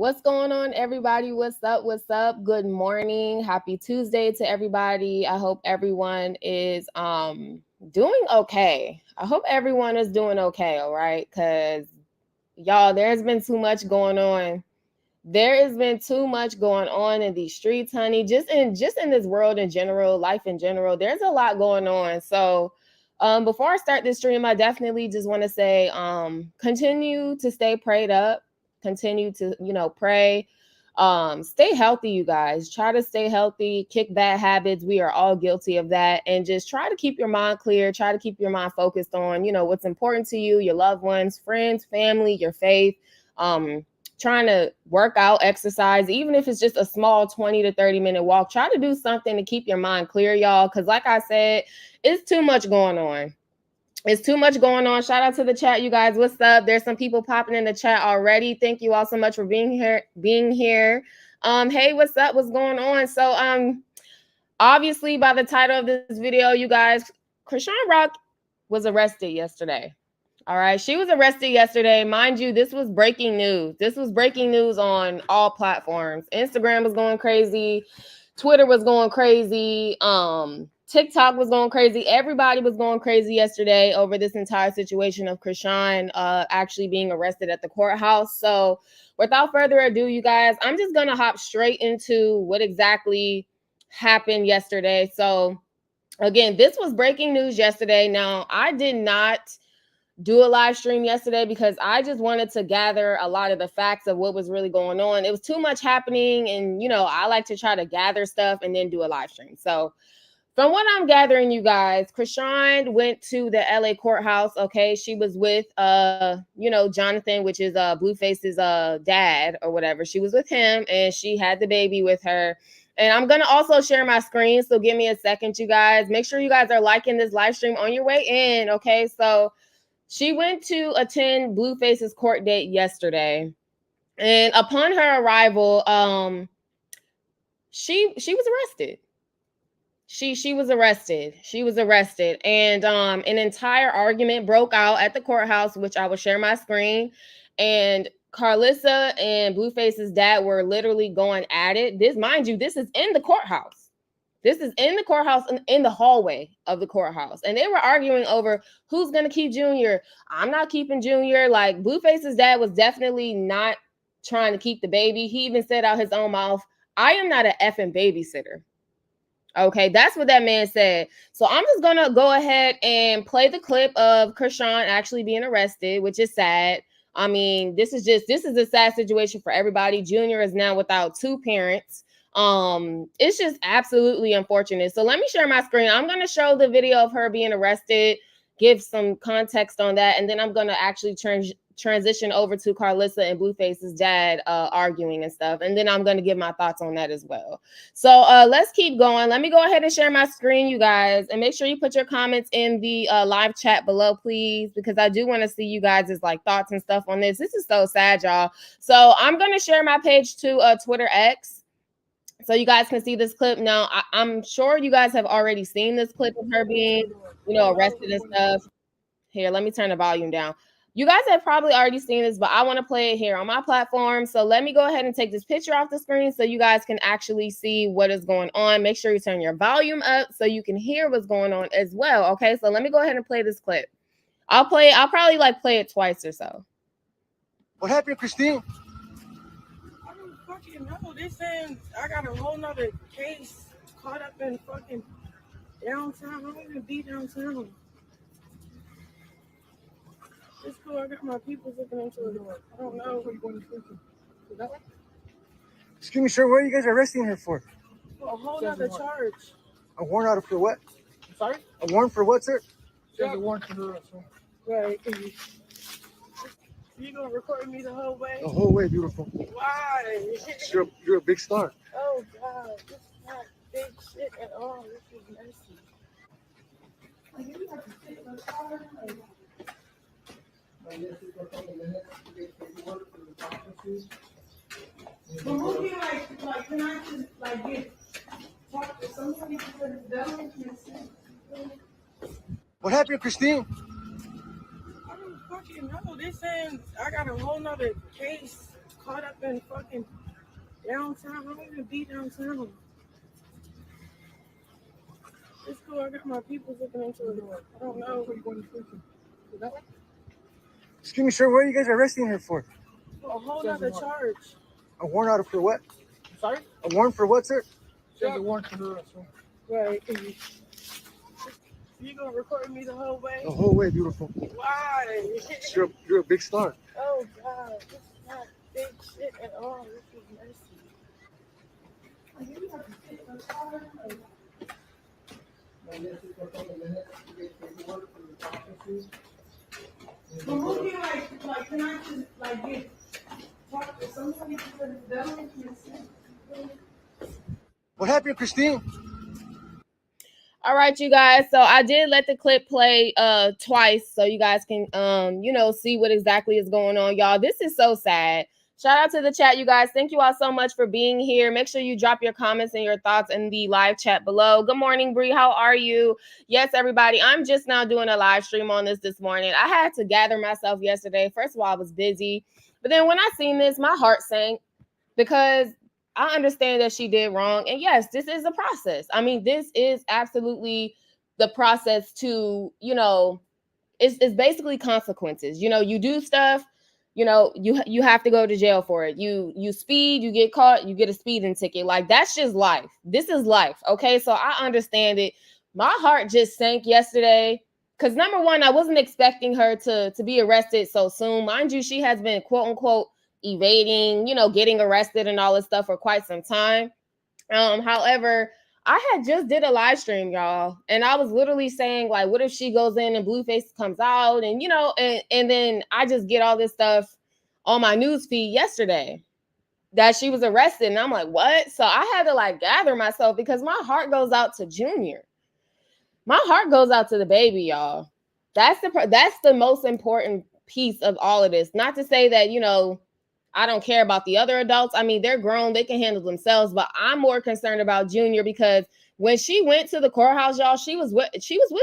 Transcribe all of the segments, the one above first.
What's going on, everybody? What's up? What's up? Good morning. Happy Tuesday to everybody. I hope everyone is doing okay. I hope everyone is doing okay, all right? Cuz y'all, there's been too much going on. There has been too much going on in these streets, honey. Just in this world in general, life in general. There's a lot going on. So, before I start this stream, I definitely just want to say continue to stay prayed up, continue to, pray. Stay healthy, you guys. Try to stay healthy, kick bad habits. We are all guilty of that. And just try to keep your mind clear, try to keep your mind focused on, what's important to you, your loved ones, friends, family, your faith. Trying to work out, exercise, even if it's just a small 20 to 30-minute walk. Try to do something to keep your mind clear, y'all, because like I said, it's too much going on. It's too much going on. Shout out to the chat, you guys. What's up? There's some people popping in the chat already. Thank you all so much for being here. Hey, what's up? What's going on? So obviously by the title of this video, you guys, Chrisean Rock was arrested yesterday. All right, she was arrested yesterday. Mind you, this was breaking news. This was breaking news on all platforms. Instagram was going crazy. Twitter was going crazy. TikTok was going crazy. Everybody was going crazy yesterday over this entire situation of Chrisean actually being arrested at the courthouse. So without further ado, you guys, I'm just going to hop straight into what exactly happened yesterday. So again, this was breaking news yesterday. Now, I did not do a live stream yesterday because I just wanted to gather a lot of the facts of what was really going on. It was too much happening, and I like to try to gather stuff and then do a live stream. So from what I'm gathering, you guys, Chrisean went to the LA courthouse. Okay, she was with Jonathan, which is Blueface's dad or whatever. She was with him, and she had the baby with her. And I'm gonna also share my screen, so give me a second, you guys. Make sure you guys are liking this live stream on your way in. Okay, so she went to attend Blueface's court date yesterday, and upon her arrival, she was arrested. She was arrested. She was arrested, and an entire argument broke out at the courthouse, which I will share my screen. And Carissa and Blueface's dad were literally going at it. This, mind you, this is in the courthouse. This is in the courthouse, in the hallway of the courthouse. And they were arguing over who's going to keep Junior. I'm not keeping Junior. Like, Blueface's dad was definitely not trying to keep the baby. He even said out his own mouth, I am not an effing babysitter. Okay, that's what that man said. So I'm just going to go ahead and play the clip of Chrisean actually being arrested, which is sad. I mean, this is a sad situation for everybody. Junior is now without two parents. It's just absolutely unfortunate. So let me share my screen. I'm going to show the video of her being arrested, give some context on that, and then I'm going to actually transition over to Carissa and Blueface's dad arguing and stuff, and then I'm going to give my thoughts on that as well. So let's keep going. Let me go ahead and share my screen, you guys, and make sure you put your comments in the live chat below, please, because I do want to see you guys' like thoughts and stuff on this. This is so sad, y'all. So I'm going to share my page to Twitter X, so you guys can see this clip. Now, I'm sure you guys have already seen this clip of her being, arrested and stuff. Here, let me turn the volume down. You guys have probably already seen this, but I want to play it here on my platform. So let me go ahead and take this picture off the screen so you guys can actually see what is going on. Make sure you turn your volume up so you can hear what's going on as well. Okay, so let me go ahead and play this clip. I'll probably play it twice or so. What happened, Christine? I don't fucking know. They saying I got a whole nother case caught up in fucking downtown. I don't even be downtown. It's cool. I got my people looking into it. I don't know. Excuse me, sir. What are you guys arresting her for? For a whole nother charge. A warrant out for what? Sorry? A warrant for what, sir? There's a warrant for her arrest. Right. You gonna record me the whole way? The whole way, beautiful. Why? You're a big star. Oh God, this is not big shit at all. This is messy. But who can like can I just get talk to somebody because it's done? What happened, Christine? I don't fucking know. They saying I got a whole nother case caught up in fucking downtown. I don't even be downtown. It's cool. I got my people looking into it. I don't know. Excuse me, sir. What are you guys arresting her for? A whole other charge. A warrant out for what? Sorry? A warrant for what, sir? There's a warrant for her. Right. You gonna record me the whole way? The whole way, beautiful. Why? You're a big star. Oh God, this is not big shit at all. This is messy. But who can like can I just get talk to somebody because that don't make sense. What happened, Christine? All right, you guys. So I did let the clip play twice so you guys can see what exactly is going on, y'all. This is so sad. Shout out to the chat, you guys. Thank you all so much for being here. Make sure you drop your comments and your thoughts in the live chat below. Good morning, Bree. How are you? Yes, everybody. I'm just now doing a live stream on this morning. I had to gather myself yesterday. First of all, I was busy. But then when I seen this, my heart sank because I understand that she did wrong. And yes, this is a process. I mean, this is absolutely the process to, it's basically consequences. You do stuff. You have to go to jail for it. You speed, you get caught, you get a speeding ticket. Like, that's just life. This is life. Okay. So I understand it. My heart just sank yesterday. Because number one, I wasn't expecting her to be arrested so soon. Mind you, she has been quote unquote evading, getting arrested and all this stuff for quite some time. However, I had just did a live stream, y'all, and I was literally saying, like, what if she goes in and Blueface comes out, and and then I just get all this stuff on my news feed yesterday that she was arrested, and I'm like, what? So I had to gather myself because my heart goes out to Junior. My heart goes out to the baby, y'all. That's the most important piece of all of this. Not to say that I don't care about the other adults. I mean, they're grown, they can handle themselves, but I'm more concerned about Junior because when she went to the courthouse, y'all, she was with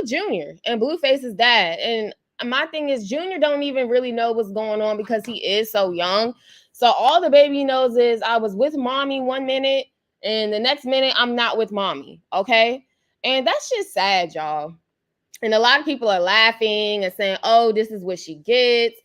Junior and Blueface's dad. And my thing is, Junior don't even really know what's going on because he is so young. So all the baby knows is I was with mommy 1 minute and the next minute I'm not with mommy. Okay. And that's just sad, y'all. And a lot of people are laughing and saying, oh, this is what she gets,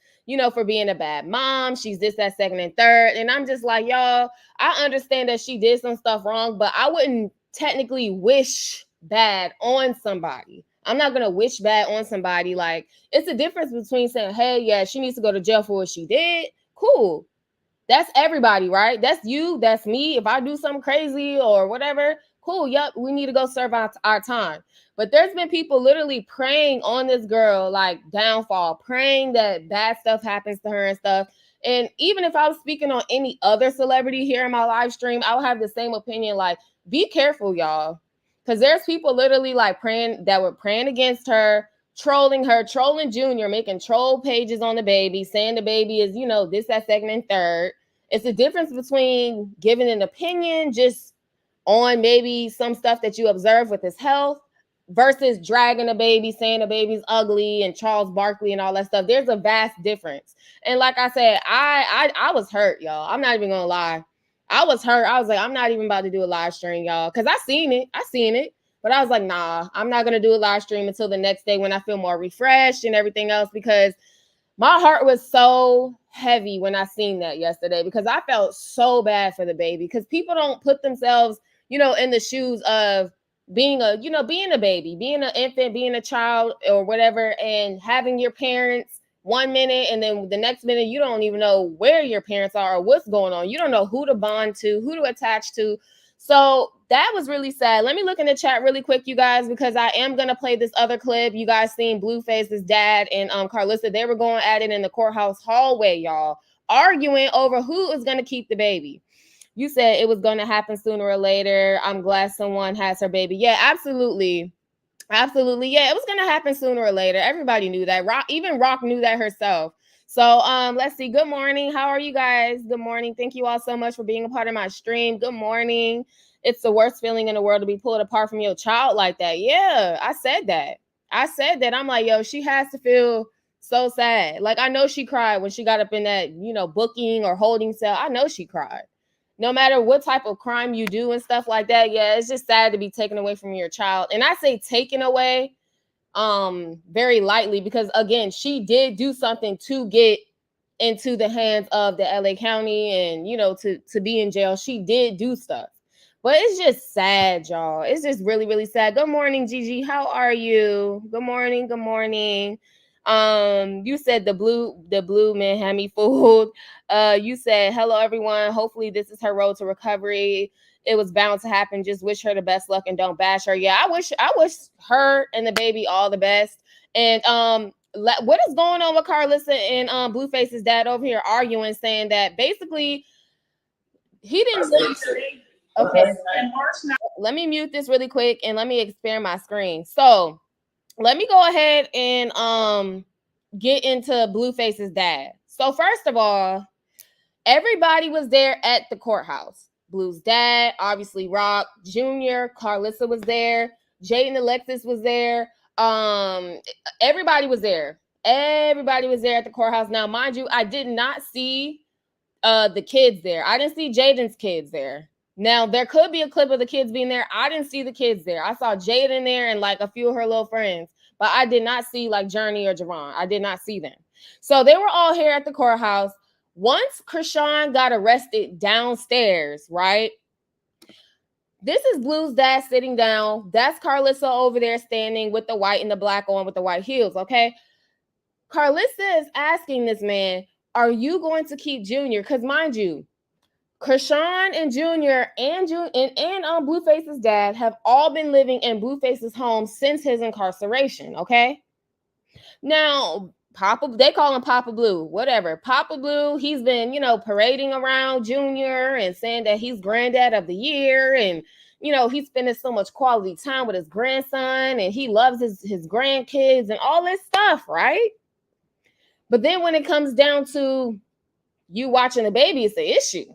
for being a bad mom. She's this, that, second, and third. And I'm just like, y'all, I understand that she did some stuff wrong, but I wouldn't technically wish bad on somebody. I'm not going to wish bad on somebody. Like, it's a difference between saying, hey, yeah, she needs to go to jail for what she did. Cool. That's everybody, right? That's you. That's me. If I do something crazy or whatever, cool. Yep, we need to go serve our time. But there's been people literally praying on this girl, downfall, praying that bad stuff happens to her and stuff. And even if I was speaking on any other celebrity here in my live stream, I would have the same opinion. Be careful, y'all. Because there's people literally praying against her, trolling Junior, making troll pages on the baby, saying the baby is, this, that, second, and third. It's the difference between giving an opinion just on maybe some stuff that you observe with his health versus dragging a baby, saying a baby's ugly and Charles Barkley and all that stuff. There's a vast difference. And like I said, I was hurt, y'all. I'm not even gonna lie. I was hurt. I was like, I'm not even about to do a live stream, y'all, because I seen it. But I was like, nah, I'm not gonna do a live stream until the next day when I feel more refreshed and everything else, because my heart was so heavy when I seen that yesterday, because I felt so bad for the baby, because people don't put themselves, in the shoes of being a baby, being an infant, being a child or whatever, and having your parents 1 minute and then the next minute you don't even know where your parents are or what's going on. You don't know who to bond to, who to attach to. So that was really sad. Let me look in the chat really quick, you guys, because I am going to play this other clip. You guys seen Blueface's dad and Carissa. They were going at it in the courthouse hallway, y'all, arguing over who is going to keep the baby. You said it was going to happen sooner or later. I'm glad someone has her baby. Yeah, absolutely. Absolutely. Yeah, it was going to happen sooner or later. Everybody knew that. Even Rock knew that herself. So let's see. Good morning. How are you guys? Good morning. Thank you all so much for being a part of my stream. Good morning. It's the worst feeling in the world to be pulled apart from your child like that. Yeah, I said that. I'm like, yo, she has to feel So sad. Like, I know she cried when she got up in that, booking or holding cell. I know she cried. No matter what type of crime you do and stuff like that, yeah, it's just sad to be taken away from your child. And I say taken away very lightly, because again, she did do something to get into the hands of the LA County and to be in jail. She did do stuff. But it's just sad, y'all. It's just really, really sad. Good morning, Gigi. How are you? Good morning. Good morning. You said the blue man had me fooled. You said, hello, everyone. Hopefully this is her road to recovery. It was bound to happen. Just wish her the best luck and don't bash her. Yeah, I wish her and the baby all the best. And what is going on with Carissa and Blueface's dad over here arguing, saying that basically he didn't really. Okay, let me mute this really quick and let me expand my screen. So let me go ahead and get into Blueface's dad. So first of all, everybody was there at the courthouse. Blue's dad, obviously Rock Jr., Carissa was there, Jaden Alexis was there. Everybody was there. Everybody was there at the courthouse. Now, mind you, I did not see the kids there. I didn't see Jaden's kids there. Now, there could be a clip of the kids being there. I didn't see the kids there. I saw Jaden there and like a few of her little friends, but I did not see like Journey or Javon. I did not see them. So they were all here at the courthouse. Once Chrisean got arrested downstairs, right? This is Blue's dad sitting down. That's Carissa over there standing with the white and the black on with the white heels, okay? Carissa is asking this man, are you going to keep Junior? Because mind you, Chrisean and Junior and Blueface's dad have all been living in Blueface's home since his incarceration, okay? Now, they call him Papa Blue, whatever. Papa Blue, he's been, parading around Junior and saying that he's granddad of the year. And, he's spending so much quality time with his grandson and he loves his grandkids and all this stuff, right? But then when it comes down to you watching the baby, it's an issue.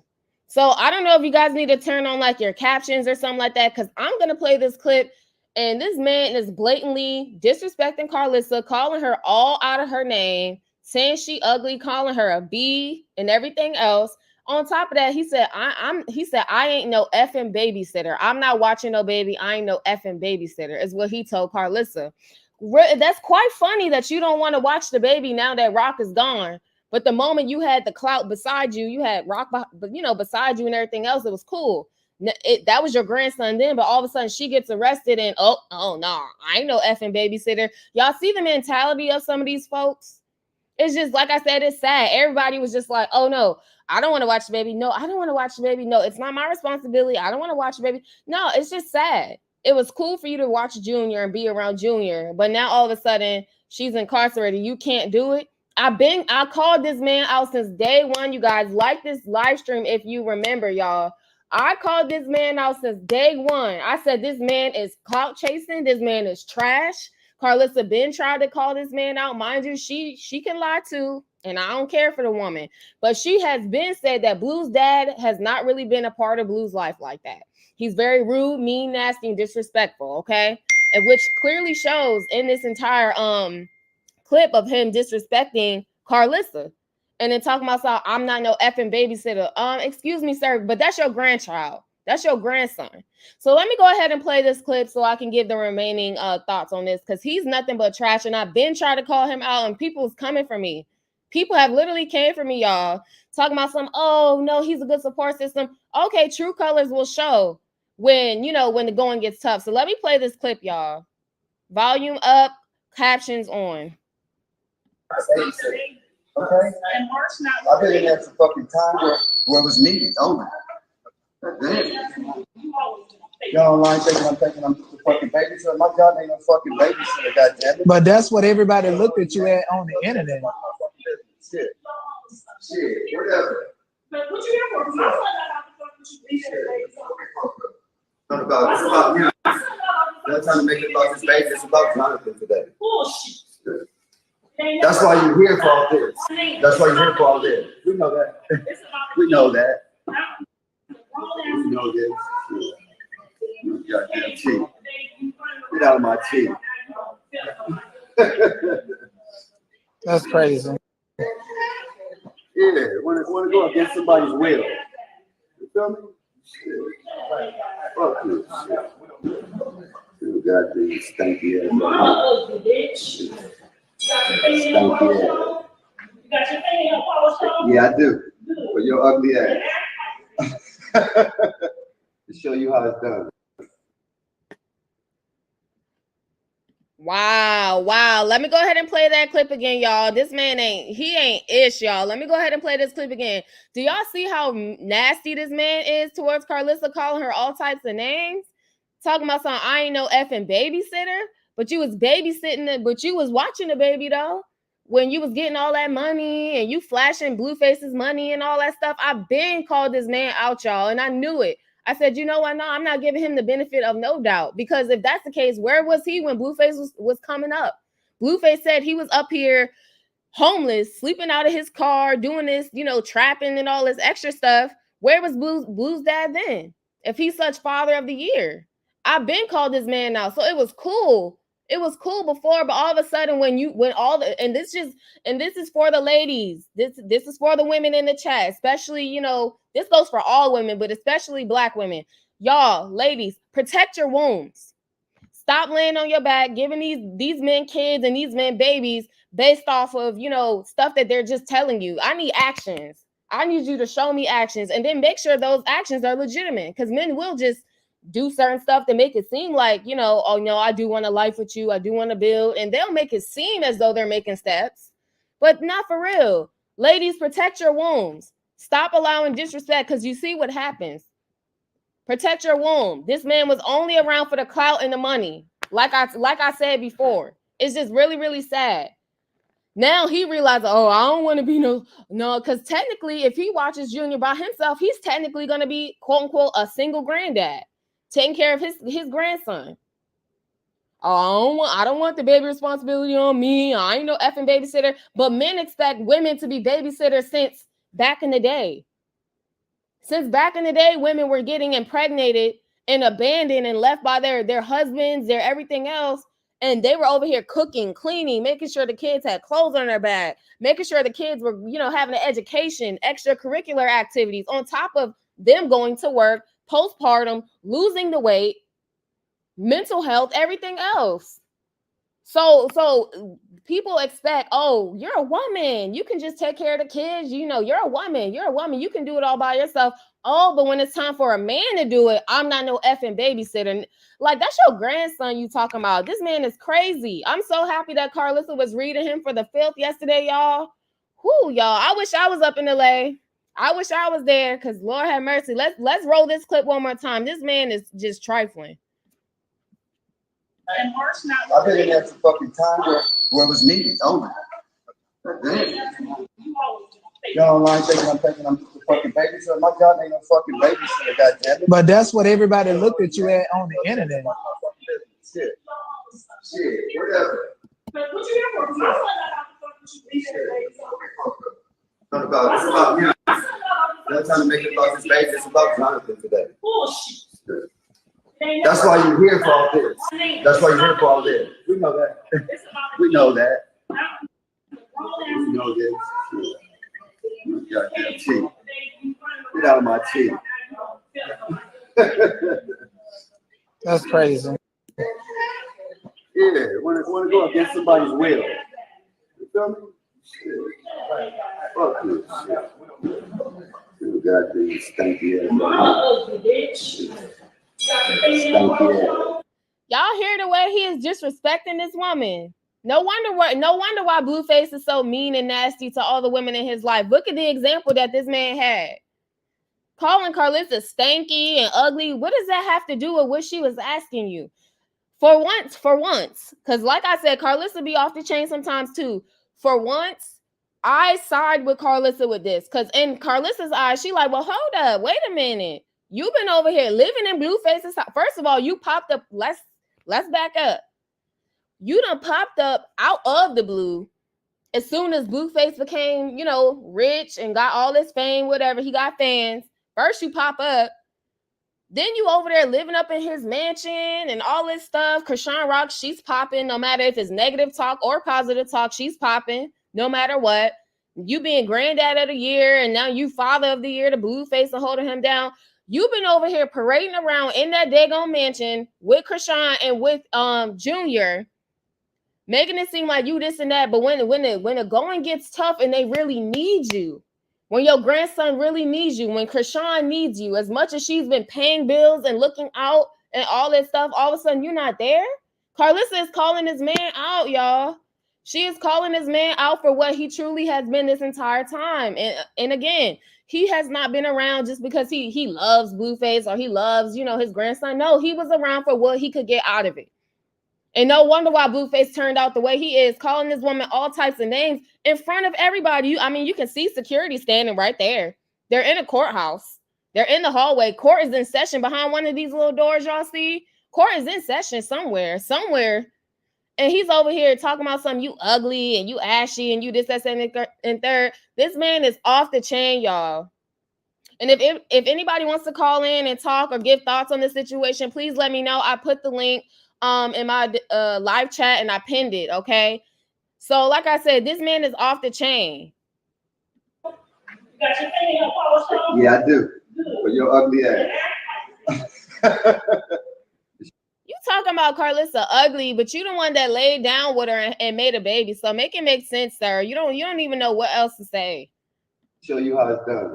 So I don't know if you guys need to turn on like your captions or something like that, because I'm going to play this clip. And this man is blatantly disrespecting Carissa, calling her all out of her name, saying she ugly, calling her a B and everything else. On top of that, he said, I ain't no effing babysitter. I'm not watching no baby. I ain't no effing babysitter, is what he told Carissa. That's quite funny that you don't want to watch the baby now that Rock is gone. But the moment you had the clout beside you, you had Rock, beside you and everything else, it was cool. That was your grandson then, but all of a sudden she gets arrested and oh no, I ain't no effing babysitter. Y'all see the mentality of some of these folks? It's just, like I said, it's sad. Everybody was just like, oh no, I don't want to watch the baby. No, I don't want to watch the baby. No, it's not my responsibility. I don't want to watch the baby. No, it's just sad. It was cool for you to watch Junior and be around Junior, but now all of a sudden she's incarcerated. You can't do it. I called this man out since day one. You guys like this live stream if you remember, y'all. I called this man out since day one. I said this man is clout chasing. This man is trash. Carissa Ben tried to call this man out. Mind you, she can lie too, and I don't care for the woman. But she has been said that Blue's dad has not really been a part of Blue's life like that. He's very rude, mean, nasty, and disrespectful, okay? And which clearly shows in this entire clip of him disrespecting Carissa. And then talking about, so I'm not no effing babysitter. Excuse me, sir, but that's your grandchild. That's your grandson. So let me go ahead and play this clip so I can give the remaining thoughts on this, because he's nothing but trash. And I've been trying to call him out, and people's coming for me. People have literally came for me, y'all. Talking about oh, no, he's a good support system. Okay, true colors will show when the going gets tough. So let me play this clip, y'all. Volume up, captions on. Okay. I've been in there for fucking time where it was needed. Oh, y'all online thinking I'm the fucking babysitter. My job ain't no fucking babysitter, goddammit. But that's what everybody looked at you at on the internet. Shit, whatever. But what you here for? Not about it's about you. Not trying to make it about this baby. It's about Jonathan today. Bullshit. That's why you're here for all this. That's why you're here for all this. We know that. We know that. We know this. Goddamn cheat. Get out of my cheat. That's crazy. Yeah, want to go against somebody's will. You feel me? Shit. Fuck this shit. You goddamn stanky ass. Stanky ass. Yeah, I do. For your ugly ass. To show you how it's done. Wow. Let me go ahead and play that clip again, y'all. This man ain't ish, y'all. Let me go ahead and play this clip again. Do y'all see how nasty this man is towards Carissa, calling her all types of names? Talking about something, I ain't no effing babysitter, but you was babysitting, but you was watching the baby though. When you was getting all that money and you flashing Blueface's money and all that stuff, I've been called this man out, y'all, and I knew it. I said, you know what? No, I'm not giving him the benefit of no doubt, because if that's the case, where was he when Blueface was coming up? Blueface said he was up here homeless, sleeping out of his car, doing this, trapping and all this extra stuff. Where was Blue's dad then? If he's such father of the year, I've been called this man now, so it was cool. It was cool before, but all of a sudden this is for the ladies. This is for the women in the chat, especially, this goes for all women, but especially Black women. Y'all, ladies, protect your wombs. Stop laying on your back, giving these men kids and these men babies based off of, stuff that they're just telling you. I need actions. I need you to show me actions, and then make sure those actions are legitimate, because men will just do certain stuff to make it seem like, oh no, I do want a life with you, I do want to build, and they'll make it seem as though they're making steps, but not for real. Ladies, protect your wombs. Stop allowing disrespect, because you see what happens. Protect your womb. This man was only around for the clout and the money. Like I said before, it's just really, really sad. Now he realized, oh, I don't want to be no, because technically, if he watches Junior by himself, he's technically going to be, quote unquote, a single granddad, taking care of his grandson. Oh, I don't want the baby responsibility on me. I ain't no effing babysitter. But men expect women to be babysitters since back in the day. Since back in the day, women were getting impregnated and abandoned and left by their husbands, their everything else. And they were over here cooking, cleaning, making sure the kids had clothes on their back, making sure the kids were, having an education, extracurricular activities on top of them going to work, postpartum, losing the weight, mental health, everything else. So people expect, oh, you're a woman, you can just take care of the kids, you're a woman, you can do it all by yourself. Oh, but when it's time for a man to do it, I'm not no effing babysitter. Like, that's your grandson you talking about. This man is crazy. I'm so happy that Carissa was reading him for the filth yesterday, y'all. Y'all, I wish I was up in LA. I wish I was there, because Lord have mercy. Let's roll this clip one more time. This man is just trifling. I've been in there for fucking time where it was needed. Oh my. Damn. Y'all online thinking I'm just a fucking babysitter. My job ain't no fucking babysitter, goddammit. But that's what everybody looked at you at on the internet. Shit, whatever. It's about me. Not trying to make it about this baby. It's about Jonathan today. That's why you're here for all this. That's why you're here for all this. We know that. We know that. We know this. Goddamn tea. Get out of my tea. That's crazy. Yeah, want to go against somebody's will. You feel me? Shit. Fuck this shit. You goddamn stanky ass. Y'all hear the way he is disrespecting this woman? No wonder why Blueface is so mean and nasty to all the women in his life. Look at the example that this man had. Calling Carissa stanky and ugly. What does that have to do with what she was asking you? For once, because like I said, Carissa be off the chain sometimes too. For once, I side with Carissa with this, because in Carissa's eyes, she like, well, hold up, wait a minute. You've been over here living in Blueface's house. First of all, you popped up. Let's back up. You done popped up out of the blue as soon as Blueface became, rich and got all this fame, whatever. He got fans. First you pop up. Then you over there living up in his mansion and all this stuff. Chrisean Rock, she's popping. No matter if it's negative talk or positive talk, she's popping. no matter what. You being granddad of the year, and now you father of the year, the Blueface and holding him down. You've been over here parading around in that daggone mansion with Chrisean and with Junior, making it seem like you this and that. But when the going gets tough and they really need you, when your grandson really needs you, when Chrisean needs you, as much as she's been paying bills and looking out and all that stuff, all of a sudden you're not there. Carissa is calling this man out, y'all. She is calling this man out for what he truly has been this entire time. And again, he has not been around just because he loves Blueface or he loves, his grandson. No, he was around for what he could get out of it. And no wonder why Blueface turned out the way he is, calling this woman all types of names in front of everybody. You can see security standing right there. They're in a courthouse. They're in the hallway. Court is in session behind one of these little doors y'all see. Court is in session somewhere. And he's over here talking about something, you ugly and you ashy and you this, that, and third. This man is off the chain, y'all. And if anybody wants to call in and talk or give thoughts on the situation, please let me know. I put the link in my live chat and I pinned it, okay? So like I said, this man is off the chain. Yeah, I do. For your ugly ass. You talking about Carissa ugly, but you the one that laid down with her and made a baby. So make it make sense, sir. You don't even know what else to say. Show you how it's done.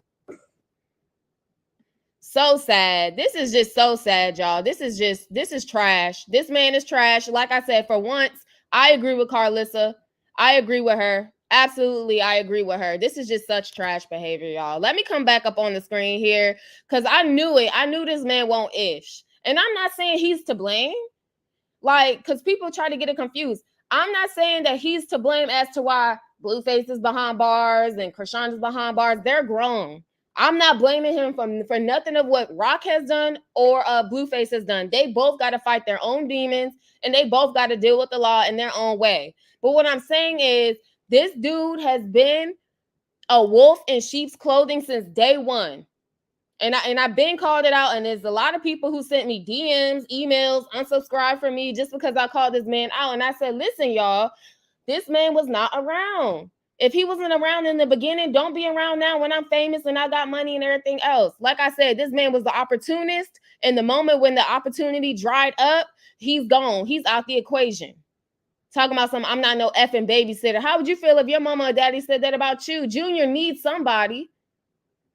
So sad. This is just so sad, y'all. This is trash. This man is trash. Like I said, for once, I agree with Carissa. I agree with her. Absolutely, I agree with her. This is just such trash behavior, y'all. Let me come back up on the screen here because I knew it. I knew this man won't ish. And I'm not saying he's to blame. Like, because people try to get it confused. I'm not saying that he's to blame as to why Blueface is behind bars and Chrisean is behind bars. They're grown. I'm not blaming him for nothing of what Rock has done or Blueface has done. They both got to fight their own demons and they both got to deal with the law in their own way. But what I'm saying is this dude has been a wolf in sheep's clothing since day one. And I've been called it out, and there's a lot of people who sent me DMs, emails, unsubscribe from me just because I called this man out. And I said, listen, y'all, this man was not around. If he wasn't around in the beginning, don't be around now when I'm famous and I got money and everything else. Like I said, this man was the opportunist. And the moment when the opportunity dried up, he's gone. He's out the equation. Talking about something, I'm not no effing babysitter. How would you feel if your mama or daddy said that about you? Junior needs somebody.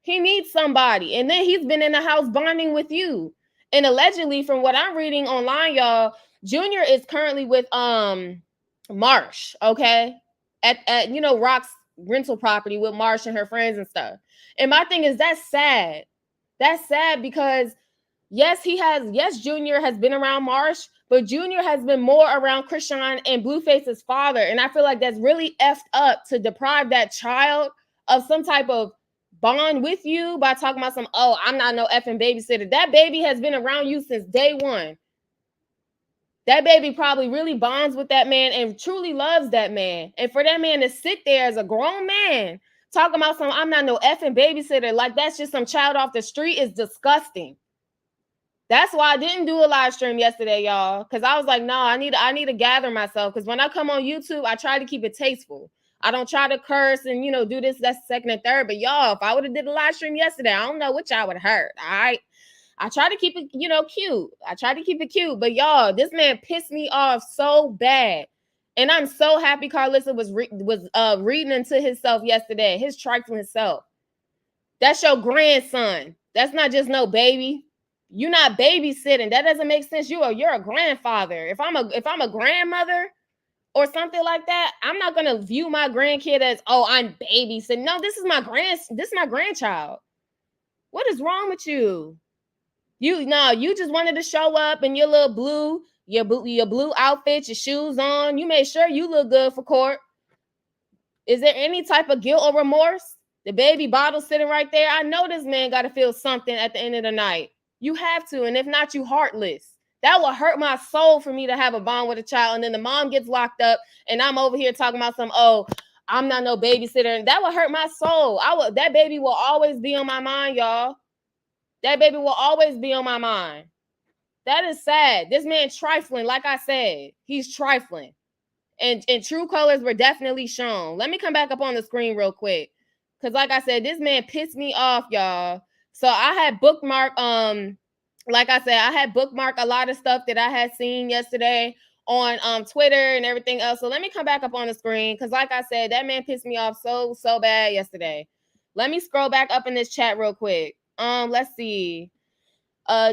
He needs somebody. And then he's been in the house bonding with you. And allegedly, from what I'm reading online, y'all, Junior is currently with Marsh, okay? At Rock's rental property with Marsh and her friends and stuff. And my thing is, that's sad. That's sad because yes, Junior has been around Marsh, but Junior has been more around Chrisean and Blueface's father. And I feel like that's really effed up to deprive that child of some type of bond with you by talking about I'm not no effing babysitter. That baby has been around you since day one. That baby probably really bonds with that man and truly loves that man. And for that man to sit there as a grown man talking about I'm not no effing babysitter, like that's just some child off the street, is disgusting. That's why I didn't do a live stream yesterday, y'all, because I was like, no, I need to gather myself, because when I come on YouTube, I try to keep it tasteful. I don't try to curse and, do this, that's second and third. But y'all, if I would have did a live stream yesterday, I don't know what y'all would have heard. All right. I try to keep it, cute. I try to keep it cute. But y'all, this man pissed me off so bad. And I'm so happy Carissa was reading into himself yesterday, his trifling self. That's your grandson. That's not just no baby. You're not babysitting. That doesn't make sense. You're a grandfather. If I'm a grandmother or something like that, I'm not gonna view my grandkid as, I'm babysitting. No, this is my grandchild. What is wrong with you? You just wanted to show up in your little blue, your blue outfit, your shoes on. You made sure you look good for court. Is there any type of guilt or remorse? The baby bottle sitting right there. I know this man got to feel something at the end of the night. You have to, and if not, you heartless. That will hurt my soul for me to have a bond with a child, and then the mom gets locked up, and I'm over here talking about I'm not no babysitter, and that will hurt my soul. That baby will always be on my mind, y'all. That baby will always be on my mind. That is sad. This man trifling, like I said, he's trifling. and true colors were definitely shown. Let me come back up on the screen real quick, because like I said, this man pissed me off, y'all. So I had bookmarked like I said, I had bookmarked a lot of stuff that I had seen yesterday on Twitter and everything else. So let me come back up on the screen, because like I said, that man pissed me off so bad yesterday. Let me scroll back up in this chat real quick. Let's see.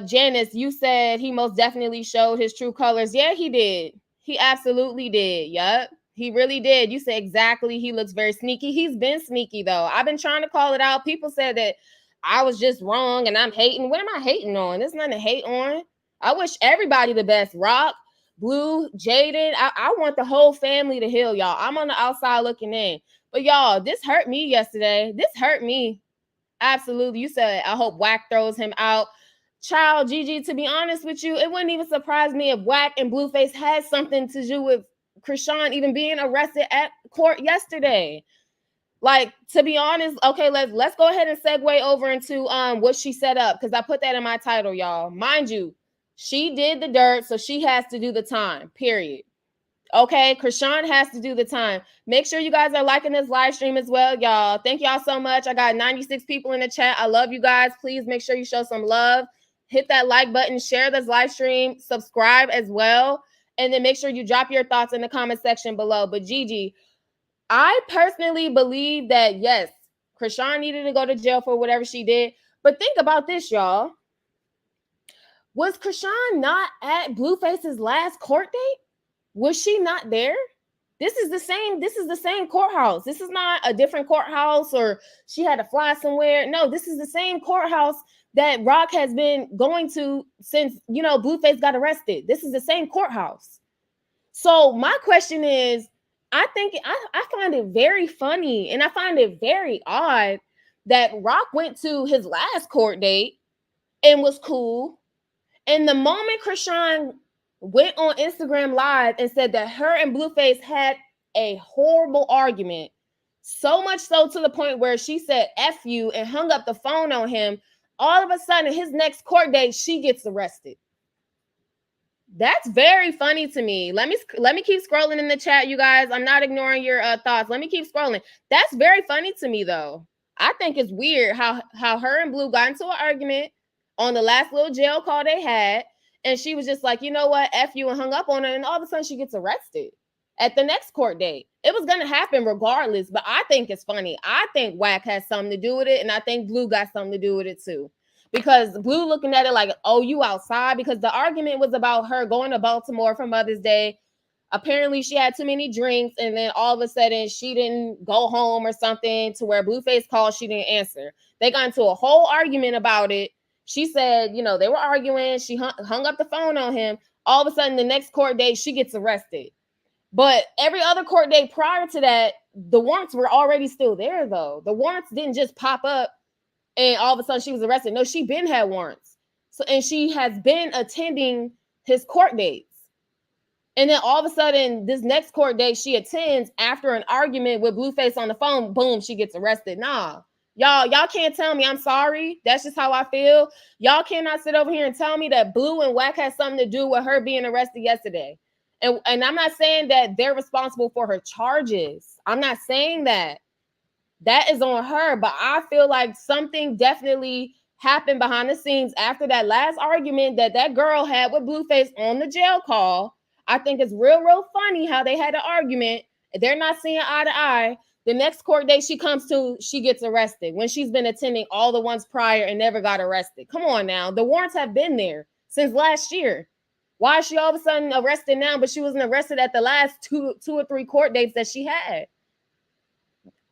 Janice, you said he most definitely showed his true colors. Yeah, he did. He absolutely did. Yup. He really did. You said exactly. He looks very sneaky. He's been sneaky, though. I've been trying to call it out. People said that I was just wrong and I'm hating. What am I hating on? There's nothing to hate on. I wish everybody the best. Rock, Blue, Jaden. I want the whole family to heal, y'all. I'm on the outside looking in. But y'all, this hurt me yesterday. This hurt me. Absolutely. You said, I hope Wack throws him out. Child, Gigi, to be honest with you, it wouldn't even surprise me if Wack and Blueface had something to do with Chrisean even being arrested at court yesterday. Like, to be honest, okay, let's go ahead and segue over into what she set up, because I put that in my title, y'all. Mind you, she did the dirt, so she has to do the time, period. Okay, Chrisean has to do the time. Make sure you guys are liking this live stream as well, y'all. Thank y'all so much. I got 96 people in the chat. I love you guys. Please make sure you show some love. Hit that like button, share this live stream, subscribe as well, and then make sure you drop your thoughts in the comment section below. But Gigi, I personally believe that, yes, Chrisean needed to go to jail for whatever she did. But think about this, y'all. Was Chrisean not at Blueface's last court date? Was she not there? This is the same courthouse. This is not a different courthouse or she had to fly somewhere. No, this is the same courthouse that Rock has been going to since, Blueface got arrested. This is the same courthouse. So my question is, I find it very funny and I find it very odd that Rock went to his last court date and was cool. And the moment Chrisean went on Instagram Live and said that her and Blueface had a horrible argument, so much so to the point where she said F you and hung up the phone on him, all of a sudden his next court date, she gets arrested. That's very funny to me. Let me keep scrolling in the chat, you guys. I'm not ignoring your thoughts. Let me keep scrolling. That's very funny to me, though. I think it's weird how her and Blue got into an argument on the last little jail call they had, and she was just like, you know what, F you, and hung up on her, and all of a sudden she gets arrested at the next court date. It was going to happen regardless, but I think it's funny. I think Wack has something to do with it, and I think Blue got something to do with it too. Because Blue looking at it like, oh, you outside? Because the argument was about her going to Baltimore for Mother's Day. Apparently, she had too many drinks, and then all of a sudden, she didn't go home or something to where Blueface called, she didn't answer. They got into a whole argument about it. She said, they were arguing. She hung up the phone on him. All of a sudden, the next court date, she gets arrested. But every other court date prior to that, the warrants were already still there, though. The warrants didn't just pop up and all of a sudden she was arrested. No, she been had warrants. So, and she has been attending his court dates. And then all of a sudden, this next court date she attends after an argument with Blueface on the phone, boom, she gets arrested. Nah, y'all can't tell me. I'm sorry. That's just how I feel. Y'all cannot sit over here and tell me that Blue and Wack has something to do with her being arrested yesterday. And I'm not saying that they're responsible for her charges. I'm not saying that. That is on her, but I feel like something definitely happened behind the scenes after that last argument that girl had with Blueface on the jail call. I think it's real funny how they had an argument. They're not seeing eye to eye. The next court date she comes to, she gets arrested when she's been attending all the ones prior and never got arrested. Come on now. The warrants have been there since last year. Why is she all of a sudden arrested now, but she wasn't arrested at the last two or three court dates that she had?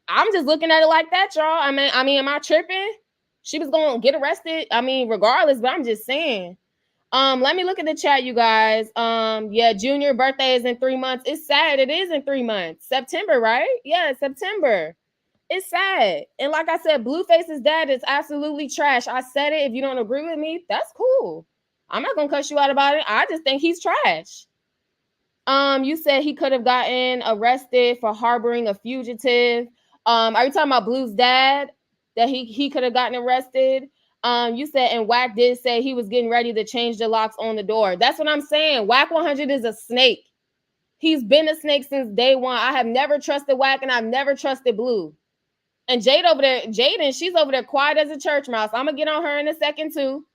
I'm just looking at it like that, y'all. I mean, am I tripping? She was going to get arrested. I mean, regardless, but I'm just saying. Let me look at the chat, you guys. Yeah, Junior birthday is in 3 months. It's sad. It is in 3 months. September, right? Yeah, September. It's sad. And like I said, Blueface's dad is absolutely trash. I said it. If you don't agree with me, that's cool. I'm not going to cuss you out about it. I just think he's trash. You said he could have gotten arrested for harboring a fugitive. Are you talking about Blue's dad? That he could have gotten arrested? You said, and Wack did say he was getting ready to change the locks on the door. That's what I'm saying. Wack 100 is a snake. He's been a snake since day one. I have never trusted Wack and I've never trusted Blue. And Jaden, she's over there quiet as a church mouse. I'm gonna get on her in a second too.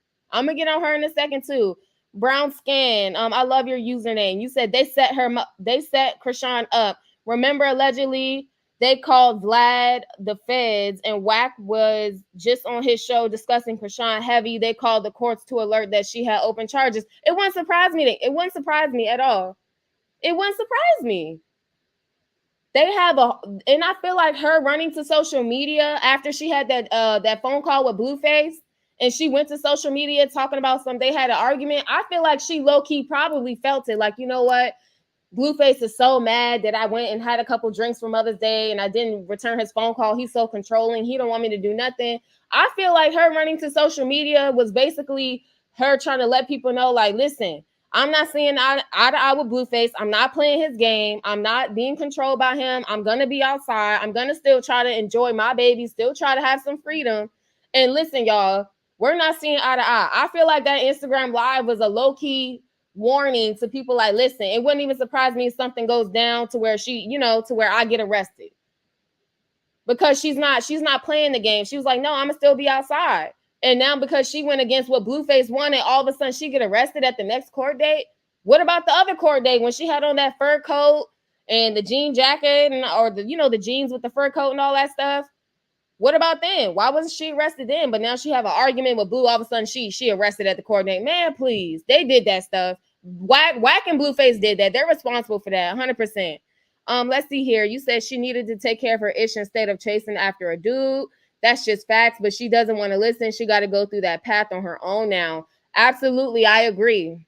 Brown skin. I love your username. You said they set Chrisean up. Remember, allegedly, they called Vlad the feds, and Wack was just on his show discussing Chrisean heavy. They called the courts to alert that she had open charges. It wouldn't surprise me. It wouldn't surprise me at all. It wouldn't surprise me. They have and I feel like her running to social media after she had that phone call with Blueface, and she went to social media talking about they had an argument. I feel like she low-key probably felt it. Like, you know what? Blueface is so mad that I went and had a couple drinks for Mother's Day and I didn't return his phone call. He's so controlling. He don't want me to do nothing. I feel like her running to social media was basically her trying to let people know, like, listen, I'm not seeing eye to eye with Blueface. I'm not playing his game. I'm not being controlled by him. I'm going to be outside. I'm going to still try to enjoy my baby, still try to have some freedom. And listen, y'all, we're not seeing eye to eye. I feel like that Instagram live was a low-key warning to people, like, listen, it wouldn't even surprise me if something goes down to where to where I get arrested. Because she's not playing the game. She was like, no, I'm going to still be outside. And now because she went against what Blueface wanted, all of a sudden she get arrested at the next court date. What about the other court date when she had on that fur coat and the jean jacket or the jeans with the fur coat and all that stuff? What about then? Why wasn't she arrested then? But now she have an argument with Blue. All of a sudden she arrested at the court date. Man, please. They did that stuff. Wack and Blueface did that. They're responsible for that, 100%. Let's see here. You said she needed to take care of her ish instead of chasing after a dude. That's just facts, but she doesn't want to listen. She got to go through that path on her own now. Absolutely, I agree.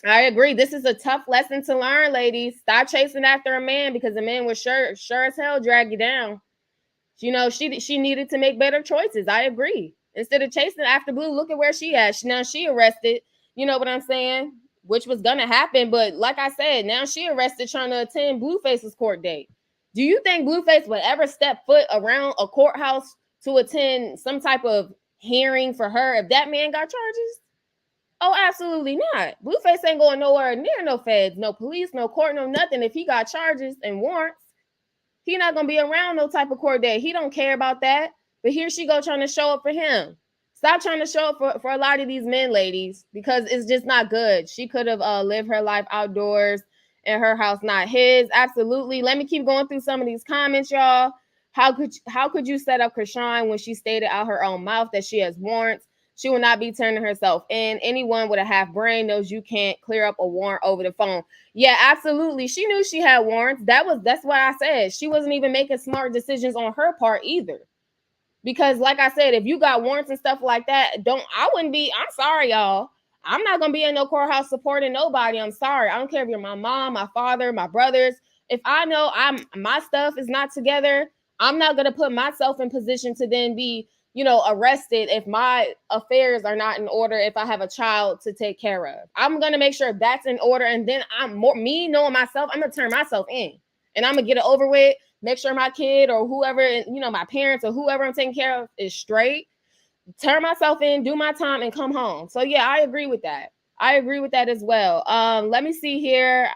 This is a tough lesson to learn, ladies. Stop chasing after a man because a man will sure as hell drag you down. She needed to make better choices. I agree. Instead of chasing after Blue, look at where she at. Now she arrested. You know what I'm saying? Which was going to happen. But like I said, now she arrested trying to attend Blueface's court date. Do you think Blueface would ever step foot around a courthouse to attend some type of hearing for her if that man got charges? Oh, absolutely not. Blueface ain't going nowhere near no feds, no police, no court, no nothing. If he got charges and warrants, he not going to be around no type of court date. He don't care about that. But here she go trying to show up for him. Stop trying to show up for a lot of these men, ladies, because it's just not good. She could have lived her life outdoors in her house, not his. Absolutely. Let me keep going through some of these comments, y'all. How could you set up Chrisean when she stated out her own mouth that she has warrants? She will not be turning herself in. Anyone with a half brain knows you can't clear up a warrant over the phone. Yeah, absolutely. She knew she had warrants. That's why I said she wasn't even making smart decisions on her part either. Because like I said, if you got warrants and stuff like that, I'm sorry, y'all. I'm not going to be in no courthouse supporting nobody. I'm sorry. I don't care if you're my mom, my father, my brothers. If I know my stuff is not together, I'm not going to put myself in position to then be, arrested if my affairs are not in order, if I have a child to take care of. I'm going to make sure that's in order. And then me knowing myself, I'm going to turn myself in and I'm going to get it over with. Make sure my kid or whoever, my parents or whoever I'm taking care of is straight. Turn myself in, do my time, and come home. So, yeah, I agree with that. I agree with that as well. Let me see here.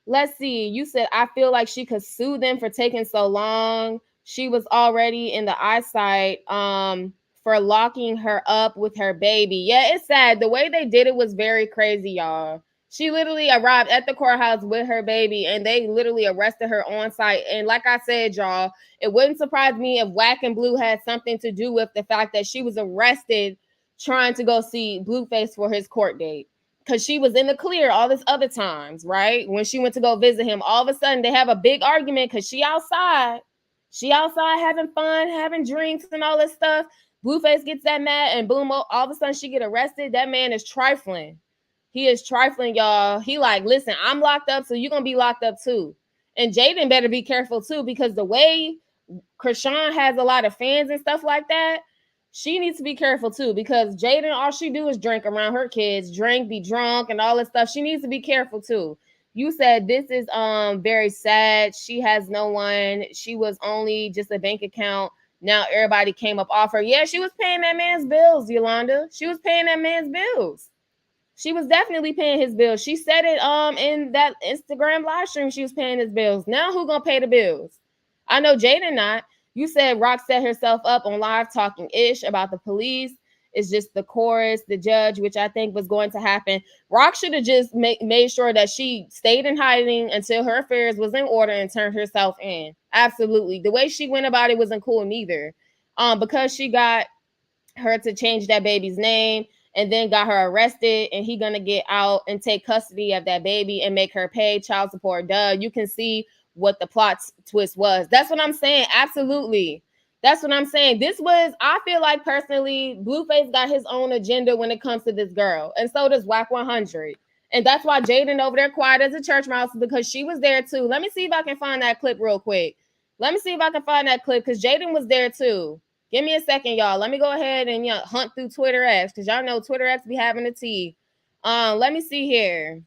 Let's see. You said, I feel like she could sue them for taking so long. She was already in the eyesight for locking her up with her baby. Yeah, it's sad. The way they did it was very crazy, y'all. She literally arrived at the courthouse with her baby, and they literally arrested her on site. And like I said, y'all, it wouldn't surprise me if Wack and Blue had something to do with the fact that she was arrested trying to go see Blueface for his court date. Because she was in the clear all this other times, right? When she went to go visit him, all of a sudden they have a big argument because she outside. She outside having fun, having drinks and all this stuff. Blueface gets that mad and boom, all of a sudden she get arrested. That man is trifling. He is trifling, y'all. He like, listen, I'm locked up, so you're going to be locked up too. And Jaden better be careful too, because the way Chrisean has a lot of fans and stuff like that, she needs to be careful too, because Jaden, all she do is drink around her kids, drink, be drunk and all this stuff. She needs to be careful too. You said this is very sad. She has no one. She was only just a bank account. Now everybody came up off her. Yeah, she was paying that man's bills, Yolanda. She was paying that man's bills. She was definitely paying his bills. She said it in that Instagram live stream. She was paying his bills. Now who gonna pay the bills? I know Jaden not. You said Rock set herself up on live talking ish about the police. It's just the chorus, the judge, which I think was going to happen. Rock should have just made sure that she stayed in hiding until her affairs was in order and turned herself in. Absolutely. The way she went about it wasn't cool neither. Because she got her to change that baby's name and then got her arrested, and he gonna get out and take custody of that baby and make her pay child support. Duh, you can see what the plot twist was. That's what I'm saying. Absolutely. That's what I'm saying. This was, I feel like personally, Blueface got his own agenda when it comes to this girl. And so does Wack 100. And that's why Jaden over there quiet as a church mouse, because she was there too. Let me see if I can find that clip real quick. Let me see if I can find that clip, because Jaden was there too. Give me a second, y'all. Let me go ahead and hunt through Twitter X, because y'all know Twitter X be having the tea. Let me see here,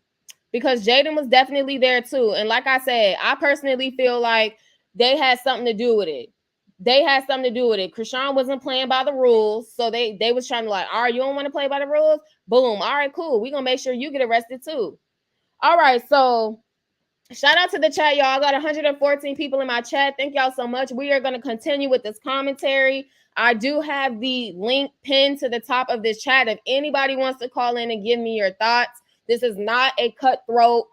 because Jaden was definitely there too. And like I said, I personally feel like they had something to do with it. They had something to do with it. Chrisean wasn't playing by the rules, so they was trying to like, all right, you don't want to play by the rules? Boom. All right, cool. We're going to make sure you get arrested too. All right, so shout out to the chat, y'all. I got 114 people in my chat. Thank y'all so much. We are going to continue with this commentary. I do have the link pinned to the top of this chat. If anybody wants to call in and give me your thoughts, this is not a cutthroat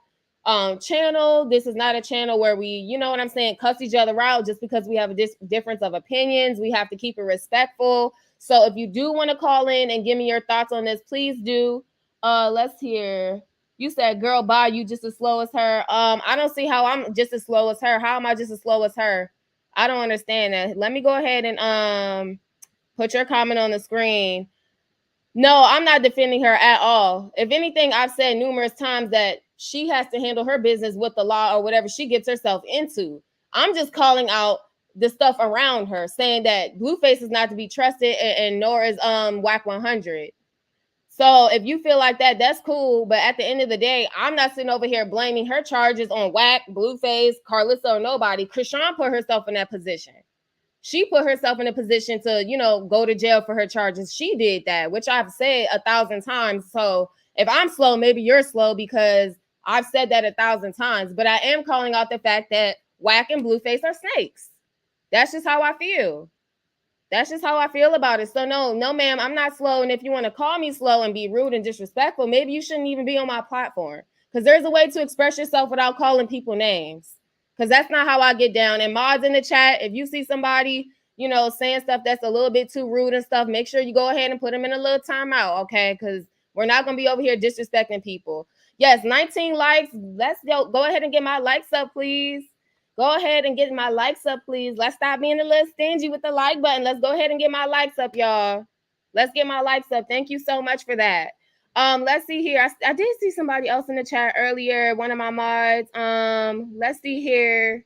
channel. This is not a channel where we, you know what I'm saying, cuss each other out just because we have a difference of opinions. We have to keep it respectful. So if you do want to call in and give me your thoughts on this, please do. Let's hear. You said, girl, bye, you just as slow as her. I don't see how I'm just as slow as her. How am I just as slow as her? I don't understand that. Let me go ahead and put your comment on the screen. No, I'm not defending her at all. If anything, I've said numerous times that she has to handle her business with the law or whatever she gets herself into. I'm just calling out the stuff around her, saying that Blueface is not to be trusted, and nor is Wack 100. So if you feel like that, that's cool. But at the end of the day, I'm not sitting over here blaming her charges on Wack, Blueface, Carissa, or nobody. Chrisean put herself in that position. She put herself in a position to, go to jail for her charges. She did that, which I've said 1,000 times. So if I'm slow, maybe you're slow, because I've said that 1,000 times. But I am calling out the fact that Wack and Blueface are snakes. That's just how I feel. That's just how I feel about it. So no, ma'am, I'm not slow. And if you want to call me slow and be rude and disrespectful, maybe you shouldn't even be on my platform, because there's a way to express yourself without calling people names, because that's not how I get down. And mods in the chat, if you see somebody, saying stuff that's a little bit too rude and stuff, make sure you go ahead and put them in a little timeout, okay? Because we're not going to be over here disrespecting people. Yes, 19 likes. Let's go ahead and get my likes up, please. Go ahead and get my likes up, please. Let's stop being a little stingy with the like button. Let's go ahead and get my likes up, y'all. Let's get my likes up. Thank you so much for that. Let's see here. I did see somebody else in the chat earlier, one of my mods. Let's see here.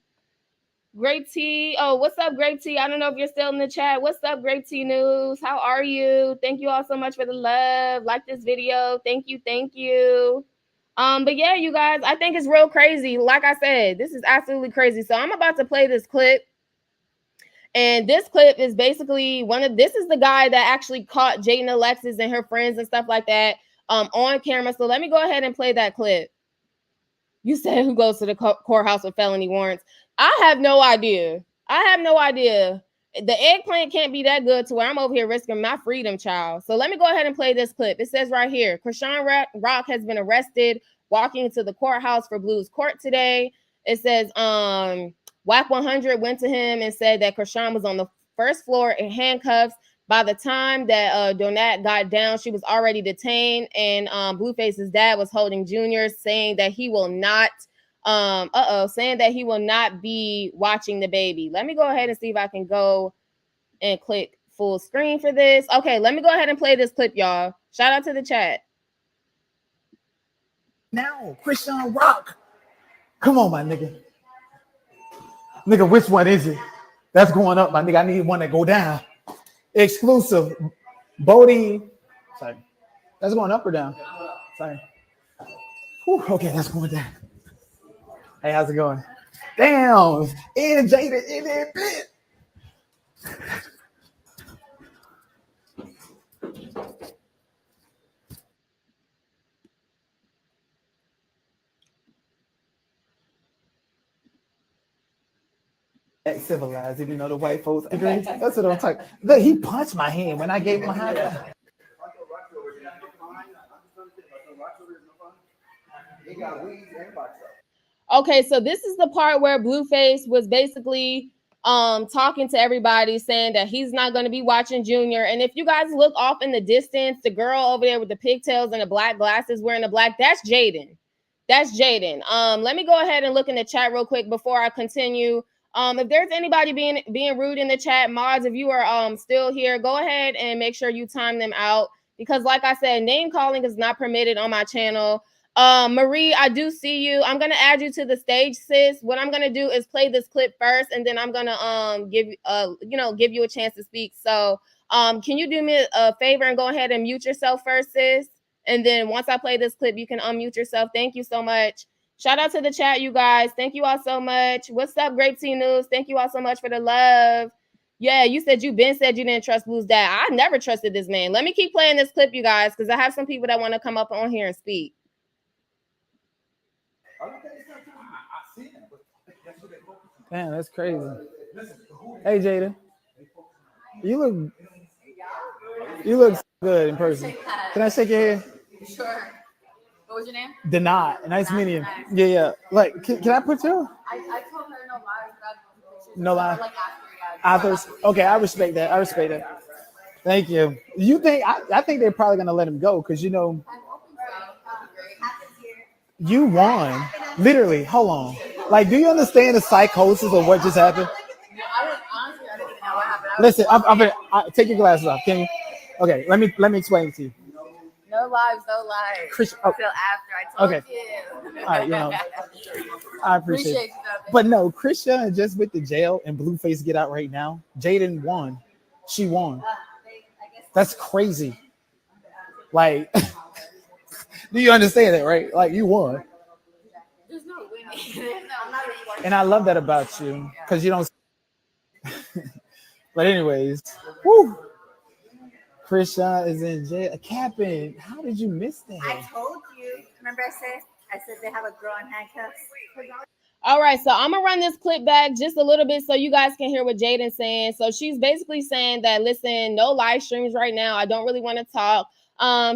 Great T. Oh, what's up, Great T? I don't know if you're still in the chat. What's up, Great T News? How are you? Thank you all so much for the love. Like this video. Thank you. Thank you. But yeah, you guys, I think it's real crazy. Like I said, this is absolutely crazy. So I'm about to play this clip. And this clip is basically this is the guy that actually caught Jaden, Alexis, and her friends and stuff like that on camera. So let me go ahead and play that clip. You said, who goes to the courthouse with felony warrants? I have no idea. The eggplant can't be that good to where I'm over here risking my freedom, child. So let me go ahead and play this clip. It says right here, Chrisean Rock has been arrested walking into the courthouse for Blue's court today. It says Wack 100 went to him and said that Chrisean was on the first floor in handcuffs. By the time that Donat got down, she was already detained, and Blueface's dad was holding Junior, saying that he will not be watching the baby. Let me go ahead and see if I can go and click full screen for this. Okay, let me go ahead and play this clip, y'all. Shout out to the chat. Now, Chrisean Rock. Come on, my nigga. Nigga, which one is it? That's going up, my nigga. I need one that go down. Exclusive. Bodie. Sorry. That's going up or down? Sorry. Whew, okay, that's going down. Hey, how's it going? Damn. And Jaden in that bit. civilized, even though the white folks agree. That's what I'm talking. Look, he punched my hand when I gave him a high five. Okay, so this is the part where Blueface was basically talking to everybody, saying that he's not going to be watching Junior. And if you guys look off in the distance, the girl over there with the pigtails and the black glasses wearing the black, that's Jaden. That's Jaden. Let me go ahead and look in the chat real quick before I continue. If there's anybody being rude in the chat, mods, if you are still here, go ahead and make sure you time them out, because like I said, name calling is not permitted on my channel. Marie, I do see you. I'm gonna add you to the stage, sis. What I'm gonna do is play this clip first, and then I'm gonna give you a chance to speak. So can you do me a favor and go ahead and mute yourself first, sis? And then once I play this clip, you can unmute yourself. Thank you so much. Shout out to the chat, you guys. Thank you all so much. What's up, Grape Tea News? Thank you all so much for the love. Yeah, you said you didn't trust Blue's dad. I never trusted this man. Let me keep playing this clip, you guys, because I have some people that want to come up on here and speak. Damn, that's crazy. Hey, Jaden, you look good in person. Can I shake your hand? Sure. What was your name? Denai. Nice meeting you. Yeah. Like, can I put you? I told her no lies. No lie. Like after, yeah. Okay, I respect that. Thank you. You think I think they're probably gonna let him go because you know you won. Literally, hold on. Like, do you understand the psychosis of what just happened? Honestly, I didn't know what happened. Listen, I'm take your glasses off. Can you? Okay, let me explain it to you. No lies. Until after I told you. All right, you know, I appreciate it. But no, Chrisean just went to jail and Blueface get out right now. Jaden won. She won. That's crazy. Like, do you understand that, right? Like, you won. There's no winning. And I love that about you because you don't. But anyways, woo. Chrisean is in jail. Capping. How did you miss that? I told you. Remember I said they have a girl in handcuffs. All right, so I'm gonna run this clip back just a little bit so you guys can hear what Jaden's saying. So she's basically saying that, listen, no live streams right now. I don't really want to talk.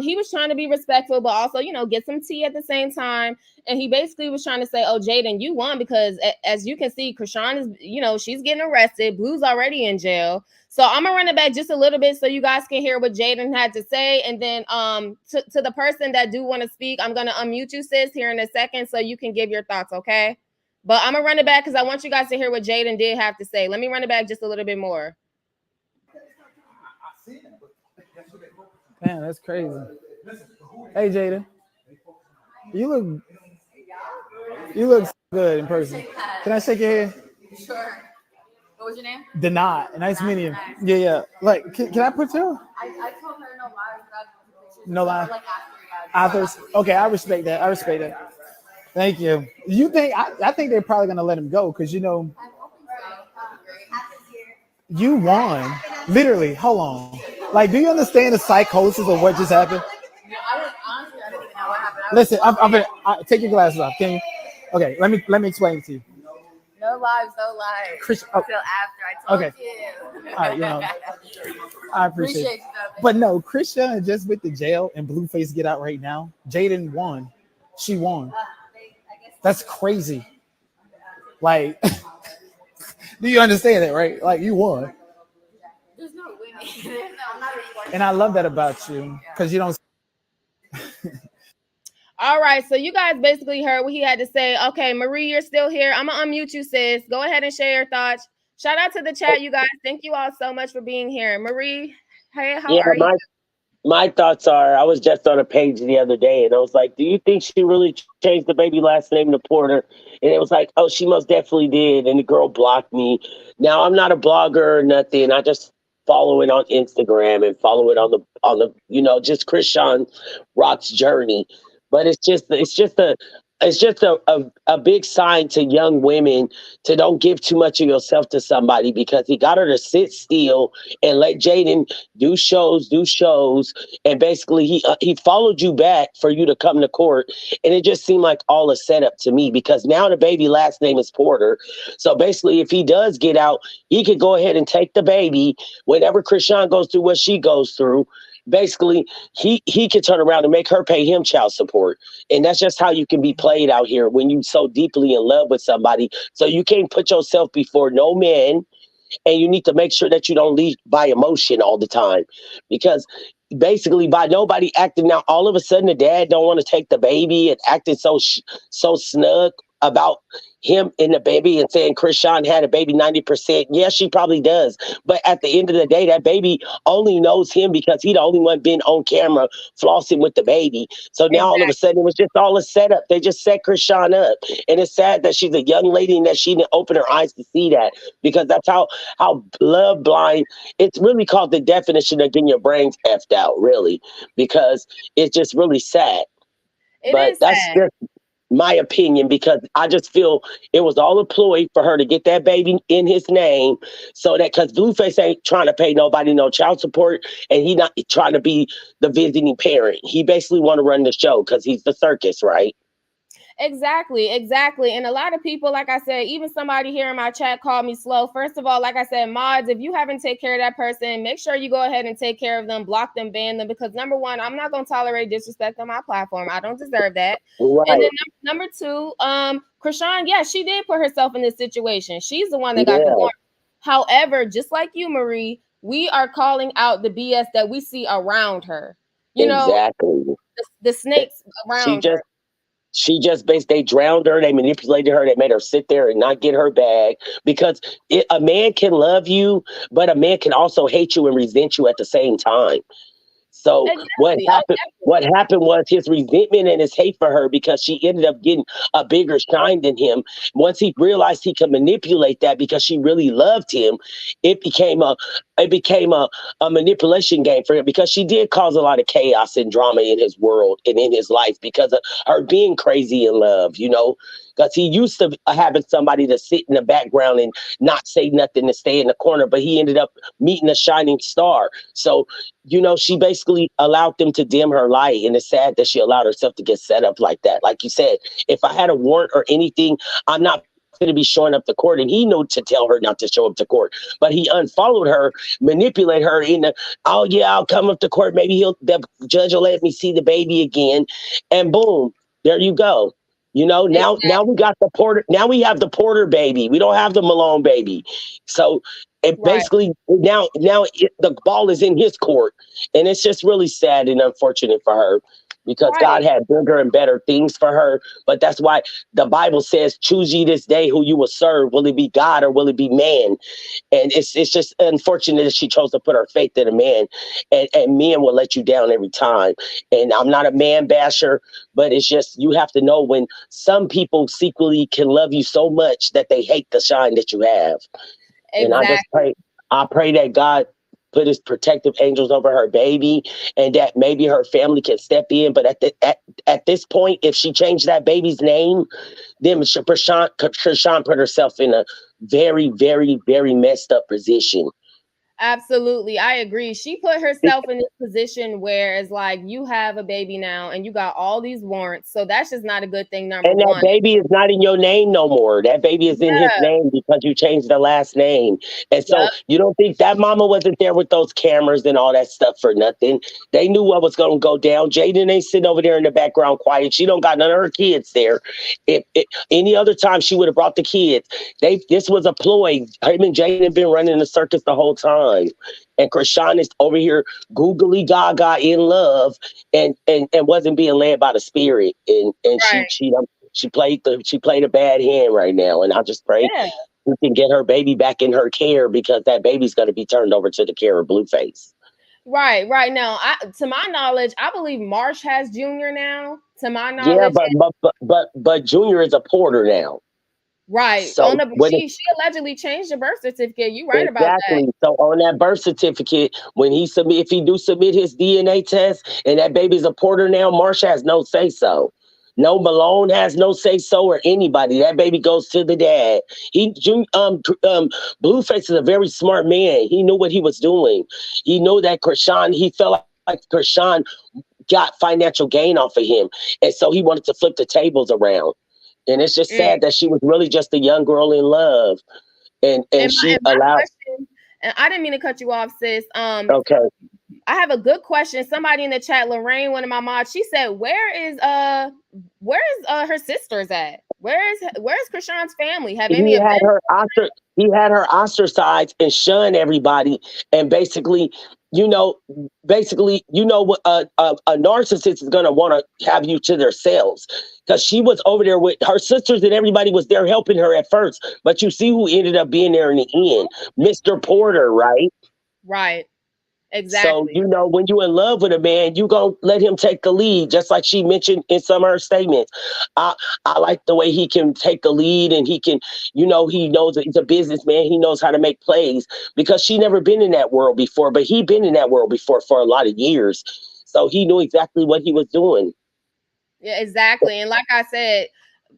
He was trying to be respectful, but also, get some tea at the same time. And he basically was trying to say, oh, Jaden, you won because as you can see, Chrisean is, she's getting arrested. Blue's already in jail. So I'm gonna run it back just a little bit so you guys can hear what Jaden had to say. And then to the person that do want to speak, I'm gonna unmute you, sis, here in a second so you can give your thoughts, okay? But I'm gonna run it back because I want you guys to hear what Jaden did have to say. Let me run it back just a little bit more. Damn, that's crazy. Hey, Jaden, you look good in person. Can I shake your hand? Sure. What was your name? Denai. Nice meeting you. Yeah. Like, can I put you? I told her no lies. No lie. Like after, yeah. Okay, I respect that. Thank you. You think I think they're probably gonna let him go because you won. Literally, hold on. Like, do you understand the psychosis of what just happened? Honestly, I didn't know what happened. Listen, I'm take your glasses off. Can you? Okay, let me explain it to you. No lies. Until after I told you. All right, I appreciate it. But no, Chrisean just went to jail and Blueface get out right now. Jaden won. She won. That's crazy. Like, do you understand that, right? Like, you won. There's no winning. And I love that about you because you don't. All right, so you guys basically heard what he had to say. Okay, Marie, you're still here. I'm gonna unmute you, sis. Go ahead and share your thoughts. Shout out to the chat, you guys. Thank you all so much for being here. Marie, hey, how are you? My thoughts are, I was just on a page the other day and I was like, do you think she really changed the baby last name to Porter? And it was like, oh, she most definitely did. And the girl blocked me. Now I'm not a blogger or nothing. I just follow it on Instagram and follow it on the just Chrisean Rock's journey. But it's just it's just a big sign to young women to don't give too much of yourself to somebody, because he got her to sit still and let Jaden do shows, and basically he followed you back for you to come to court, and it just seemed like all a setup to me, because now the baby last name is Porter, so basically if he does get out, he could go ahead and take the baby whenever Chrisean goes through what she goes through. Basically, he could turn around and make her pay him child support. And that's just how you can be played out here when you so deeply in love with somebody. So you can't put yourself before no man, and you need to make sure that you don't lead by emotion all the time, because basically by nobody acting out, all of a sudden the dad don't want to take the baby and acting so snug about him and the baby and saying Chrisean had a baby 90%. Yes, she probably does. But at the end of the day, that baby only knows him because he the only one been on camera flossing with the baby. So now all of a sudden it was just all a setup. They just set Chrisean up. And it's sad that she's a young lady and that she didn't open her eyes to see that, because that's how love blind. It's really called the definition of getting your brains effed out, really, because it's just really sad. But that's just my opinion, because I just feel it was all a ploy for her to get that baby in his name, so that, because Blueface ain't trying to pay nobody no child support, and he not trying to be the visiting parent. He basically want to run the show because he's the circus, right? Exactly. And a lot of people, like I said, even somebody here in my chat called me slow. First of all, like I said, mods, if you haven't taken care of that person, make sure you go ahead and take care of them, block them, ban them, because number one, I'm not going to tolerate disrespect on my platform. I don't deserve that. Right. And then number two, Chrisean, yeah, she did put herself in this situation. She's the one that got the warrant. However, just like you, Marie, we are calling out the BS that we see around her. You know, the snakes around her. They drowned her. They manipulated her. They made her sit there and not get her bag, because a man can love you, but a man can also hate you and resent you at the same time. So what happened was his resentment and his hate for her, because she ended up getting a bigger shine than him. Once he realized he could manipulate that because she really loved him, it became a manipulation game for him, because she did cause a lot of chaos and drama in his world and in his life because of her being crazy in love, you know. Because he used to having somebody to sit in the background and not say nothing and stay in the corner, but he ended up meeting a shining star. So, you know, she basically allowed them to dim her light. And it's sad that she allowed herself to get set up like that. Like you said, if I had a warrant or anything, I'm not going to be showing up to court. And he knew to tell her not to show up to court. But he unfollowed her, manipulate her in the, oh, yeah, I'll come up to court. Maybe the judge will let me see the baby again. And boom, there you go. You know, now we got the Porter. Now we have the Porter baby. We don't have the Malone baby. So basically now the ball is in his court, and it's just really sad and unfortunate for her, because God had bigger and better things for her. But that's why the Bible says, choose ye this day who you will serve. Will it be God or will it be man? And it's just unfortunate that she chose to put her faith in a man, and men will let you down every time. And I'm not a man basher, but it's just, you have to know when some people secretly can love you so much that they hate the shine that you have. Exactly. And I pray that God put his protective angels over her baby, and that maybe her family can step in. But at this point, if she changed that baby's name, then Chrisean put herself in a very, very, very messed up position. Absolutely. I agree. She put herself in this position where it's like, you have a baby now and you got all these warrants. So that's just not a good thing, number one. And that baby is not in your name no more. That baby is in his name because you changed the last name. And so you don't think that mama wasn't there with those cameras and all that stuff for nothing. They knew what was going to go down. Jaden ain't sitting over there in the background quiet. She don't got none of her kids there. If any other time she would have brought the kids. This was a ploy. Him and Jaden have been running the circus the whole time. And Chrisean is over here googly gaga in love and wasn't being led by the spirit. And she played a bad hand right now. And I just pray we can get her baby back in her care, because that baby's going to be turned over to the care of Blueface. Right now, to my knowledge, I believe Marsh has Junior now. To my knowledge, but Junior is a Porter now. Right. So she allegedly changed the birth certificate. You right about that. So on that birth certificate, if he do submit his DNA test and that baby's a Porter now, Marsha has no say so. No, Malone has no say so or anybody. That baby goes to the dad. Blueface is a very smart man. He knew what he was doing. He knew that Chrisean. He felt like Chrisean got financial gain off of him, and so he wanted to flip the tables around. And it's just sad that she was really just a young girl in love, and she allowed. Question, and I didn't mean to cut you off, sis. Okay. I have a good question. Somebody in the chat, Lorraine, one of my mods, she said, "Where is her sisters at? Where's Chrisean's family? Have any of them?" He had her ostracized and shunned everybody, and basically, what a narcissist is gonna want to have you to themselves, because she was over there with her sisters and everybody was there helping her at first, but you see who ended up being there in the end, Mr. Porter, right? Right. Exactly. So, when you're in love with a man, you gonna let him take the lead, just like she mentioned in some of her statements. I like the way he can take the lead, and he can, he knows that he's a businessman. He knows how to make plays, because she never been in that world before, but he been in that world before for a lot of years. So he knew exactly what he was doing. Yeah, exactly. And like I said,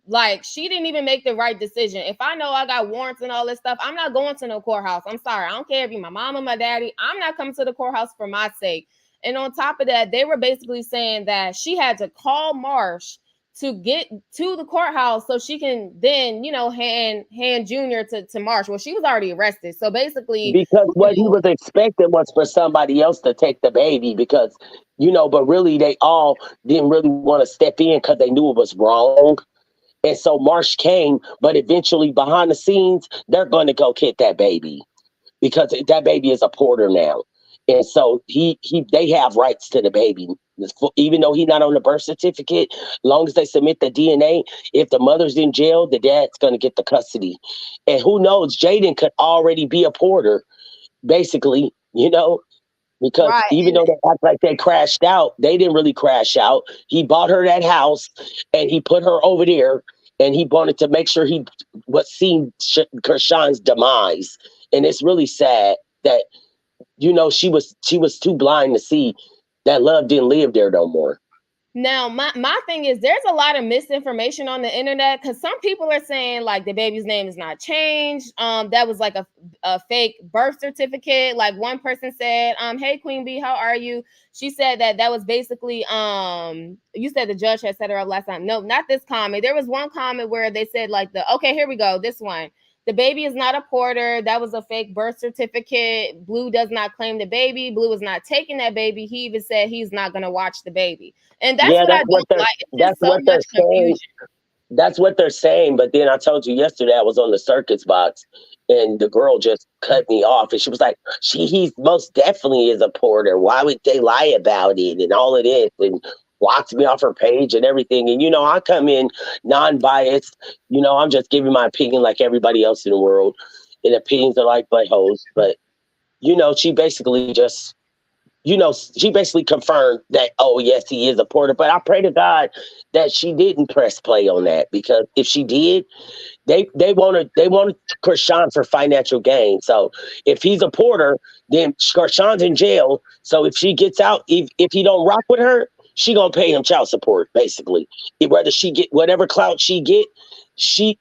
like, she didn't even make the right decision. If I know I got warrants and all this stuff, I'm not going to no courthouse. I'm sorry. I don't care if you're my mom or my daddy. I'm not coming to the courthouse for my sake. And on top of that, they were basically saying that she had to call Marsh to get to the courthouse so she can then, hand Junior to Marsh. Well, she was already arrested. So basically, because what he was expecting was for somebody else to take the baby, because, but really they all didn't really want to step in because they knew it was wrong. And so Marsh came, but eventually behind the scenes, they're going to go get that baby, because that baby is a Porter now. And so they have rights to the baby, even though he's not on the birth certificate. As long as they submit the DNA, if the mother's in jail, the dad's going to get the custody. And who knows, Jaden could already be a Porter, basically, because right. Even though they act like they crashed out, they didn't really crash out. He bought her that house and he put her over there, and he wanted to make sure what seemed Chrisean's demise. And it's really sad that, she was too blind to see that love didn't live there no more. Now, my thing is, there's a lot of misinformation on the internet, because some people are saying like the baby's name is not changed. That was like a fake birth certificate. Like one person said, "Hey Queen Bee, how are you?" She said that was basically you said the judge had set her up last time. No, not this comment. There was one comment where they said like okay, here we go. This one. The baby is not a Porter. That was a fake birth certificate. Blue does not claim the baby. Blue is not taking that baby. He even said he's not going to watch the baby. And that's what I don't like. That's what they're saying. That's what they're saying. But then I told you yesterday I was on the circus box, and the girl just cut me off, and she was like, he most definitely is a Porter. Why would they lie about it and all of this? And blocked me off her page and everything. And, I come in non-biased. I'm just giving my opinion like everybody else in the world. And opinions are like buttholes. But, she basically just, she basically confirmed that, oh, yes, he is a Porter. But I pray to God that she didn't press play on that, because if she did, they wanted Chrisean for financial gain. So if he's a Porter, then Chrisean's in jail. So if she gets out, if he don't rock with her, she gonna pay him child support, basically. Whether she get whatever clout she get, he's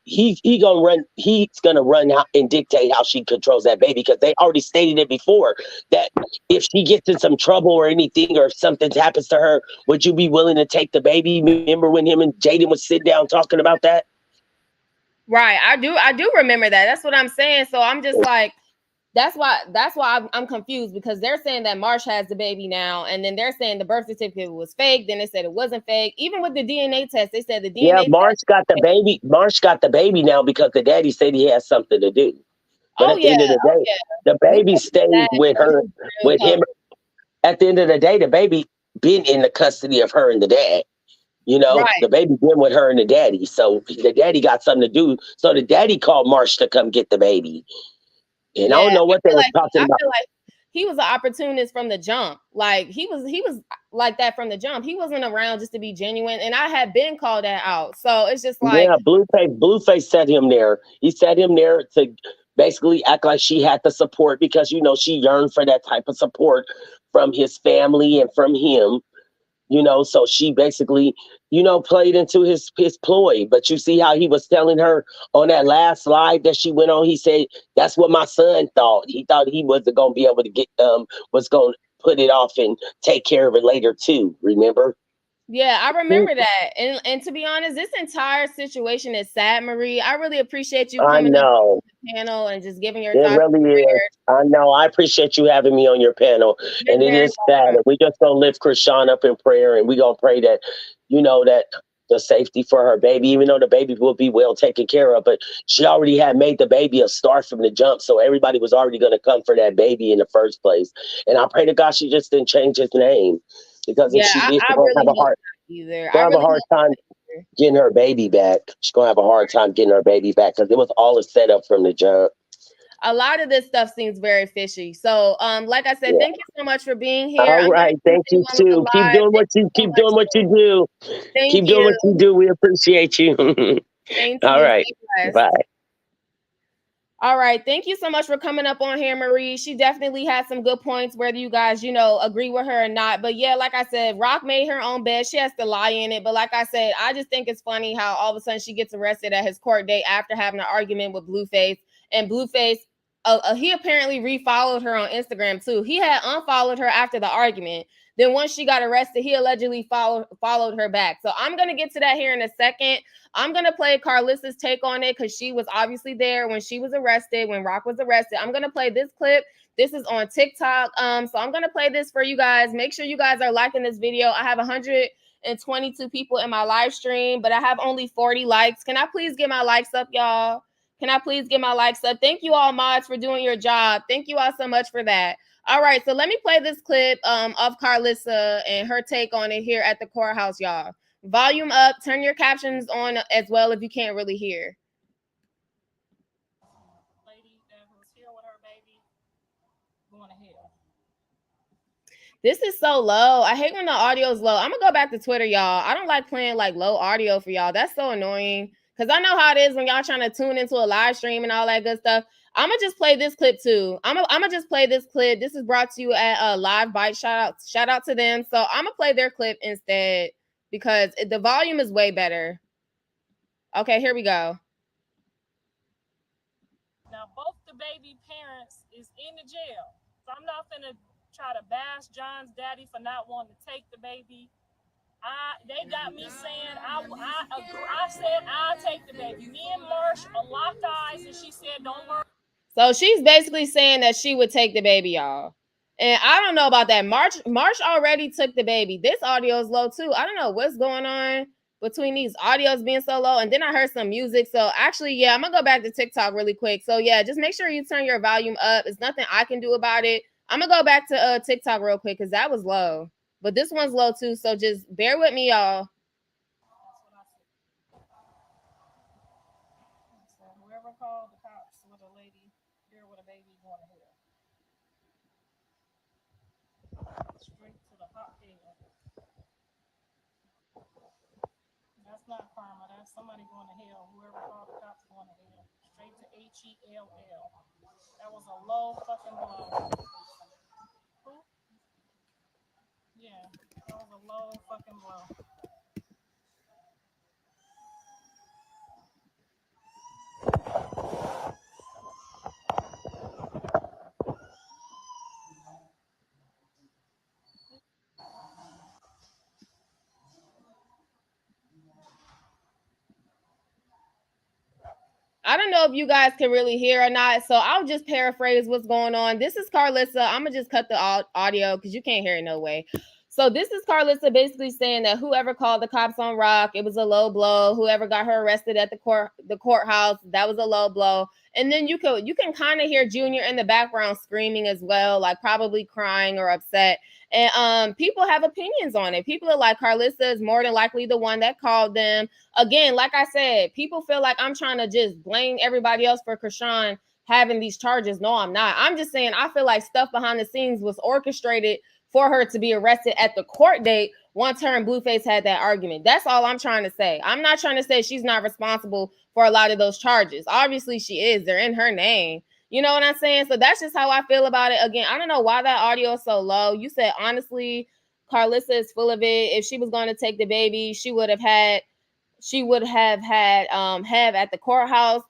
gonna run out and dictate how she controls that baby, because they already stated it before that if she gets in some trouble or anything, or if something happens to her, would you be willing to take the baby? Remember when him and Jaden would sit down talking about that? Right, I do remember that. That's what I'm saying. So I'm just like, that's why I'm confused, because they're saying that Marsh has the baby now, and then they're saying the birth certificate was fake. Then they said it wasn't fake. Even with the DNA test, they said the DNA. Yeah, Marsh got the baby. Marsh got the baby now because the daddy said he has something to do. But at the end of the day, the baby stayed with her, with him. At the end of the day, the baby been in the custody of her and the dad. Right. The baby been with her and the daddy. So the daddy got something to do. So the daddy called Marsh to come get the baby. And I don't know what they were talking about. I feel like he was an opportunist from the jump. Like he was like that from the jump. He wasn't around just to be genuine. And I had been called that out. So it's just like, yeah, Blueface set him there. He set him there to basically act like she had the support, because she yearned for that type of support from his family and from him. So she basically, played into his ploy. But you see how he was telling her on that last live that she went on. He said that's what my son thought. He thought he wasn't going to be able to get was going to put it off and take care of it later too. Remember? Yeah, I remember that. And to be honest, this entire situation is sad, Marie. I really appreciate you coming up on the panel and just giving your thoughts. It really is. I know. I appreciate you having me on your panel. And it is sad. We just gonna lift Chrisean up in prayer, and we gonna pray that, that the safety for her baby, even though the baby will be well taken care of, but she already had made the baby a star from the jump. So everybody was already gonna come for that baby in the first place. And I pray to God she just didn't change his name. Because if she did, she's going to have a hard time getting her baby back. She's going to have a hard time getting her baby back because it was all a setup from the jump. A lot of this stuff seems very fishy. So, like I said, thank you so much for being here. All right, thank you too. Keep doing what you do. Keep doing what you do. We appreciate you. All right, bye. All right. Thank you so much for coming up on here, Marie. She definitely had some good points, whether you guys, agree with her or not. But yeah, like I said, Rock made her own bed. She has to lie in it. But like I said, I just think it's funny how all of a sudden she gets arrested at his court date after having an argument with Blueface. And Blueface, he apparently refollowed her on Instagram too. He had unfollowed her after the argument. Then once she got arrested, he allegedly followed her back. So I'm going to get to that here in a second. I'm going to play Carissa's take on it because she was obviously there when she was arrested, when Rock was arrested. I'm going to play this clip. This is on TikTok. So I'm going to play this for you guys. Make sure you guys are liking this video. I have 122 people in my live stream, but I have only 40 likes. Can I please get my likes up, y'all? Can I please get my likes up? Thank you all, mods, for doing your job. Thank you all so much for that. All right, so let me play this clip of Carissa and her take on it here at the courthouse, y'all. Volume up, turn your captions on as well if you can't really hear. Lady that was here with her baby going to hell. This is so low. I hate when the audio is low. I'm going to go back to Twitter, y'all. I don't like playing like low audio for y'all. That's so annoying. Because I know how it is when y'all trying to tune into a live stream and all that good stuff. I'm going to just play this clip too. I'm going to just play this clip. This is brought to you at Live Bite. Shout out to them. So I'm going to play their clip instead because the volume is way better. Okay, here we go. Now, both the baby parents is in the jail. So I'm not going to try to bash John's daddy for not wanting to take the baby. They got me saying, I said, I'll take the baby. Me and Marsh are locked eyes, and she said, don't worry. So she's basically saying that she would take the baby, y'all. And I don't know about that. Marsh already took the baby. This audio is low too. I don't know what's going on between these audios being so low. And then I heard some music. So actually, yeah, I'm going to go back to TikTok really quick. So yeah, just make sure you turn your volume up. It's nothing I can do about it. I'm going to go back to TikTok real quick because that was low. But this one's low too. So just bear with me, y'all. So whoever called the cops with a lady here with a baby going to hell. Straight to the hot hell. That's not karma. That's somebody going to hell. Whoever called the cops going to hell. Straight to HELL. That was a low fucking blow. Who? Yeah, that was a low fucking blow. I don't know if you guys can really hear or not, so I'll just paraphrase what's going on. This is Carissa. I'm going to just cut the audio because you can't hear it no way. So this is Carissa basically saying that whoever called the cops on Rock, it was a low blow. Whoever got her arrested at the courthouse, that was a low blow. And then you can kind of hear Junior in the background screaming as well, like probably crying or upset. And people have opinions on it. People are like, Carissa is more than likely the one that called them. Again, like I said, people feel like I'm trying to just blame everybody else for Chrisean having these charges. No, I'm not. I'm just saying I feel like stuff behind the scenes was orchestrated for her to be arrested at the court date once her and Blueface had that argument. That's all I'm trying to say. I'm not trying to say she's not responsible for a lot of those charges. Obviously, she is. They're in her name. You know what I'm saying? So that's just how I feel about it. Again, I don't know why that audio is so low. You said, honestly, Carissa is full of it. If she was going to take the baby, she would have had have at the courthouse.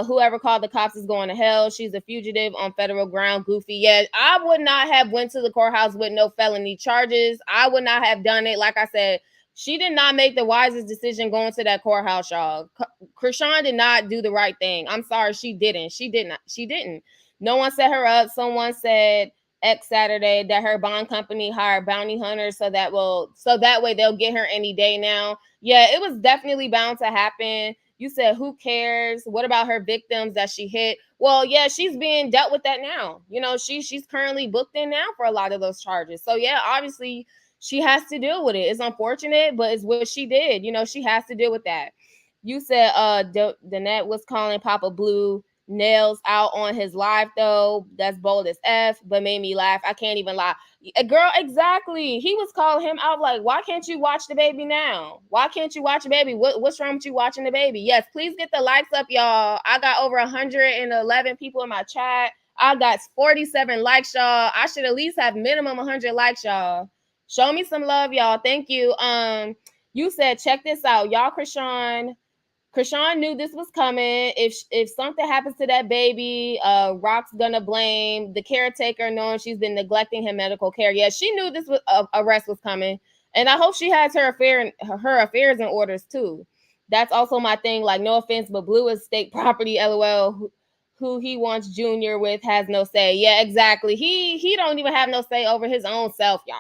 Whoever called the cops is going to hell. She's a fugitive on federal ground. Goofy. Yeah, I would not have went to the courthouse with no felony charges. I would not have done it. Like I said, she did not make the wisest decision going to that courthouse, y'all. Chrisean did not do the right thing. I'm sorry, she didn't. She did not. She didn't. No one set her up. Someone said X Saturday that her bond company hired bounty hunters so that way they'll get her any day now. Yeah, it was definitely bound to happen. You said, who cares? What about her victims that she hit? Well, yeah, she's being dealt with that now. You know, she's currently booked in now for a lot of those charges. So yeah, obviously she has to deal with it. It's unfortunate, but it's what she did. You know, she has to deal with that. You said Danette was calling Papa Blue nails out on his live though. That's bold as F, but made me laugh. I can't even lie. Girl, exactly. He was calling him out like, why can't you watch the baby now? Why can't you watch the baby? What's wrong with you watching the baby? Yes, please get the likes up, y'all. I got over 111 people in my chat. I got 47 likes, y'all. I should at least have minimum 100 likes, y'all. Show me some love, y'all. Thank you. You said, check this out, y'all. Chrisean knew this was coming. If something happens to that baby, Rock's gonna blame the caretaker, knowing she's been neglecting her medical care. Yeah, she knew this was arrest was coming, and I hope she has her affairs in orders too. That's also my thing. Like, no offense, but Blue is state property. LOL. Who he wants Junior with has no say. Yeah, exactly. He don't even have no say over his own self, y'all.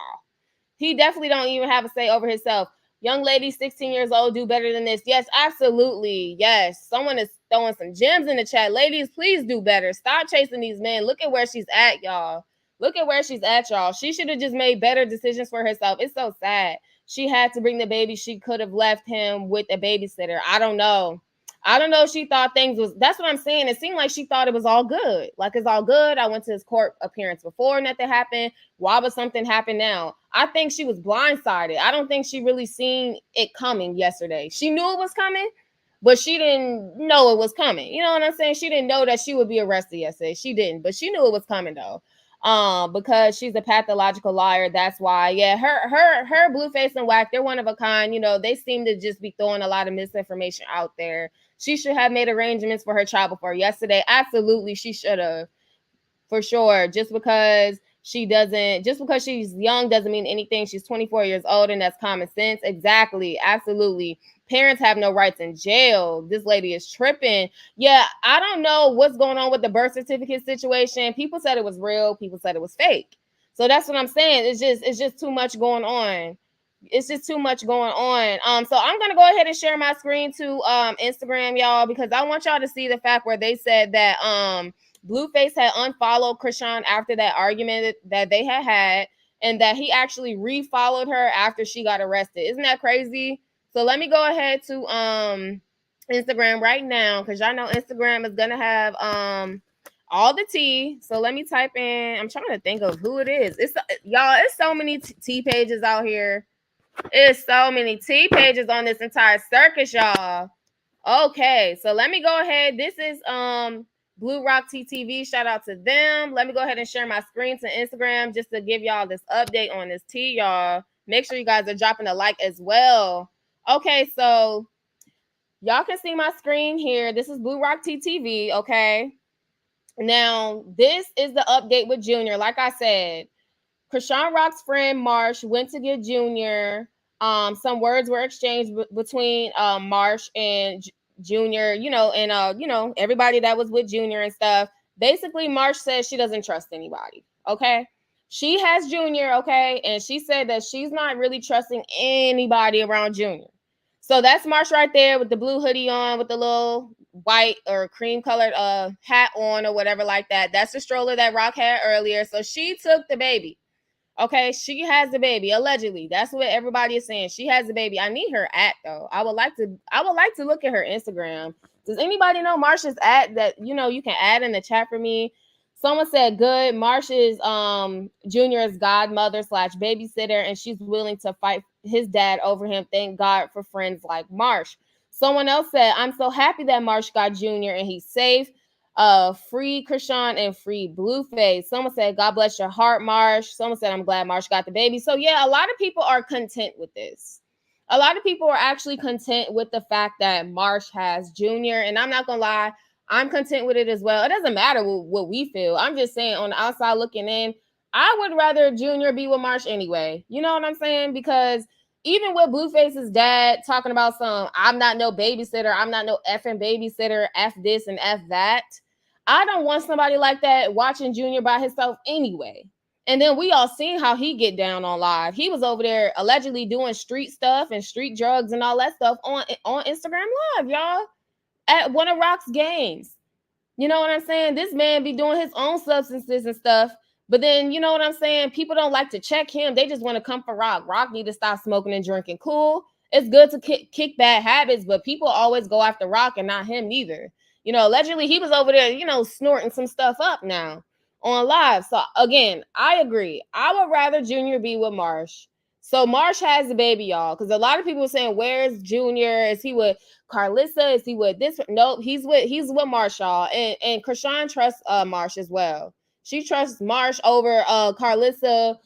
He definitely don't even have a say over himself. Young lady, 16 years old, do better than this. Yes, absolutely. Yes. Someone is throwing some gems in the chat. Ladies, please do better. Stop chasing these men. Look at where she's at, y'all. Look at where she's at, y'all. She should have just made better decisions for herself. It's so sad. She had to bring the baby. She could have left him with a babysitter. I don't know. She thought things was, that's what I'm saying. It seemed like she thought it was all good. Like, it's all good. I went to his court appearance before nothing happened. Why would something happen now? I think she was blindsided. I don't think she really seen it coming yesterday. She knew it was coming, but she didn't know it was coming. You know what I'm saying? She didn't know that she would be arrested yesterday. She didn't, but she knew it was coming though. Because she's a pathological liar. That's why. Yeah, her Blueface and Wack, they're one of a kind. You know, they seem to just be throwing a lot of misinformation out there. She should have made arrangements for her child before yesterday. Absolutely, she should have. For sure. Just because she's young doesn't mean anything. She's 24 years old, and that's common sense. Exactly. Absolutely. Parents have no rights in jail. This lady is tripping. Yeah, I don't know what's going on with the birth certificate situation. People said it was real. People said it was fake. So that's what I'm saying. It's just too much going on. It's just too much going on. So I'm gonna go ahead and share my screen to Instagram, y'all, because I want y'all to see the fact where they said that Blueface had unfollowed Chrisean after that argument that they had, and that he actually refollowed her after she got arrested. Isn't that crazy? So let me go ahead to Instagram right now, because y'all know Instagram is gonna have all the tea. So let me type in. I'm trying to think of who it is. It's so many tea pages out here. It's so many tea pages on this entire circus, y'all. Okay, so let me go ahead. This is Blue Rock TTV. Shout out to them. Let me go ahead and share my screen to Instagram just to give y'all this update on this tea, y'all. Make sure you guys are dropping a like as well. Okay, so y'all can see my screen here. This is Blue Rock TTV, okay? Now, this is the update with Junior. Like I said, Chrisean Rock's friend Marsh went to get Junior. Some words were exchanged between Marsh and Junior, and everybody that was with Junior and stuff. Basically, Marsh says she doesn't trust anybody. Okay, she has Junior. Okay, and she said that she's not really trusting anybody around Junior. So that's Marsh right there with the blue hoodie on, with the little white or cream colored hat on or whatever like that. That's the stroller that Rock had earlier. So she took the baby. Okay, she has the baby, allegedly. That's what everybody is saying. She has the baby. I need her at though. I would like to look at her Instagram. Does anybody know Marsha's at that? You can add in the chat for me. Someone said good. Marsh is Junior's godmother / babysitter, and she's willing to fight his dad over him. Thank God for friends like Marsh. Someone else said, I'm so happy that Marsh got Junior and he's safe. Free Chrisean and free Blueface. Someone said, God bless your heart, Marsh. Someone said, I'm glad Marsh got the baby. So yeah, a lot of people are content with this. A lot of people are actually content with the fact that Marsh has Junior. And I'm not gonna lie, I'm content with it as well. It doesn't matter what we feel. I'm just saying, on the outside looking in, I would rather Junior be with Marsh anyway. You know what I'm saying? Because even with Blueface's dad talking about I'm not no babysitter, I'm not no effing babysitter, F this and F that. I don't want somebody like that watching Junior by himself anyway. And then we all seen how he get down on live. He was over there allegedly doing street stuff and street drugs and all that stuff on Instagram Live, y'all, at one of Rock's games. You know what I'm saying? This man be doing his own substances and stuff. But then, you know what I'm saying? People don't like to check him. They just want to come for Rock. Rock need to stop smoking and drinking. Cool. It's good to kick bad habits, but people always go after Rock and not him neither. You know, allegedly he was over there, you know, snorting some stuff up now on live. So again, I agree. I would rather Junior be with Marsh. So Marsh has the baby, y'all, because a lot of people are saying, where's Junior? Is he with Carissa? Is he with this? Nope, he's with Marsh, y'all. And Chrisean trusts Marsh as well. She trusts Marsh over Carissa,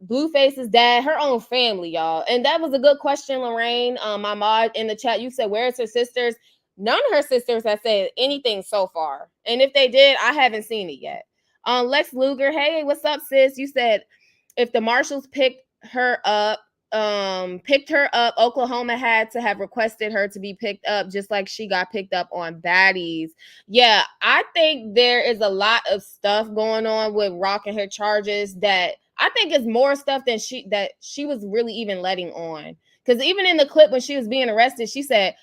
Blueface's dad, her own family, y'all. And that was a good question, Lorraine. My mod in the chat, you said, where's her sisters? None of her sisters have said anything so far. And if they did, I haven't seen it yet. Lex Luger, hey, what's up, sis? You said if the Marshalls picked her up, Oklahoma had to have requested her to be picked up, just like she got picked up on Baddies. Yeah, I think there is a lot of stuff going on with Rock and her charges that I think is more stuff than she was really even letting on. Because even in the clip when she was being arrested, she said,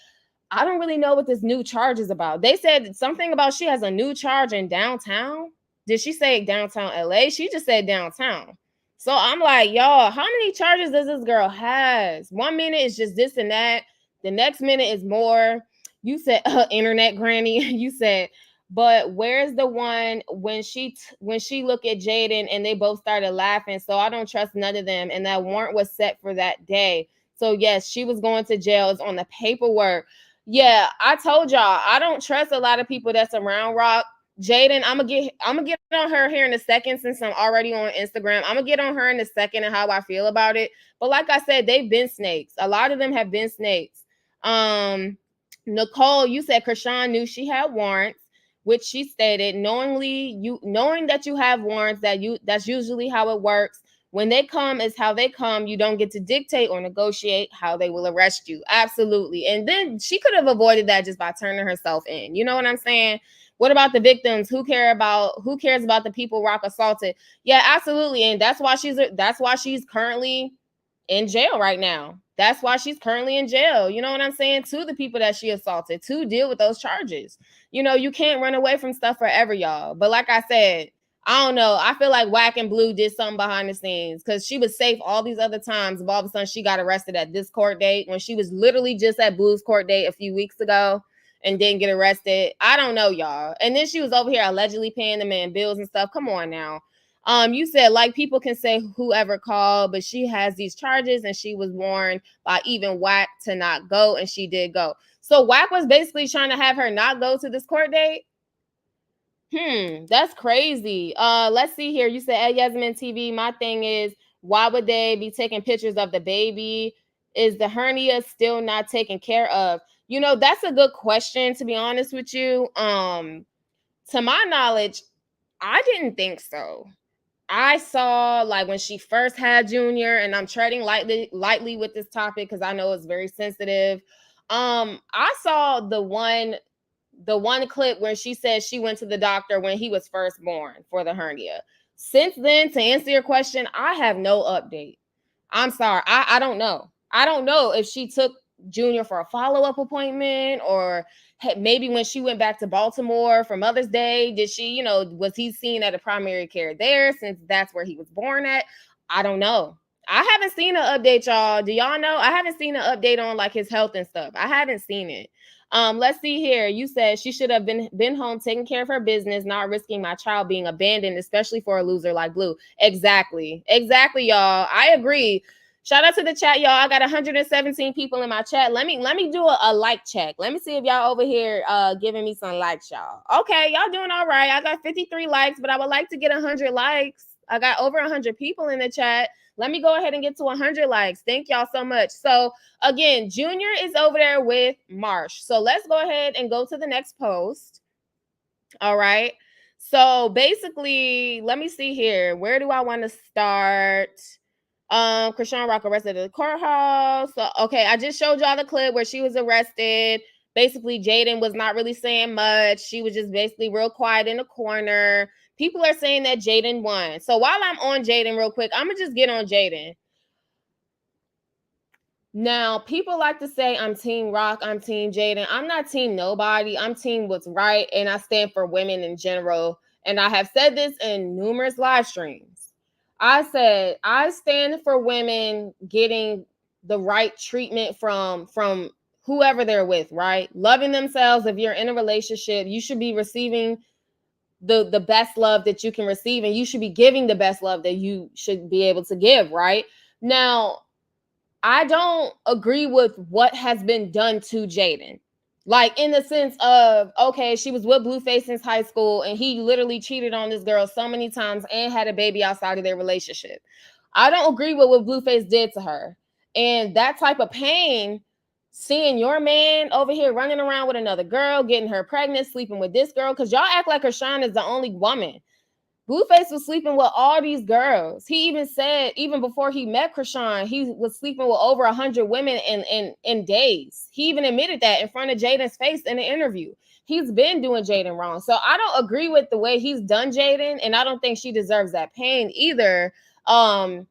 I don't really know what this new charge is about. They said something about she has a new charge in downtown. Did she say downtown LA? She just said downtown. So I'm like, y'all, how many charges does this girl has? 1 minute is just this and that. The next minute is more. You said internet granny. You said, but where's the one when she looked at Jaden and they both started laughing? So I don't trust none of them. And that warrant was set for that day. So yes, she was going to jail. It's on the paperwork. Yeah, I told y'all I don't trust a lot of people that's around Rock. Jaden, I'm gonna get on her here in a second since I'm already on Instagram. I'm gonna get on her in a second and how I feel about it. But like I said, they've been snakes. A lot of them have been snakes. Nicole, you said Chrisean knew she had warrants, which she stated knowing that you have warrants, that's usually how it works. When they come is how they come. You don't get to dictate or negotiate how they will arrest you. Absolutely. And then she could have avoided that just by turning herself in. You know what I'm saying? What about the victims? Who cares about the people Rock assaulted? Yeah, absolutely. And that's why she's currently in jail right now. That's why she's currently in jail. You know what I'm saying? To the people that she assaulted, to deal with those charges. You know, you can't run away from stuff forever, y'all. But like I said, I don't know. I feel like Wack and Blue did something behind the scenes because she was safe all these other times. But all of a sudden, she got arrested at this court date when she was literally just at Blue's court date a few weeks ago and didn't get arrested. I don't know, y'all. And then she was over here allegedly paying the man bills and stuff. Come on now. You said like people can say whoever called, but she has these charges and she was warned by even Wack to not go, and she did go. So Wack was basically trying to have her not go to this court date. That's crazy. Let's see here. You said at Yasmin TV, my thing is, why would they be taking pictures of the baby? Is the hernia still not taken care of? You know, that's a good question, to be honest with you. To my knowledge, I didn't think so. I saw like when she first had Junior, and I'm treading lightly with this topic because I know it's very sensitive. I saw the one clip where she said she went to the doctor when he was first born for the hernia. Since then, to answer your question, I have no update. I'm sorry. I don't know. I don't know if she took Junior for a follow-up appointment, or maybe when she went back to Baltimore for Mother's Day, did she, you know, was he seen at a primary care there since that's where he was born at? I don't know. I haven't seen an update, y'all. Do y'all know? I haven't seen an update on like his health and stuff. I haven't seen it. Let's see here. You said she should have been home taking care of her business, not risking my child being abandoned, especially for a loser like Blue. Exactly, y'all. I agree. Shout out to the chat, y'all. I got 117 people in my chat. Let me do a like check. Let me see if y'all over here giving me some likes, y'all. Okay, y'all doing all right. I got 53 likes, but I would like to get 100 likes. I got over 100 people in the chat. Let me go ahead and get to 100 likes. Thank y'all so much. So again, Junior is over there with Marsh. So let's go ahead and go to the next post. All right. So basically, let me see here. Where do I want to start? Chrisean Rock arrested at the courthouse. So, okay, I just showed y'all the clip where she was arrested. Basically, Jaden was not really saying much. She was just basically real quiet in the corner. People are saying that Jaden won. So while I'm on Jaden real quick, I'm going to just get on Jaden. Now, people like to say I'm Team Rock, I'm Team Jaden. I'm not Team nobody. I'm Team what's right, and I stand for women in general. And I have said this in numerous live streams. I said I stand for women getting the right treatment from whoever they're with, right? Loving themselves. If you're in a relationship, you should be receiving the best love that you can receive, and you should be giving the best love that you should be able to give, right? Now, I don't agree with what has been done to Jaden. Like, in the sense of, okay, she was with Blueface since high school, and he literally cheated on this girl so many times and had a baby outside of their relationship. I don't agree with what Blueface did to her. And that type of pain, seeing your man over here running around with another girl, getting her pregnant, sleeping with this girl, because y'all act like Chrisean is the only woman. Blueface was sleeping with all these girls. He even said, even before he met Chrisean, he was sleeping with over 100 women in days. He even admitted that in front of Jaden's face in an interview. He's been doing Jaden wrong. So I don't agree with the way he's done Jaden, and I don't think she deserves that pain either. But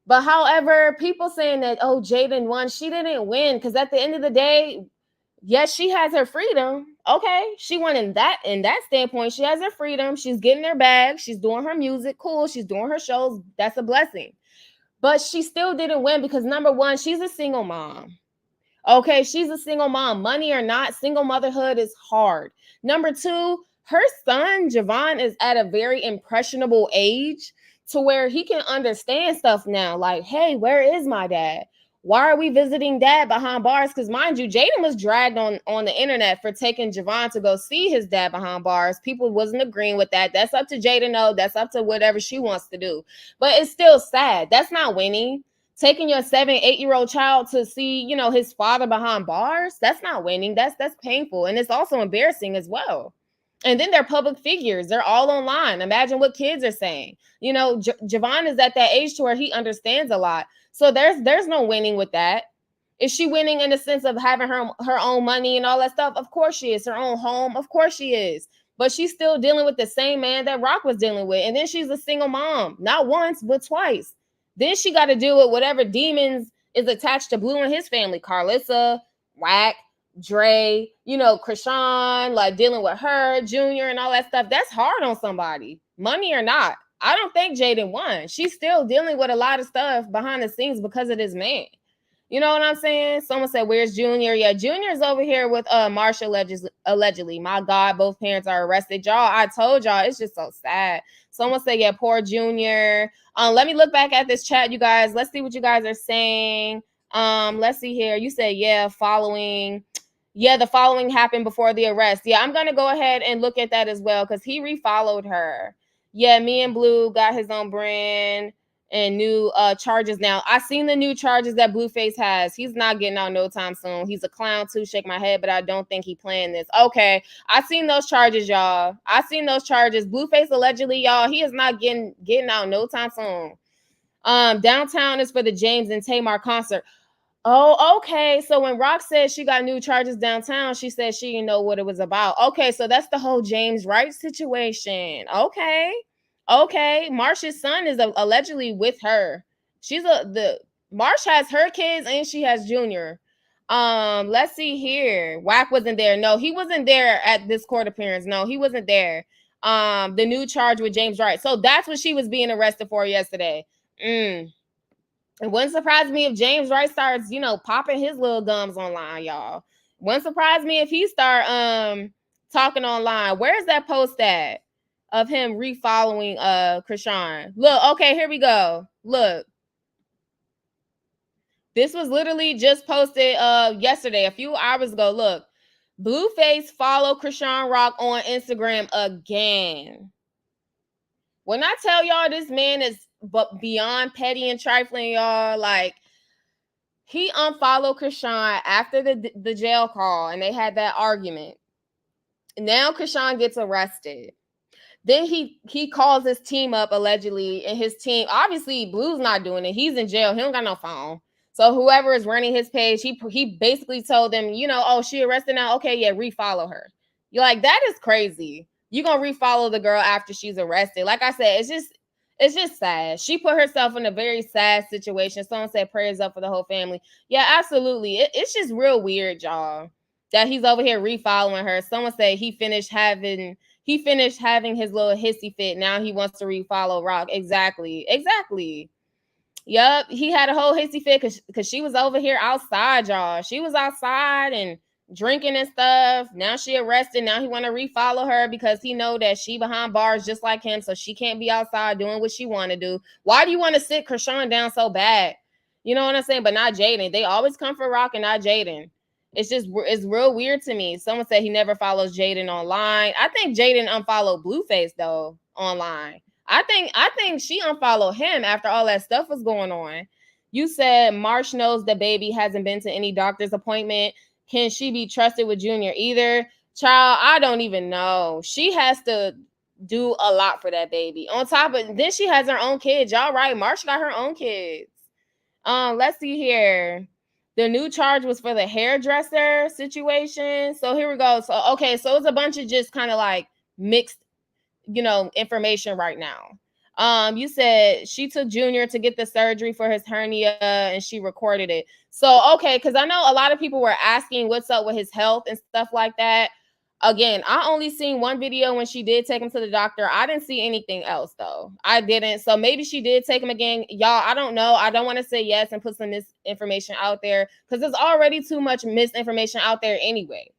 however, people saying that, oh, Jaden won, she didn't win, because at the end of the day, yes, she has her freedom. Okay, she won in that standpoint. She has her freedom. She's getting her bag. She's doing her music. Cool. She's doing her shows. That's a blessing. But she still didn't win because, number one, she's a single mom. Okay, she's a single mom. Money or not, single motherhood is hard. Number two, her son, Javon, is at a very impressionable age to where he can understand stuff now. Like, hey, where is my dad? Why are we visiting dad behind bars? Because mind you, Jaden was dragged on the internet for taking Javon to go see his dad behind bars. People wasn't agreeing with that. That's up to Jaden, though. That's up to whatever she wants to do. But it's still sad. That's not winning. Taking your 7-8-year-old child to see, his father behind bars, that's not winning. That's painful. And it's also embarrassing as well. And then they're public figures. They're all online. Imagine what kids are saying. Javon is at that age to where he understands a lot. So there's no winning with that. Is she winning in the sense of having her own money and all that stuff? Of course she is. Her own home? Of course she is. But she's still dealing with the same man that Rock was dealing with. And then she's a single mom. Not once, but twice. Then she got to deal with whatever demons is attached to Blue and his family. Carissa, Wack, Dre, Chrisean, like dealing with her, Junior, and all that stuff. That's hard on somebody, money or not. I don't think Jaden won. She's still dealing with a lot of stuff behind the scenes because of this man. You know what I'm saying? Someone said, where's Junior? Yeah, Junior's over here with Marsha allegedly. My God, both parents are arrested. Y'all, I told y'all, it's just so sad. Someone said, yeah, poor Junior. Let me look back at this chat, you guys. Let's see what you guys are saying. Let's see here. You said, yeah, following. Yeah, the following happened before the arrest. Yeah, I'm going to go ahead and look at that as well because he refollowed her. Yeah, me and Blue got his own brand and new charges now. I seen the new charges that Blueface has. He's not getting out no time soon. He's a clown too, shake my head, but I don't think he planned this. Okay, I seen those charges, y'all. I seen those charges. Blueface allegedly, y'all, he is not getting out no time soon. Downtown is for the James and Tamar concert. Oh, okay. So when Rock said she got new charges downtown, she said she didn't know what it was about. Okay, so that's the whole James Wright situation. Okay. Marsh's son is allegedly with her. Marsh has her kids and she has Junior. Let's see here. Wack wasn't there. No, he wasn't there at this court appearance. No, he wasn't there. The new charge with James Wright. So that's what she was being arrested for yesterday. It wouldn't surprise me if James Wright starts, popping his little gums online, y'all. Wouldn't surprise me if he start talking online. Where's that post at of him refollowing Chrisean? Look, okay, here we go. Look. This was literally just posted yesterday, a few hours ago. Look, Blueface follow Chrisean Rock on Instagram again. When I tell y'all this man is beyond petty and trifling, y'all, like, he unfollowed Chrisean after the jail call, and they had that argument. Now Chrisean gets arrested. Then he calls his team up, allegedly, and his team, obviously Blue's not doing it. He's in jail. He don't got no phone. So whoever is running his page, he basically told them, you know, oh, she arrested now. Okay, yeah, refollow her. You're like, that is crazy. You gonna refollow the girl after she's arrested? Like I said, it's just sad. She put herself in a very sad situation. Someone said prayers up for the whole family. Yeah, absolutely. It's just real weird, y'all, that he's over here refollowing her. Someone said he finished having his little hissy fit. Now he wants to refollow Rock. Exactly. Yup. He had a whole hissy fit because she was over here outside, y'all. She was outside and drinking and stuff. Now she arrested. Now he want to refollow her because he know that she behind bars just like him, so she can't be outside doing what she want to do. Why do you want to sit Chrisean down so bad? You know what I'm saying? But not Jaden. They always come for Rock and not Jaden. It's real weird to me. Someone said he never follows Jaden online. I think Jaden unfollowed Blueface though online. I think she unfollowed him after all that stuff was going on. You said Marsh knows the baby hasn't been to any doctor's appointment. Can she be trusted with Junior either? Child, I don't even know. She has to do a lot for that baby. On top of then she has her own kids. Y'all right. Marsh got her own kids. Let's see here. The new charge was for the hairdresser situation. So here we go. So, okay. So it's a bunch of just kind of like mixed, information right now. You said she took Junior to get the surgery for his hernia and she recorded it. So, okay. Because I know a lot of people were asking what's up with his health and stuff like that. Again, I only seen one video when she did take him to the doctor. I didn't see anything else, though. I didn't. So maybe she did take him again. Y'all, I don't know. I don't want to say yes and put some misinformation out there because there's already too much misinformation out there anyway.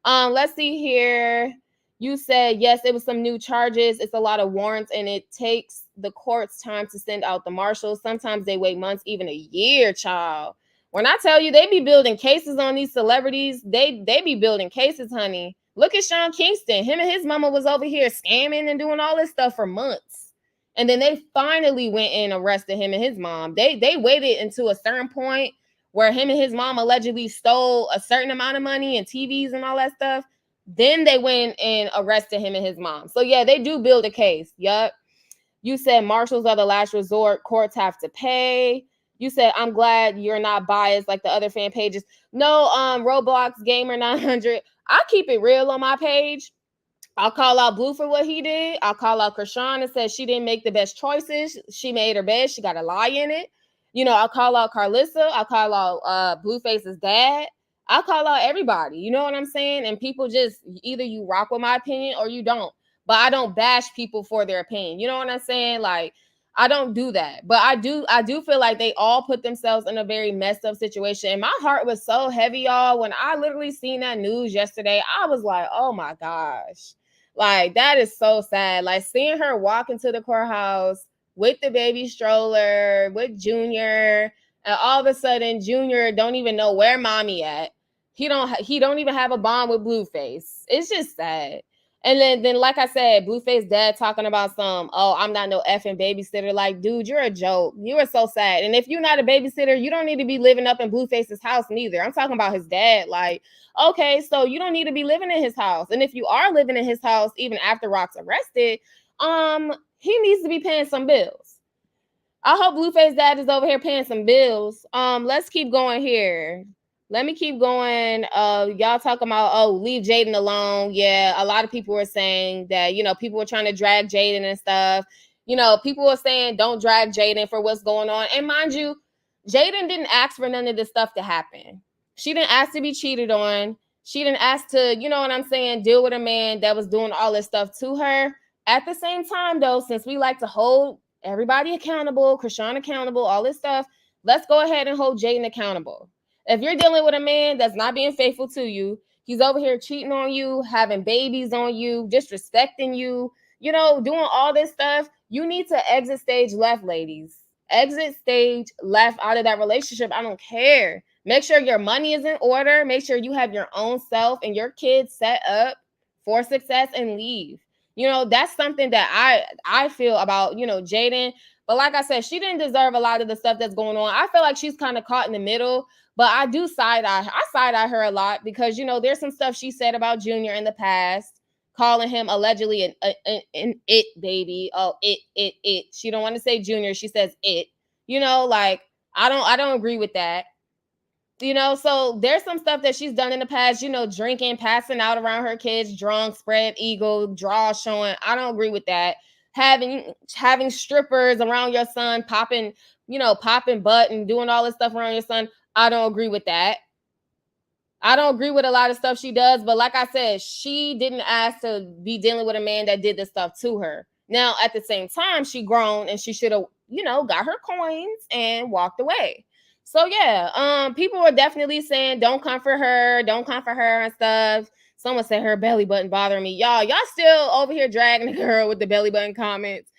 Let's see here. You said, yes, it was some new charges. It's a lot of warrants, and it takes the courts time to send out the marshals. Sometimes they wait months, even a year, child. When I tell you they be building cases on these celebrities, they be building cases, honey. Look at Sean Kingston. Him and his mama was over here scamming and doing all this stuff for months. And then they finally went and arrested him and his mom. They waited until a certain point where him and his mom allegedly stole a certain amount of money and TVs and all that stuff. Then they went and arrested him and his mom. So yeah, they do build a case. Yup. You said marshals are the last resort. Courts have to pay. You said, I'm glad you're not biased like the other fan pages. No, Roblox Gamer 900. I keep it real on my page. I'll call out Blue for what he did. I'll call out Chrisean and said she didn't make the best choices. She made her bed. She got a lie in it. I'll call out Carissa. I'll call out Blueface's dad. I'll call out everybody. You know what I'm saying? And people just, either you rock with my opinion or you don't. But I don't bash people for their opinion. You know what I'm saying? Like, I don't do that. But I do feel like they all put themselves in a very messed up situation. And my heart was so heavy, y'all. When I literally seen that news yesterday, I was like, oh my gosh. Like, that is so sad. Like, seeing her walk into the courthouse with the baby stroller, with Junior, and all of a sudden Junior don't even know where mommy at. He don't even have a bond with Blueface. It's just sad. And then, like I said, Blueface dad talking about I'm not no effing babysitter. Like, dude, you're a joke. You are so sad. And if you're not a babysitter, you don't need to be living up in Blueface's house neither. I'm talking about his dad. Like, okay, so you don't need to be living in his house. And if you are living in his house, even after Rock's arrested, he needs to be paying some bills. I hope Blueface dad is over here paying some bills. Let's keep going here. Let me keep going. Y'all talking about, leave Jaden alone. Yeah, a lot of people were saying that, people were trying to drag Jaden and stuff. People were saying don't drag Jaden for what's going on. And mind you, Jaden didn't ask for none of this stuff to happen. She didn't ask to be cheated on. She didn't ask to, deal with a man that was doing all this stuff to her. At the same time, though, since we like to hold everybody accountable, Chrisean accountable, all this stuff, let's go ahead and hold Jaden accountable. If you're dealing with a man that's not being faithful to you, he's over here cheating on you, having babies on you, disrespecting you, doing all this stuff, you need to exit stage left, ladies. Exit stage left out of that relationship. I don't care. Make sure your money is in order. Make sure you have your own self and your kids set up for success and leave. That's something that I feel about, Jaden. But like I said, she didn't deserve a lot of the stuff that's going on. I feel like she's kind of caught in the middle, but I do side-eye her a lot because, there's some stuff she said about Junior in the past, calling him allegedly an it baby. Oh, it. She don't want to say Junior. She says it. Like I don't agree with that. So there's some stuff that she's done in the past, drinking, passing out around her kids, drunk, spread eagle, draw showing. I don't agree with that. Having strippers around your son, popping butt and doing all this stuff around your son. I don't agree with that. I don't agree with a lot of stuff she does, but like I said, she didn't ask to be dealing with a man that did this stuff to her. Now, at the same time, she grown and she should have, got her coins and walked away. So yeah, people were definitely saying, don't comfort her and stuff. Someone said her belly button bothering me. Y'all still over here dragging the girl with the belly button comments.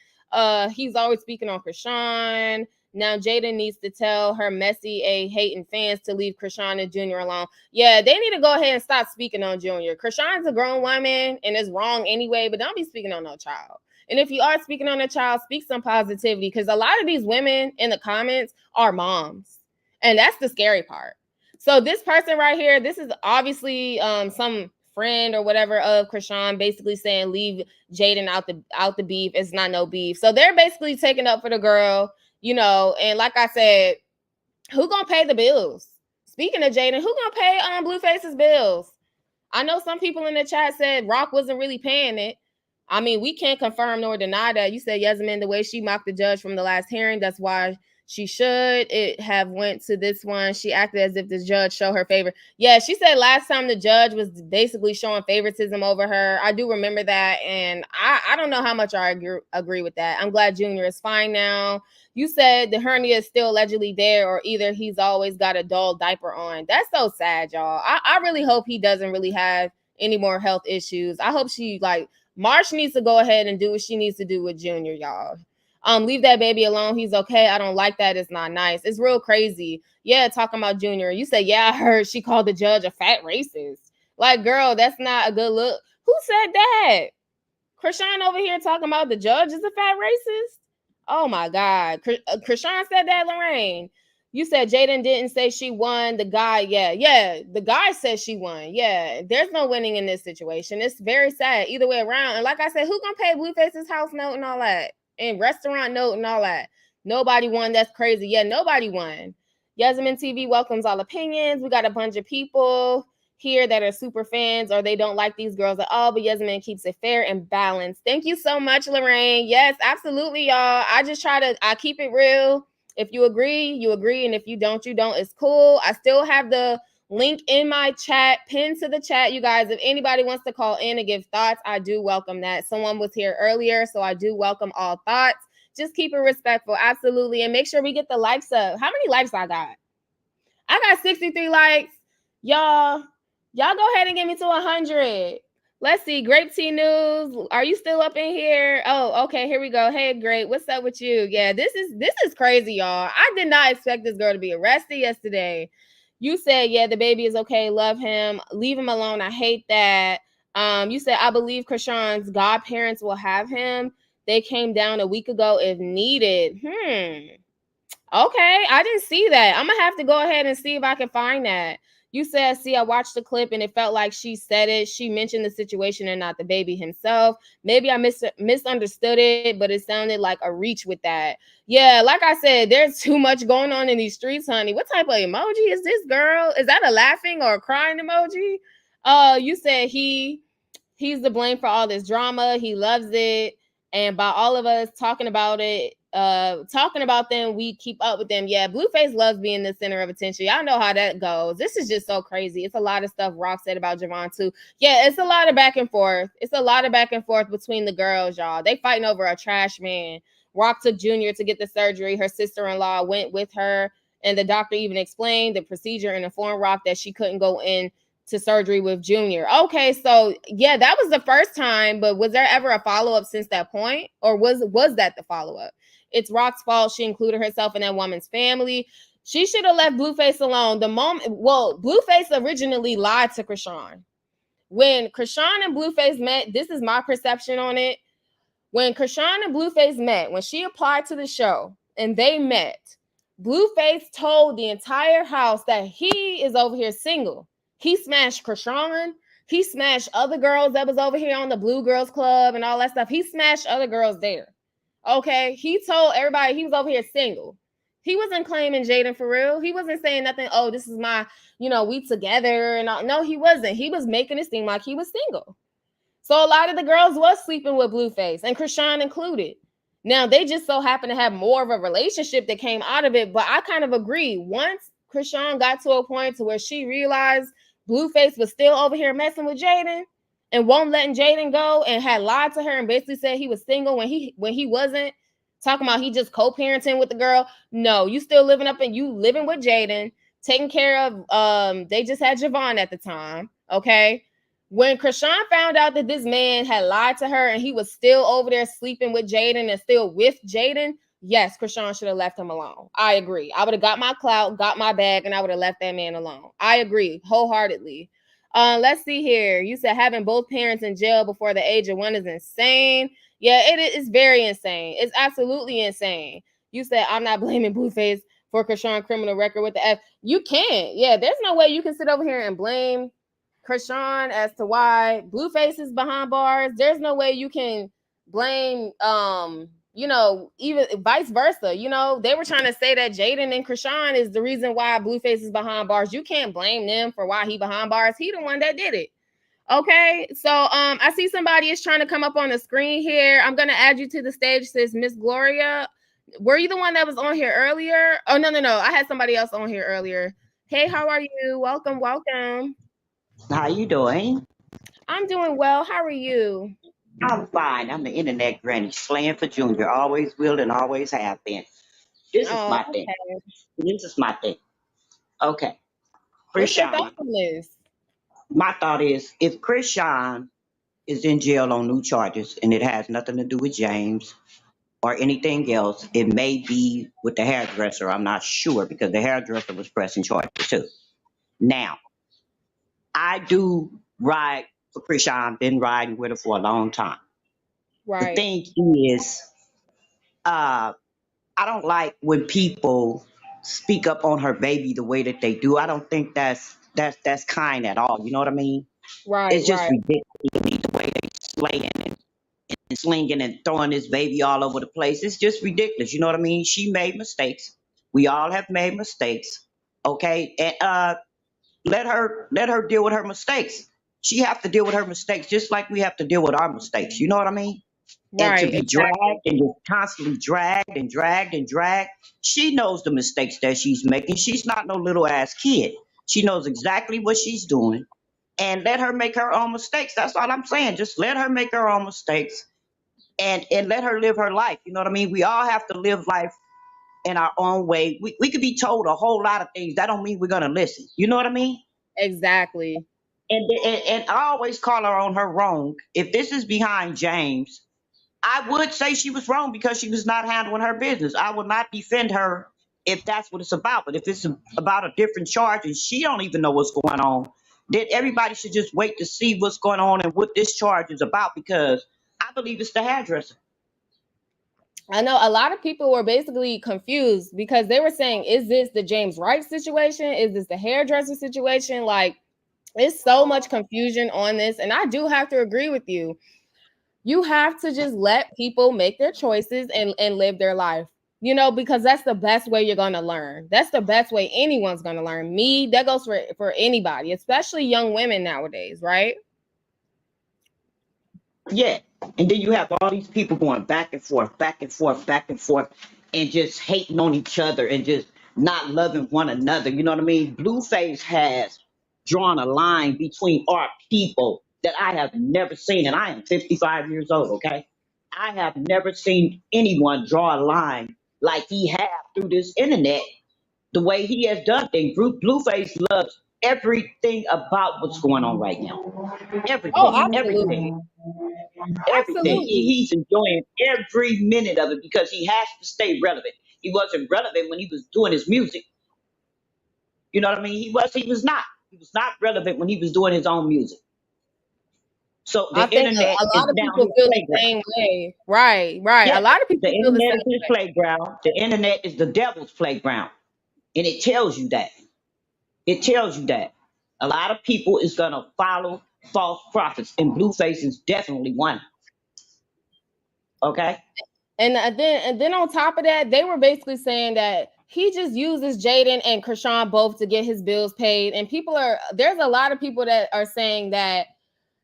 He's always speaking on Chrisean. Now Jaden needs to tell her messy hating fans to leave Chrisean and Junior alone. Yeah, they need to go ahead and stop speaking on Junior. Chrisean's a grown woman and it's wrong anyway, but don't be speaking on no child. And if you are speaking on a child, speak some positivity because a lot of these women in the comments are moms. And that's the scary part. So this person right here, this is obviously some friend or whatever of Chrisean basically saying leave Jaden out the beef. It's not no beef. So they're basically taking up for the girl, and like I said, who gonna pay the bills? Speaking of Jaden, who gonna pay Blueface's bills? I know some people in the chat said Rock wasn't really paying it. I mean, we can't confirm nor deny that. You said Yasmin, the way she mocked the judge from the last hearing, that's why she should have went to this one. She acted as if the judge showed her favor. Yeah, she said last time the judge was basically showing favoritism over her. I do remember that, and I don't know how much I agree with that. I'm glad Junior is fine now. You said the hernia is still allegedly there, or either he's always got a dull diaper on. That's so sad, y'all. I really hope he doesn't really have any more health issues. I hope Marsh needs to go ahead and do what she needs to do with Junior, y'all. Leave that baby alone. He's okay. I don't like that. It's not nice. It's real crazy. Yeah, talking about Junior. You say, yeah, I heard she called the judge a fat racist. Like, girl, that's not a good look. Who said that? Chrisean over here talking about the judge is a fat racist? Oh, my God. Chrisean said that, Lorraine. You said Jaden didn't say she won. The guy, yeah. The guy said she won. Yeah, there's no winning in this situation. It's very sad either way around. And like I said, who gonna pay Blueface's house note and all that? And restaurant note and all that? Nobody won. That's crazy. Yeah, nobody won. Yasmin TV welcomes all opinions. We got a bunch of people here that are super fans or they don't like these girls at all, but Yasmin keeps it fair and balanced. Thank you so much, Lorraine. Yes, absolutely, y'all. I keep it real. If you agree, you agree. And if you don't, you don't. It's cool. I still have the link in my chat, pinned to the chat, you guys. If anybody wants to call in and give thoughts, I do welcome that. Someone was here earlier, so I do welcome all thoughts. Just keep it respectful. Absolutely. And make sure we get the likes up. How many likes I got? I got 63 likes. Y'all go ahead and get me to 100. Let's see. Grape Tea News. Are you still up in here? Oh, okay. Here we go. Hey, Grape. What's up with you? Yeah, this is crazy, y'all. I did not expect this girl to be arrested yesterday. You said, yeah, the baby is okay. Love him. Leave him alone. I hate that. You said, I believe Chrisean's godparents will have him. They came down a week ago if needed. Okay. I didn't see that. I'm going to have to go ahead and see if I can find that. You said, see, I watched the clip and it felt like she said it. She mentioned the situation and not the baby himself. Maybe I misunderstood it, but it sounded like a reach with that. Yeah, like I said, there's too much going on in these streets, honey. What type of emoji is this, girl? Is that a laughing or a crying emoji? You said he's the blame for all this drama. He loves it. And by all of us talking about it, talking about them, we keep up with them. Yeah, Blueface loves being the center of attention. Y'all know how that goes. This is just so crazy. It's a lot of stuff Rock said about Javon too. Yeah, it's a lot of back and forth. It's a lot of back and forth between the girls, y'all. They fighting over a trash man. Rock took Junior to get the surgery. Her sister-in-law went with her, and the doctor even explained the procedure and informed Rock that she couldn't go in to surgery with Junior. Okay, so yeah, that was the first time, but was there ever a follow-up since that point? Or was that the follow-up? It's Rock's fault. She included herself in that woman's family. She should have left Blueface alone. Blueface originally lied to Chrisean. When Chrisean and Blueface met, this is my perception on it. When Chrisean and Blueface met, when she applied to the show and they met, Blueface told the entire house that he is over here single. He smashed Chrisean. He smashed other girls that was over here on the Blue Girls Club and all that stuff. He smashed other girls there. Okay? He told everybody he was over here single. He wasn't claiming Jaden for real. He wasn't saying nothing, oh, this is my, we together. And all. No, he wasn't. He was making it seem like he was single. So a lot of the girls was sleeping with Blueface, and Chrisean included. Now, they just so happen to have more of a relationship that came out of it, but I kind of agree. Once Chrisean got to a point to where she realized Blueface was still over here messing with Jaden and won't letting Jaden go and had lied to her and basically said he was single when he wasn't, talking about he just co-parenting with the girl. No, you still living with Jaden, taking care of, they just had Javon at the time, okay? When Chrisean found out that this man had lied to her and he was still over there sleeping with Jaden and still with Jaden, yes, Chrisean should have left him alone. I agree. I would have got my clout, got my bag, and I would have left that man alone. I agree wholeheartedly. Let's see here. You said having both parents in jail before the age of 1 is insane. Yeah, it is very insane. It's absolutely insane. You said I'm not blaming Blueface for Chrisean criminal record with the F. You can't. Yeah, there's no way you can sit over here and blame Chrisean as to why Blueface is behind bars. There's no way you can blame even vice versa. They were trying to say that Jaden and Chrisean is the reason why Blueface is behind bars. You can't blame them for why he behind bars. He the one that did it. Okay, so I see somebody is trying to come up on the screen here. I'm gonna add you to the stage, says Miss Gloria. Were you the one that was on here earlier? Oh, no. I had somebody else on here earlier. Hey, how are you? Welcome. How you doing? I'm doing well. How are you? I'm fine. I'm the internet granny, slaying for Junior. Always will and always have been. This is my thing. This is my thing. Okay. What's your Chrisean, thought on this? my thought is if Chrisean is in jail on new charges and it has nothing to do with James or anything else, it may be with the hairdresser. I'm not sure because the hairdresser was pressing charges too. Now, I do ride for Chrisean, been riding with her for a long time. The Right. thing is, I don't like when people speak up on her baby the way that they do. I don't think that's kind at all. You know what I mean? Right. It's just ridiculous to me the way they slaying and slinging and throwing this baby all over the place. It's just ridiculous. You know what I mean? She made mistakes. We all have made mistakes. Okay, and let her deal with her mistakes. She have to deal with her mistakes just like we have to deal with our mistakes. You know what I mean? And to Right. be dragged and just constantly dragged and dragged and dragged. She knows the mistakes that she's making. She's not no little ass kid. She knows exactly what she's doing. And let her make her own mistakes. That's all I'm saying. Just let her make her own mistakes and let her live her life. You know what I mean? We all have to live life in our own way. We could be told a whole lot of things. That don't mean we're gonna listen. You know what I mean? Exactly. And I always call her on her wrong. If this is behind James, I would say she was wrong because she was not handling her business. I would not defend her if that's what it's about. But if it's about a different charge and she don't even know what's going on, then everybody should just wait to see what's going on and what this charge is about because I believe it's the hairdresser. I know a lot of people were basically confused because they were saying, is this the James Wright situation? Is this the hairdresser situation? Like, it's so much confusion on this. And I do have to agree with you. You have to just let people make their choices and live their life, because that's the best way you're going to learn. That's the best way anyone's going to learn. That goes for anybody, especially young women nowadays, right? Yeah. And then you have all these people going back and forth, back and forth, back and forth, and just hating on each other and just not loving one another. You know what I mean? Blueface has drawn a line between our people that I have never seen. And I am 55 years old, okay? I have never seen anyone draw a line like he have through this internet, the way he has done things. Blueface loves everything about what's going on right now. Oh, Everything, absolutely. everything, everything. Absolutely. He's enjoying every minute of it because he has to stay relevant. He wasn't relevant when he was doing his music. You know what I mean? He was not relevant when he was doing his own music. So the I think internet a is lot of now people his feel the playground. same way. Right, right. A Yeah, lot of the people feel the internet same is his way. playground. The internet is the devil's playground. And it tells you that. It tells you that. A lot of people is gonna follow false prophets, and Blueface is definitely one. Okay? And then on top of that, they were basically saying that he just uses Jaden and Chrisean both to get his bills paid. And there's a lot of people that are saying that,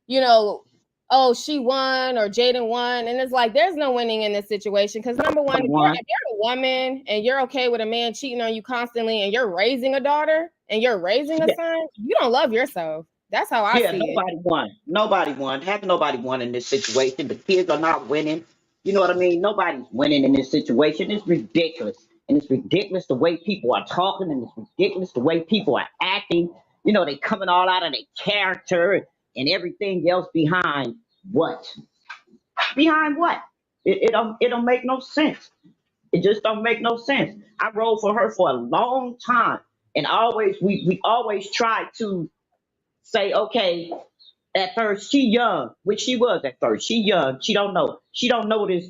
you know, oh, she won or Jaden won. And it's like, there's no winning in this situation. Because number one, if One. you're a woman and you're okay with a man cheating on you constantly and you're raising a daughter and you're raising a Yeah, son, you don't love yourself. That's how I yeah, see it. nobody won. Nobody won. Have nobody won in this situation. The kids are not winning. You know what I mean? Nobody's winning in this situation. It's ridiculous. And it's ridiculous the way people are talking, and it's ridiculous the way people are acting. You know, they coming all out of their character and everything else behind what? Behind what? It don't make no sense. It just don't make no sense. I rode for her for a long time, and always we always try to say, okay, at first she young, which she was at first. She young. She don't know. She don't know this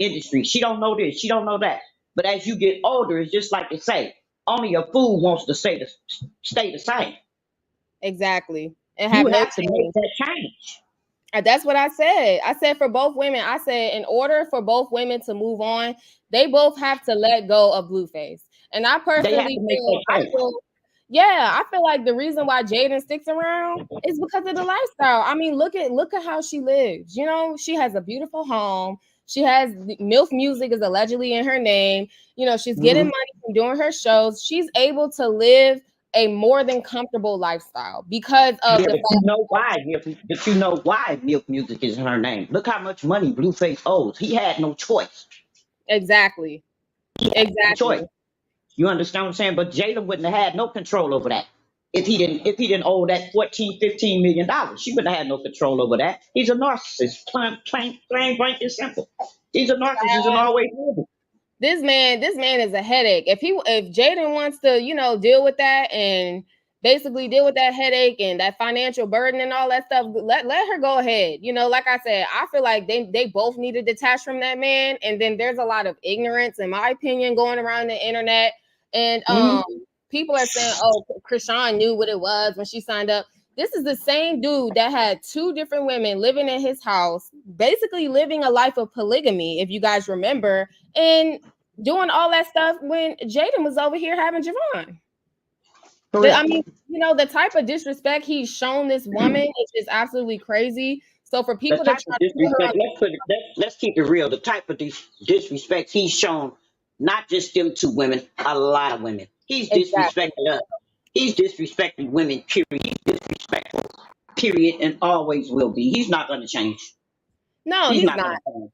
industry. She don't know this. She don't know that. But as you get older, it's just like they say, only a fool wants to stay the same. Exactly. And You have no have to make change. that change. That's what I said. I said for both women, I said in order for both women to move on, they both have to let go of Blueface. And I They have personally to make that change. yeah, I feel like the reason why Jaden sticks around is because of the lifestyle. I mean, look at how she lives. You know, she has a beautiful home. She has MILF music is allegedly in her name. You know, she's getting Mhm. money from doing her shows. She's able to live a more than comfortable lifestyle because of Yeah, the but you fact. know why? But you know why Milk Music is in her name. Look how much money Blueface owes. He had no choice. Exactly. No choice. Exactly. You understand what I'm saying? But Jada wouldn't have had no control over that. If he didn't owe that 14, $15 million, she wouldn't have had no control over that. He's a narcissist. Plain, blank, and simple. He's a narcissist and always will be. This man is a headache. If Jaden wants to, deal with that and basically deal with that headache and that financial burden and all that stuff, let her go ahead. Like I said, I feel like they both need to detach from that man. And then there's a lot of ignorance, in my opinion, going around the internet. And Mhm. people are saying, oh, Chrisean knew what it was when she signed up. This is the same dude that had two different women living in his house, basically living a life of polygamy, if you guys remember, and doing all that stuff when Jaden was over here having Javon. I Correct. mean, the type of disrespect he's shown this woman is just absolutely crazy. So for The people to type try of to put her disrespect, on, let's keep it real. The type of disrespect he's shown, not just them two women, a lot of women. He's exactly. disrespecting us. He's disrespecting women, period. He's disrespectful, period, and always will be. He's not going to change. No, He's he's not not. going to change.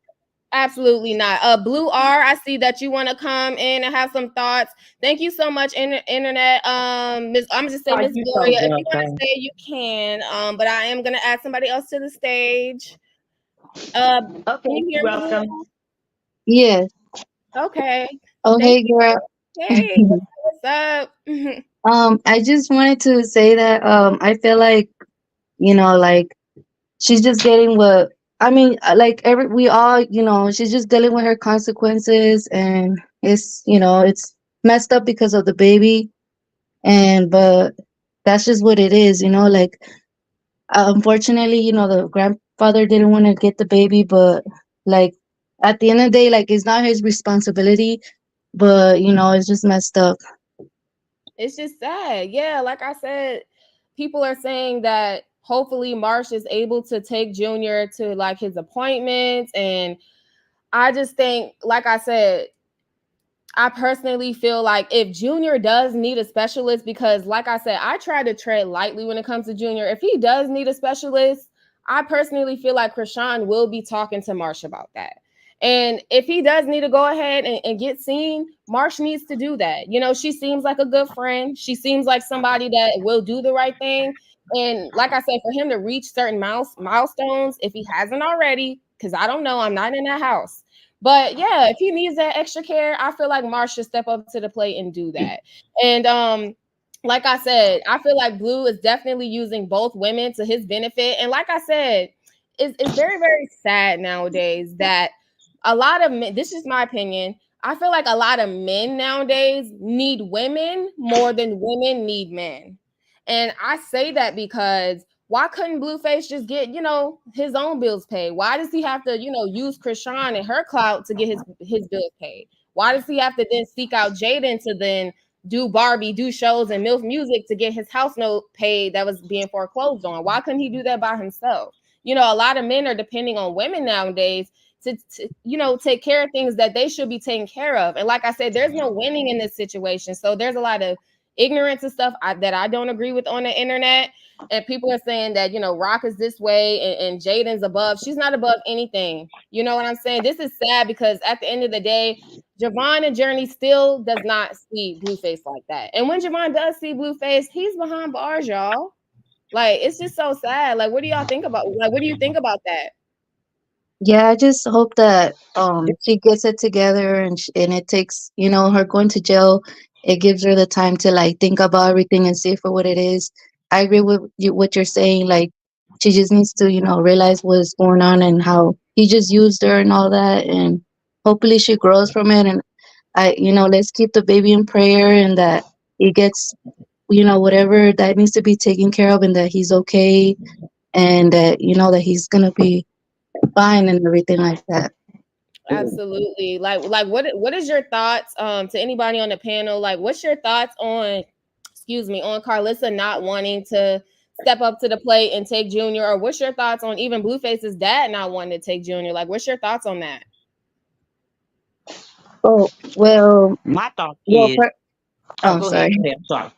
Absolutely not. Blue R, I see that you want to come in and have some thoughts. Thank you so much, internet. Miss, I'm just saying, Oh, Miss you so Gloria, if you want to welcome. stay, you can. But I am gonna add somebody else to the stage. Okay, Can you you're hear me, Blue? welcome. Yes. Okay. Oh, Thank hey, you. girl. Hey, what's up? I just wanted to say that I feel like like she's just getting what I mean. Like we all she's just dealing with her consequences, and it's messed up because of the baby, but that's just what it is. Like unfortunately, the grandfather didn't want to get the baby, but like at the end of the day, like it's not his responsibility. But it's just messed up. It's just sad. Yeah, like I said, people are saying that hopefully Marsh is able to take Junior to like his appointments. And I just think, like I said, I personally feel like if Junior does need a specialist, because like I said, I try to tread lightly when it comes to Junior. If he does need a specialist, I personally feel like Chrisean will be talking to Marsh about that. And if he does need to go ahead and get seen, Marsh needs to do that. You know, she seems like a good friend. She seems like somebody that will do the right thing. And like I said, for him to reach certain milestones, if he hasn't already, because I don't know, I'm not in that house. But yeah, if he needs that extra care, I feel like Marsh should step up to the plate and do that. And like I said, I feel like Blue is definitely using both women to his benefit. And like I said, it's very, very sad nowadays that a lot of men, this is my opinion, I feel like a lot of men nowadays need women more than women need men. And I say that because why couldn't Blueface just get, you know, his own bills paid? Why does he have to, you know, use Chrisean and her clout to get his bills paid? Why does he have to then seek out Jaden to then do Barbie, do shows and MILF music to get his house note paid that was being foreclosed on? Why couldn't he do that by himself? You know, a lot of men are depending on women nowadays to you know, take care of things that they should be taken care of. And like I said, there's no winning in this situation. So there's a lot of ignorance and stuff that I don't agree with on the internet. And people are saying that, you know, Rock is this way and Jaden's above. She's not above anything. You know what I'm saying? This is sad because at the end of the day, Javon and Journey still does not see Blueface like that. And when Javon does see Blueface, he's behind bars, y'all. Like, it's just so sad. Like, what do y'all think about? Like, what do you think about that? Yeah, I just hope that she gets it together and it takes, you know, her going to jail, it gives her the time to like think about everything and see it for what it is. I agree with you what you're saying. Like she just needs to, you know, realize what's going on and how he just used her and all that, and hopefully she grows from it. And you know, let's keep the baby in prayer and that he gets, you know, whatever that needs to be taken care of and that he's okay and that, you know, that he's gonna be fine and everything like that. Absolutely. Like what is your thoughts to anybody on the panel? Like what's your thoughts on on Carissa not wanting to step up to the plate and take Junior, or what's your thoughts on even Blueface's dad not wanting to take Junior? Like what's your thoughts on that? Oh, well, My thought well, is, oh, go sorry. ahead. Go ahead. Sorry.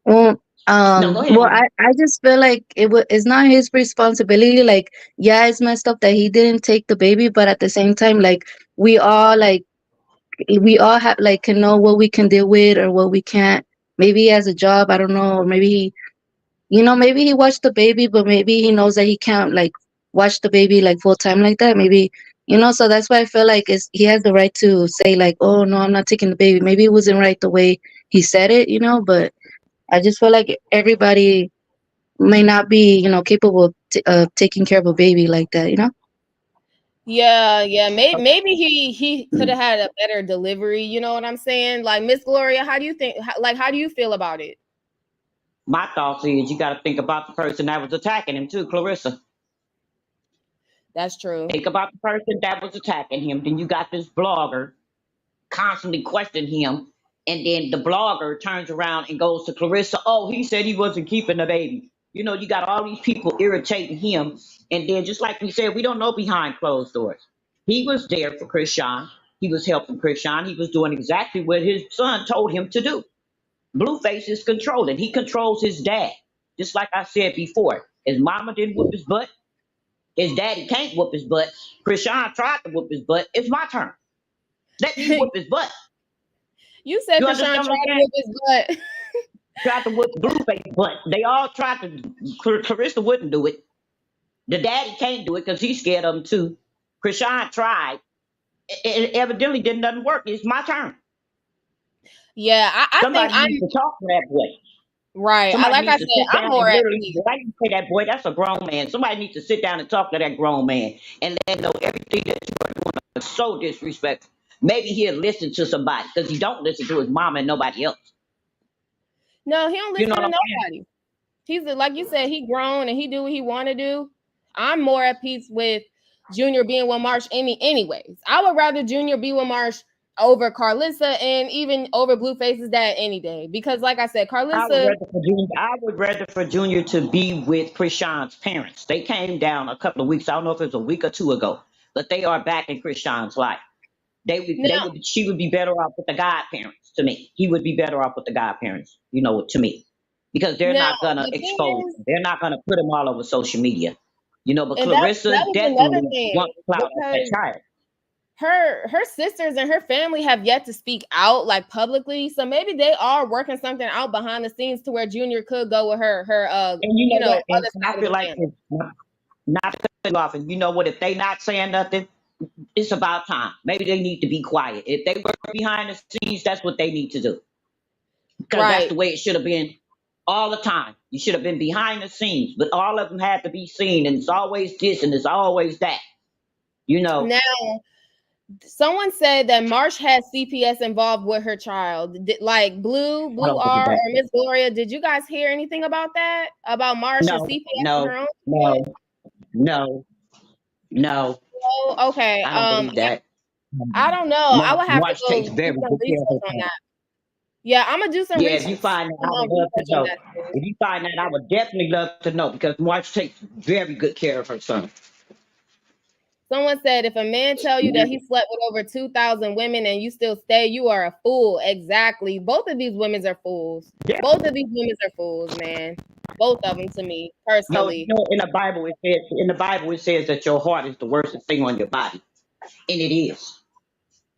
Well, No, go ahead. well, I just feel like it's not his responsibility. Like, yeah, it's messed up that he didn't take the baby, but at the same time, like we all have like can know what we can deal with or what we can't. Maybe he has a job, I don't know, or maybe he, you know, maybe he watched the baby, but maybe he knows that he can't like watch the baby like full time like that. Maybe, you know, so that's why I feel like he has the right to say like, oh no, I'm not taking the baby. Maybe it wasn't right the way he said it, you know, but I just feel like everybody may not be, you know, capable of taking care of a baby like that, you know? Yeah, maybe he could have had a better delivery, you know what I'm saying? Like Miss Gloria, how do you think how do you feel about it? My thoughts is you got to think about the person that was attacking him too, Clarissa. That's true. Think about the person that was attacking him. Then you got this blogger constantly questioning him. And then the blogger turns around and goes to Clarissa. Oh, he said he wasn't keeping the baby. You know, you got all these people irritating him. And then just like we said, we don't know behind closed doors. He was there for Chrisean. He was helping Chrisean. He was doing exactly what his son told him to do. Blueface is controlling. He controls his dad. Just like I said before. His mama didn't whoop his butt. His daddy can't whoop his butt. Chrisean tried to whoop his butt. It's my turn. Let me whoop his butt. You said Chrisean tried to whoop his butt. Tried to whoop Blueface butt. They all tried to. Carissa wouldn't do it. The daddy can't do it because he's scared of him too. Chrisean tried. It evidently doesn't work. It's my turn. Yeah, I Somebody think needs to talk to that boy. Right. Like I said, I'm more at peace. Why you say that boy? That's a grown man. Somebody needs to sit down and talk to that grown man and let him know everything that you're doing is so disrespectful. Maybe he'll listen to somebody because he don't listen to his mom and nobody else. No, he don't listen to nobody. He's like you said, he grown and he do what he want to do. I'm more at peace with Junior being with Marsh anyways. I would rather Junior be with Marsh over Carissa and even over Blueface's dad any day. Because like I said, Carissa, I would rather for Junior to be with Chrisean's parents. They came down a couple of weeks. I don't know if it was a week or two ago, but they are back in Chrisean's life. She would be better off with the godparents to me. He would be better off with the godparents, you know, to me. Because they're not gonna expose him. They're not gonna put him all over social media. You know, but Clarissa definitely wants clout on that child. her sisters and her family have yet to speak out like publicly, so maybe they are working something out behind the scenes to where Junior could go with her And you know what? And other I side of feel the like family. not to cut you off. And you know what? If they not saying nothing, it's about time. Maybe they need to be quiet. If they work behind the scenes, that's what they need to do. Because that's Right the way it should have been all the time. You should have been behind the scenes, but all of them had to be seen. And it's always this and it's always that. You know. now, someone said that Marsh had CPS involved with her child, like Blue I don't believe R, that. or Miss Gloria. Did you guys hear anything about that? About Marsh and No, CPS and no, her own kid? no, no. Oh, okay. I don't believe that. I don't know. I would have to March go takes do very some good care of research on herself. that. Yeah, I'm gonna do some Yeah, research. if you find that, I would love to know. If you find that, I would definitely love to know because March takes very good care of her son. Someone said, if a man tell you that he slept with over 2,000 women and you still stay, you are a fool. Exactly. Both of these women are fools. Yeah. Both of these women are fools, man. Both of them to me, personally. You know, in the Bible it says that your heart is the worst thing on your body. And it is.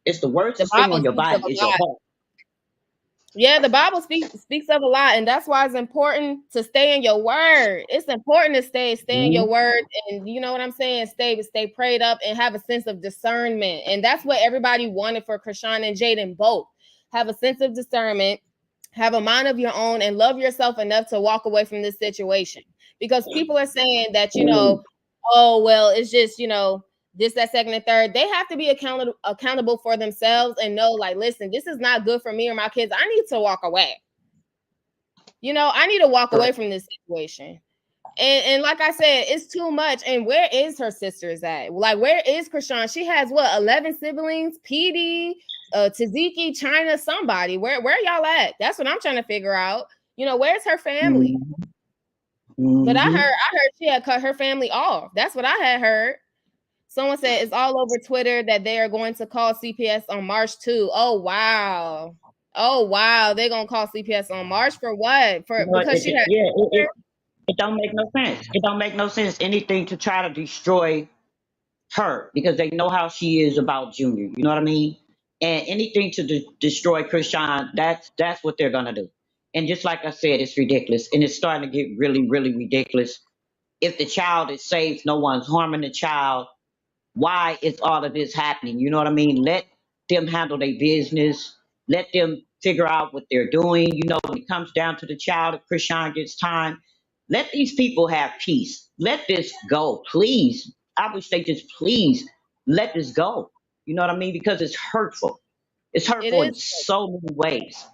It's the worst The thing Bible on your speaks body of a is your lot. heart. Yeah, the Bible speaks of a lot, and that's why it's important to stay in your word. It's important to stay in your word, and you know what I'm saying. Stay prayed up and have a sense of discernment, and that's what everybody wanted for Chrisean and Jaden both. Have a sense of discernment, have a mind of your own, and love yourself enough to walk away from this situation. Because people are saying that oh well, it's just this, that, second, and third. They have to be accountable for themselves and know, like, listen, this is not good for me or my kids. I need to walk away. I need to walk away from this situation. And like I said, it's too much. And where is her sisters at? Like, where is Chrisean? She has 11 siblings? PD, Taziki, China, somebody. Where y'all at? That's what I'm trying to figure out. Where's her family? But I heard she had cut her family off. That's what I had heard. Someone said it's all over Twitter that they are going to call CPS on March 2. Oh, wow. They're going to call CPS on March for what? Because she had... It don't make no sense. It don't make no sense. Anything to try to destroy her because they know how she is about Junior. You know what I mean? And anything to destroy Chrisean, that's what they're going to do. And just like I said, it's ridiculous. And it's starting to get really, really ridiculous. If the child is safe, no one's harming the child. Why is all of this happening? You know what I mean? Let them handle their business. Let them figure out what they're doing. When it comes down to the child, if Chrisean gets time, let these people have peace. Let this go, please. I wish they just please let this go. You know what I mean? Because it's hurtful. It's hurtful in so many ways.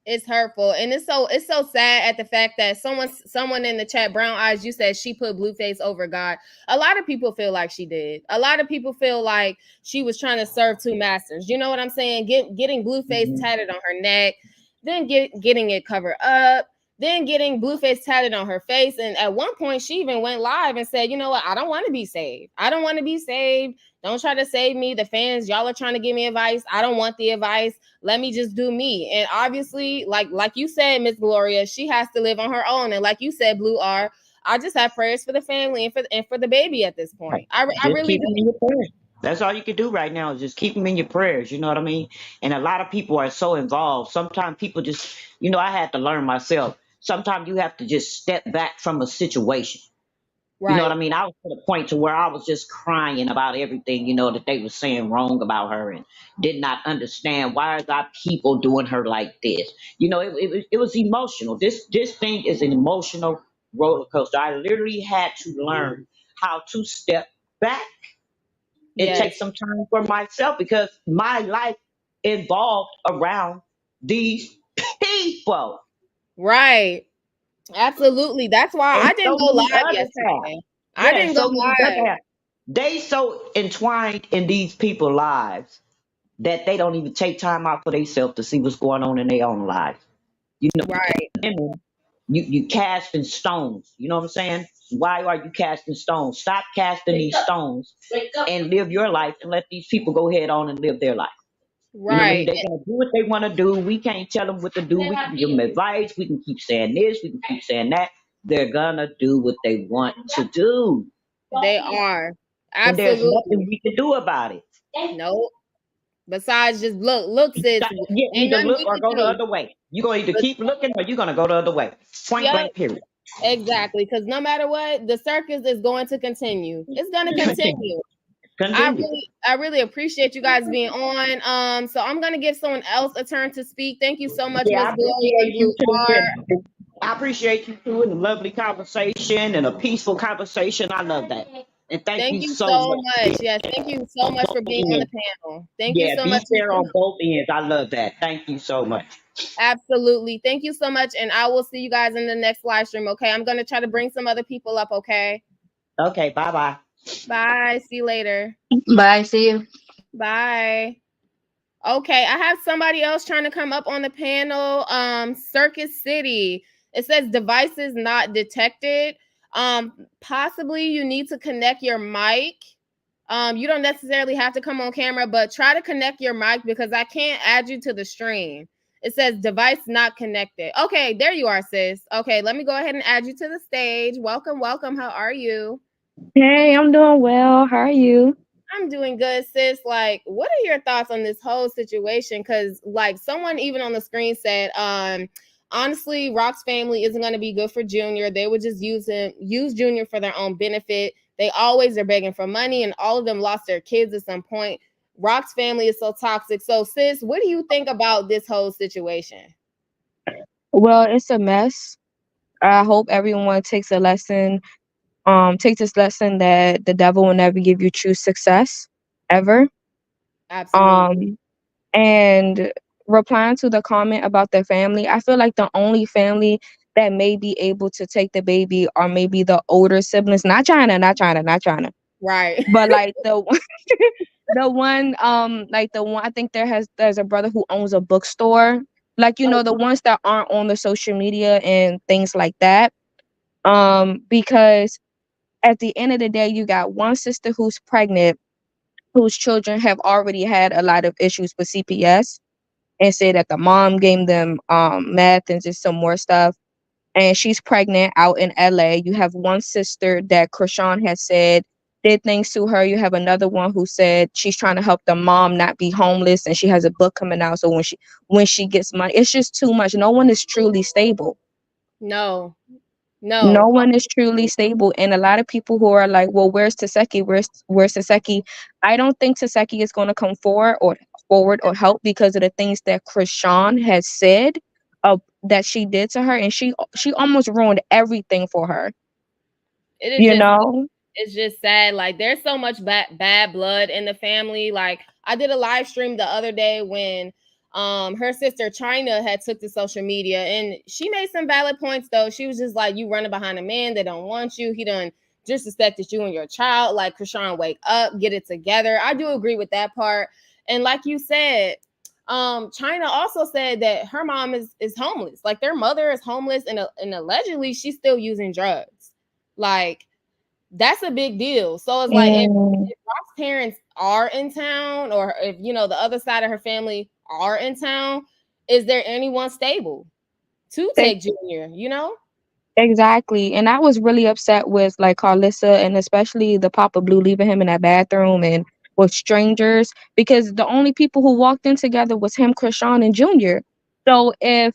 It's hurtful, and it's so sad at the fact that someone in the chat, Brown Eyes, you said she put Blueface over God. A lot of people feel like she did. A lot of people feel like she was trying to serve two masters. You know what I'm saying? Getting Blueface tatted on her neck, then getting it covered up, then getting Blueface tatted on her face. And at one point, she even went live and said, "You know what? I don't want to be saved. I don't want to be saved. Don't try to save me. The fans, y'all are trying to give me advice. I don't want the advice. Let me just do me." And obviously, like you said, Miss Gloria, she has to live on her own. And like you said, Blue R, I just have prayers for the family and for the baby at this point. I really do. That's all you can do right now is just keep them in your prayers. You know what I mean? And a lot of people are so involved. Sometimes people just, I had to learn myself. Sometimes you have to just step back from a situation. Right. You know what I mean? I was to the point to where I was just crying about everything, that they were saying wrong about her and did not understand why are our people doing her like this. It was emotional. This thing is an emotional roller coaster. I literally had to learn how to step back. It takes some time for myself because my life involved around these people. Right. Absolutely. That's why I didn't go live yesterday. I didn't go live. They so entwined in these people's lives that they don't even take time out for themselves to see what's going on in their own lives. Right. You casting stones. You know what I'm saying? Why are you casting stones? Stop casting these stones and live your life and let these people go ahead on and live their life. Right. They're going to do what they want to do. We can't tell them what to do. We can give them advice. We can keep saying this. We can keep saying that. They're going to do what they want to do. They are. Absolutely. And there's nothing we can do about it. No. Besides just look, sis. Yeah, Ain't either nothing look we or can go the do. other way. You're gonna either But, keep looking or you're gonna go the other way. Point yep, blank, period. exactly. Because no matter what, the circus is going to continue. It's gonna Continue. continue. Continue. I really appreciate you guys being on. So I'm gonna give someone else a turn to speak. Thank you so much, Yeah, Miss I Gloria appreciate and you Blue too. Heart. I appreciate you too, and a lovely conversation and a peaceful conversation. I love that. And thank Thank you you so so much. much. Yes, thank you so much for being on the panel. Thank you Yeah, so be much. fair on both ends. I love that. Thank you so much. Absolutely. Thank you so much. And I will see you guys in the next live stream. Okay. I'm gonna try to bring some other people up, okay? Okay, bye-bye. Bye. See you later. Bye. See you. Bye. Okay, I have somebody else trying to come up on the panel. Circus City. It says devices not detected. Possibly you need to connect your mic. You don't necessarily have to come on camera, but try to connect your mic because I can't add you to the stream. It says device not connected. Okay, there you are, sis. Okay, let me go ahead and add you to the stage. Welcome, welcome. How are you? Hey, I'm doing well. How are you? I'm doing good, sis. Like, what are your thoughts on this whole situation? Because, like, someone even on the screen said, honestly, Rock's family isn't going to be good for Junior. They would just use Junior for their own benefit. They always are begging for money, and all of them lost their kids at some point. Rock's family is so toxic. So, sis, what do you think about this whole situation? Well, it's a mess. I hope everyone takes a lesson. Take this lesson that the devil will never give you true success ever. Absolutely. And replying to the comment about the family, I feel like the only family that may be able to take the baby are maybe the older siblings. Not China, not China, not China. Right. But like the the one like the one I think there's a brother who owns a bookstore, like the ones that aren't on the social media and things like that, because at the end of the day you got one sister who's pregnant, whose children have already had a lot of issues with CPS, and say that the mom gave them meth and just some more stuff, and she's pregnant out in LA. You have one sister that Chrisean has said did things to her. You have another one who said she's trying to help the mom not be homeless, and she has a book coming out. So when she gets money, it's just too much. No one is truly stable. No. No one is truly stable, and a lot of people who are like, "Well, where's Taseki? Where's Taseki?" I don't think Taseki is going to come forward or help because of the things that Chrisean has said that she did to her, and she almost ruined everything for her. It is You just know? it's just sad. Like, there's so much bad blood in the family. Like, I did a live stream the other day when her sister China had took to social media, and she made some valid points. Though she was just like, you running behind a man that don't want you. He done disrespected you and your child. Like, Chrisean, wake up, get it together. I do agree with that part. And like you said, China also said that her mom is homeless. Like, their mother is homeless, and allegedly she's still using drugs. Like, that's a big deal. So it's like, if Rock's parents are in town, or if the other side of her family are in town, is there anyone stable to take Junior? Exactly. And I was really upset with like Carissa, and especially the Papa Blue leaving him in that bathroom and with strangers, because the only people who walked in together was him, Chrisean, and Junior. So if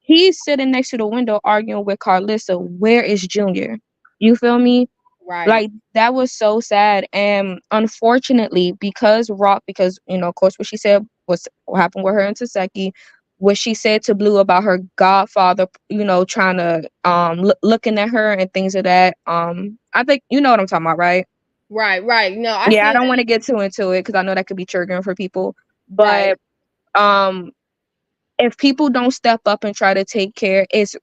he's sitting next to the window arguing with Carissa, where is Junior? You feel me? Right. Like, that was so sad. And unfortunately, because of course what she said was what happened with her and Taseki, what she said to Blue about her godfather, trying to looking at her and things of that. I think you know what I'm talking about, right? Right. No, I Yeah, I see don't that. want to get too into it because I know that could be triggering for people. Right. But if people don't step up and try to take care, it's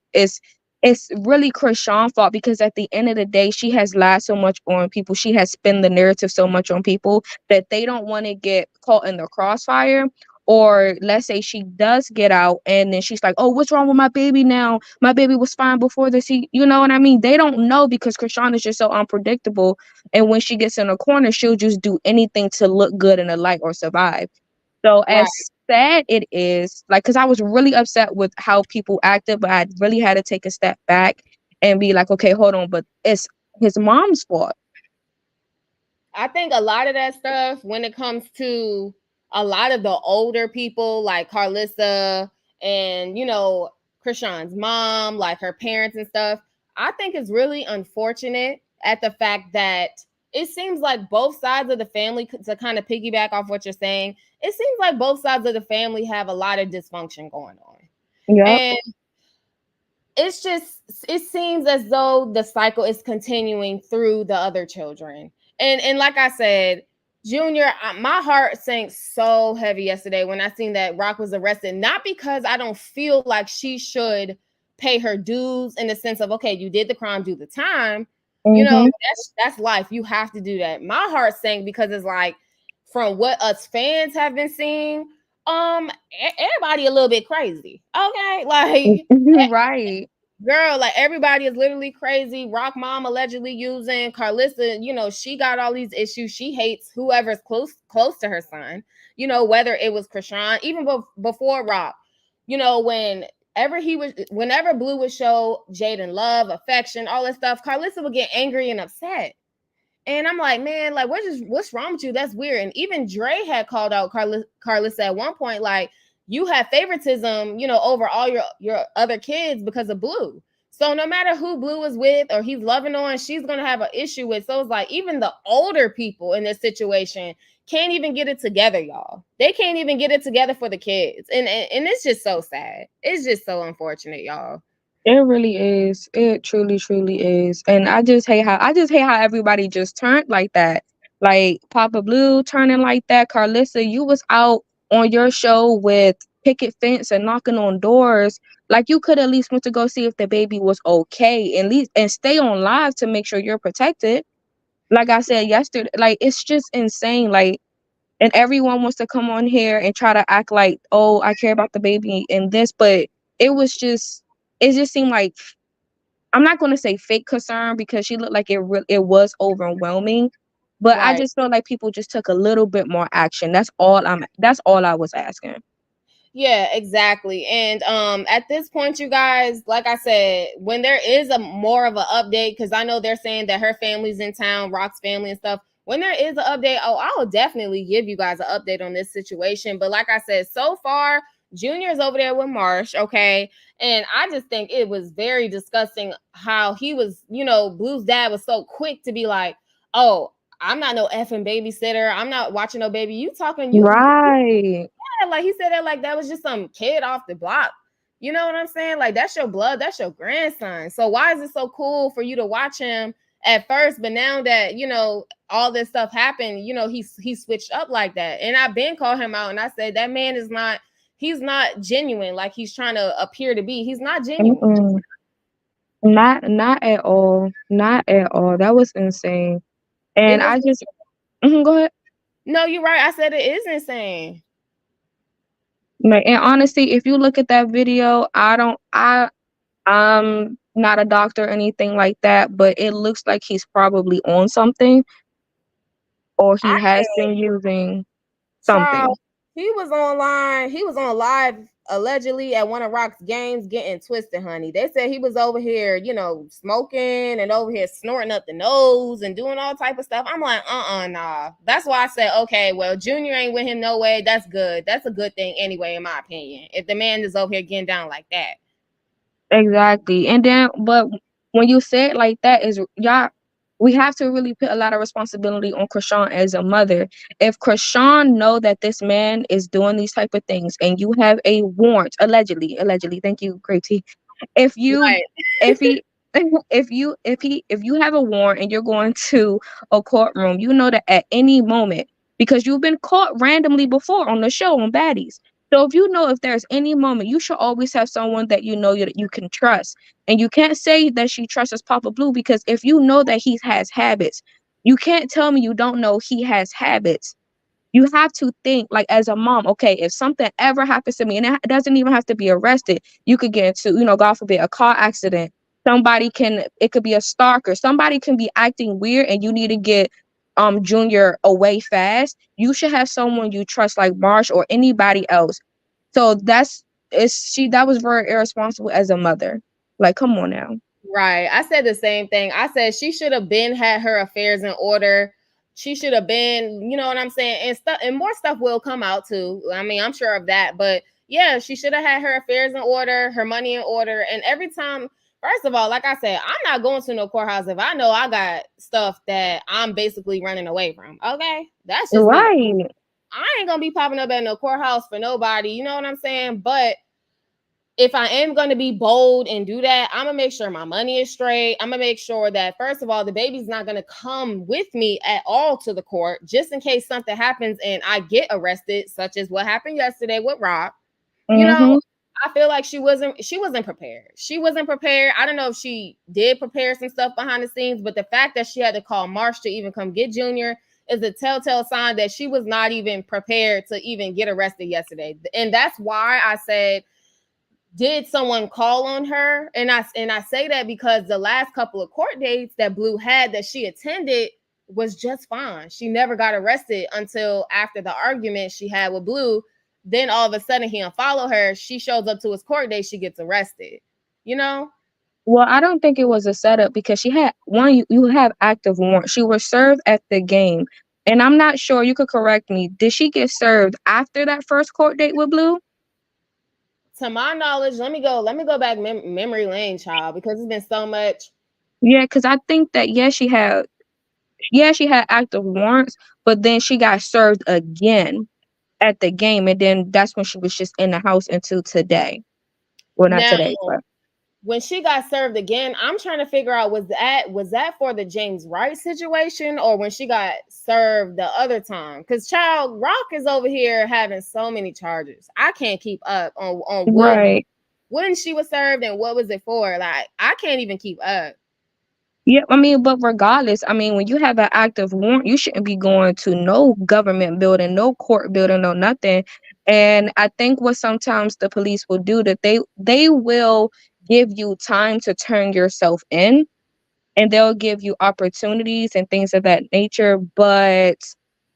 really Chrisean's fault, because at the end of the day, she has lied so much on people. She has spun the narrative so much on people that they don't want to get caught in the crossfire. Or let's say she does get out and then she's like, "Oh, what's wrong with my baby now? My baby was fine before this." You know what I mean? They don't know, because Chrisean is just so unpredictable. And when she gets in a corner, she'll just do anything to look good in the light or survive. So Right. as sad it is, like, because I was really upset with how people acted, but I really had to take a step back and be like, okay, hold on, but it's his mom's fault. I think a lot of that stuff, when it comes to a lot of the older people like Carissa and, you know, Chrisean's mom, like her parents and stuff, I think it's really unfortunate at the fact that it seems like both sides of the family, to kind of piggyback off what you're saying, it seems like both sides of the family have a lot of dysfunction going on. Yeah. And it's just, it seems as though the cycle is continuing through the other children. And like I said, Junior, my heart sank so heavy yesterday when I seen that Rock was arrested. Not because I don't feel like she should pay her dues in the sense of, okay, you did the crime, do the time. You know, that's life. You have to do that. My heart sank because it's like, from what us fans have been seeing, everybody a little bit crazy. Okay, like right. girl, like everybody is literally crazy. Rock mom allegedly using Carissa, you know, she got all these issues. She hates whoever's close to her son, you know, whether it was Chrisean, even before Rock, you know, whenever Blue would show Jaden love, affection, all that stuff, Carissa would get angry and upset. And I'm like, man, like, what's wrong with you? That's weird. And even Dre had called out Carissa at one point, like, you have favoritism, you know, over all your other kids because of Blue. So no matter who Blue is with or he's loving on, she's gonna have an issue with. So it's like even the older people in this situation can't even get it together, y'all. They can't even get it together for the kids. And it's just so sad. It's just so unfortunate, y'all. It really is. It truly, truly is. And I just hate how everybody just turned like that. Like Papa Blue turning like that. Carissa, you was out on your show with picket fence and knocking on doors. Like you could at least went to go see if the baby was okay and least and stay on live to make sure you're protected. Like I said yesterday, like it's just insane. Like, and everyone wants to come on here and try to act like, oh, I care about the baby and this, but it just seemed like, I'm not going to say fake concern because she looked like it was overwhelming, but I Right. just felt like people just took a little bit more action. That's all I was asking. Yeah, exactly. And at this point, you guys, like I said, when there is a more of an update, because I know they're saying that her family's in town, Rock's family and stuff. When there is an update, I'll definitely give you guys an update on this situation. But like I said, so far, Junior's over there with Marsh, okay? And I just think it was very disgusting how he was, you know, Blue's dad was so quick to be like, oh, I'm not no effing babysitter. I'm not watching no baby. You talking, you Right. like he said that like that was just some kid off the block. You know what I'm saying? Like that's your blood, that's your grandson. So why is it so cool for you to watch him at first, but now that you know all this stuff happened, you know he switched up like that. And I've been called him out, and I said that man is not. He's not genuine like he's trying to appear to be. He's not genuine. Mm-mm. Not at all. Not at all. That was insane. And I just go ahead. No, you're right. I said it is insane. Like, and honestly, if you look at that video, I'm not a doctor or anything like that, but it looks like he's probably on something or he has been using something. Child, he was online. He was on live allegedly at one of Rock's games getting twisted, honey. They said he was over here, you know, smoking and over here snorting up the nose and doing all type of stuff. I'm like, nah. That's why I said, okay, well, Junior ain't with him no way. That's good. That's a good thing anyway, in my opinion. If the man is over here getting down like that. Exactly. And then, but when you say it like that, is y'all, we have to really put a lot of responsibility on Chrisean as a mother. If Chrisean know that this man is doing these type of things and you have a warrant, allegedly, thank you, Great T. If you, Right. if he, if you have a warrant and you're going to a courtroom, you know that at any moment, because you've been caught randomly before on the show on Baddies. So if you know if there's any moment, you should always have someone that you know that you can trust. And you can't say that she trusts Papa Blue, because if you know that he has habits, you can't tell me you don't know he has habits. You have to think, like, as a mom, okay, if something ever happens to me, and it doesn't even have to be arrested, you could get into, you know, God forbid, a car accident. It could be a stalker. Somebody can be acting weird and you need to get Junior away fast. You should have someone you trust, like Marsh or anybody else. So that was very irresponsible as a mother. Like, come on now. Right. I said the same thing. I said she should have been had her affairs in order she should have been, you know what I'm saying? And stuff, and more stuff will come out too. I mean, I'm sure of that. But yeah, she should have had her affairs in order, her money in order. And every time, first of all, like I said, I'm not going to no courthouse if I know I got stuff that I'm basically running away from. Okay, that's just me. Right. I ain't gonna be popping up at no courthouse for nobody. You know what I'm saying? But if I am going to be bold and do that, I'm going to make sure my money is straight. I'm going to make sure that, first of all, the baby's not going to come with me at all to the court, just in case something happens and I get arrested, such as what happened yesterday with Rock. You know, I feel like she wasn't prepared. She wasn't prepared. I don't know if she did prepare some stuff behind the scenes, but the fact that she had to call Marsh to even come get Junior is a telltale sign that she was not even prepared to even get arrested yesterday. And that's why I said, did someone call on her? And I say that because the last couple of court dates that Blue had that she attended was just fine. She never got arrested until after the argument she had with Blue. Then all of a sudden he unfollowed her. She shows up to his court date. She gets arrested. You know? Well, I don't think it was a setup because she had one. You have active warrant. She was served at the game, and I'm not sure. You could correct me. Did she get served after that first court date with Blue? To my knowledge, let me go back memory lane, child, because it's been so much. Yeah, because I think that she had active warrants, but then she got served again at the game, and then that's when she was just in the house until today. Well, not Now, today, but when she got served again, I'm trying to figure out was that for the James Wright situation or when she got served the other time? Because child, Rock is over here having so many charges. I can't keep up on right. when she was served and what was it for. Like, I can't even keep up. Yeah, I mean, but regardless, I mean, when you have an active warrant, you shouldn't be going to no government building, no court building, no nothing. And I think what sometimes the police will do that they will give you time to turn yourself in, and they'll give you opportunities and things of that nature. But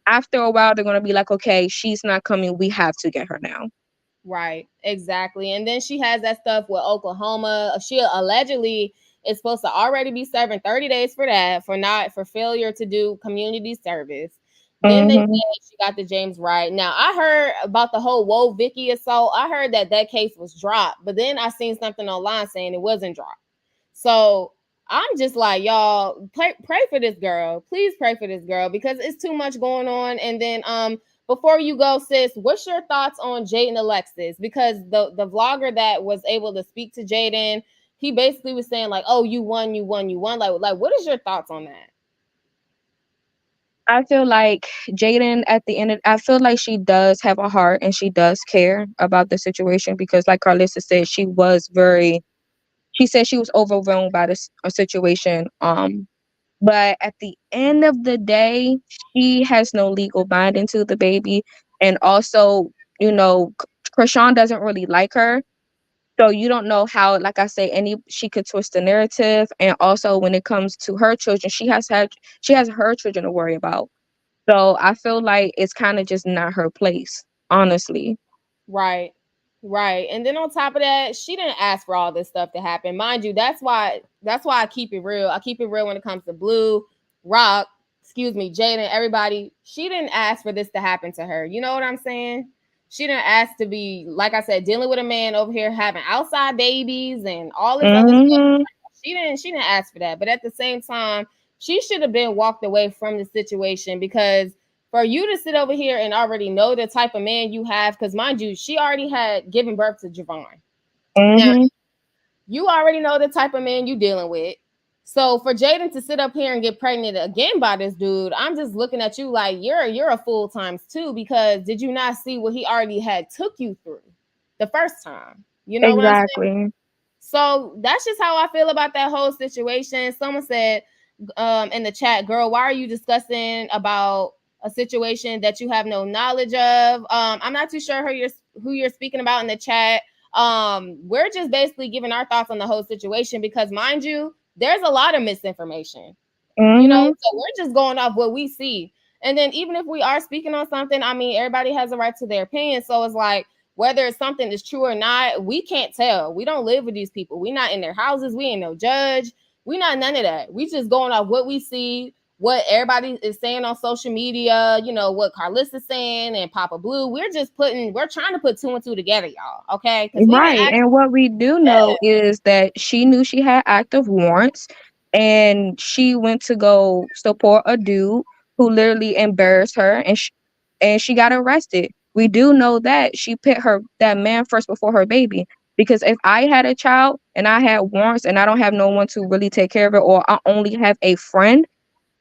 after a while, they're going to be like, okay, she's not coming. We have to get her now. Right, exactly. And then she has that stuff with Oklahoma. She allegedly is supposed to already be serving 30 days for that, for failure to do community service. Then they said she got the James Wright. Now, I heard about the whole Whoa Vicky assault. I heard that case was dropped, but then I seen something online saying it wasn't dropped. So I'm just like, y'all, pray for this girl. Please pray for this girl because it's too much going on. And then before you go, sis, what's your thoughts on Jaden Alexis? Because the vlogger that was able to speak to Jaden, he basically was saying like, oh, you won. Like, what is your thoughts on that? I feel like Jaden at the end, I feel like she does have a heart and she does care about the situation because like Carissa said, she said she was overwhelmed by this situation. But at the end of the day, she has no legal binding to the baby. And also, Chrisean doesn't really like her. So you don't know how, like I say, she could twist the narrative. And also when it comes to her children, she has her children to worry about. So I feel like it's kind of just not her place, honestly. Right. And then on top of that, she didn't ask for all this stuff to happen. Mind you, that's why I keep it real. I keep it real when it comes to Blue, Rock, Jaden, everybody. She didn't ask for this to happen to her. You know what I'm saying? She didn't ask to be, like I said, dealing with a man over here having outside babies and all this other stuff. She didn't ask for that. But at the same time, she should have been walked away from the situation because for you to sit over here and already know the type of man you have, because mind you, she already had given birth to Javon. Now, you already know the type of man you dealing with. So for Jaden to sit up here and get pregnant again by this dude, I'm just looking at you like you're a fool times two, because did you not see what he already had took you through the first time? You know what I'm saying? So that's just how I feel about that whole situation. Someone said in the chat, girl, why are you discussing about a situation that you have no knowledge of? I'm not too sure who you're speaking about in the chat. We're just basically giving our thoughts on the whole situation because, mind you, there's a lot of misinformation. You know, so we're just going off what we see. And then even if we are speaking on something, I mean, everybody has a right to their opinion. So it's like, whether something is true or not, we can't tell. We don't live with these people. We're not in their houses. We ain't no judge. We not none of that. We just going off what we see what everybody is saying on social media, you know, what Carissa's saying and Papa Blue. We're trying to put two and two together, y'all. Okay. Because we didn't Right. And what we do know is that she knew she had active warrants and she went to go support a dude who literally embarrassed her and she got arrested. We do know that she put that man first before her baby. Because if I had a child and I had warrants and I don't have no one to really take care of it, or I only have a friend,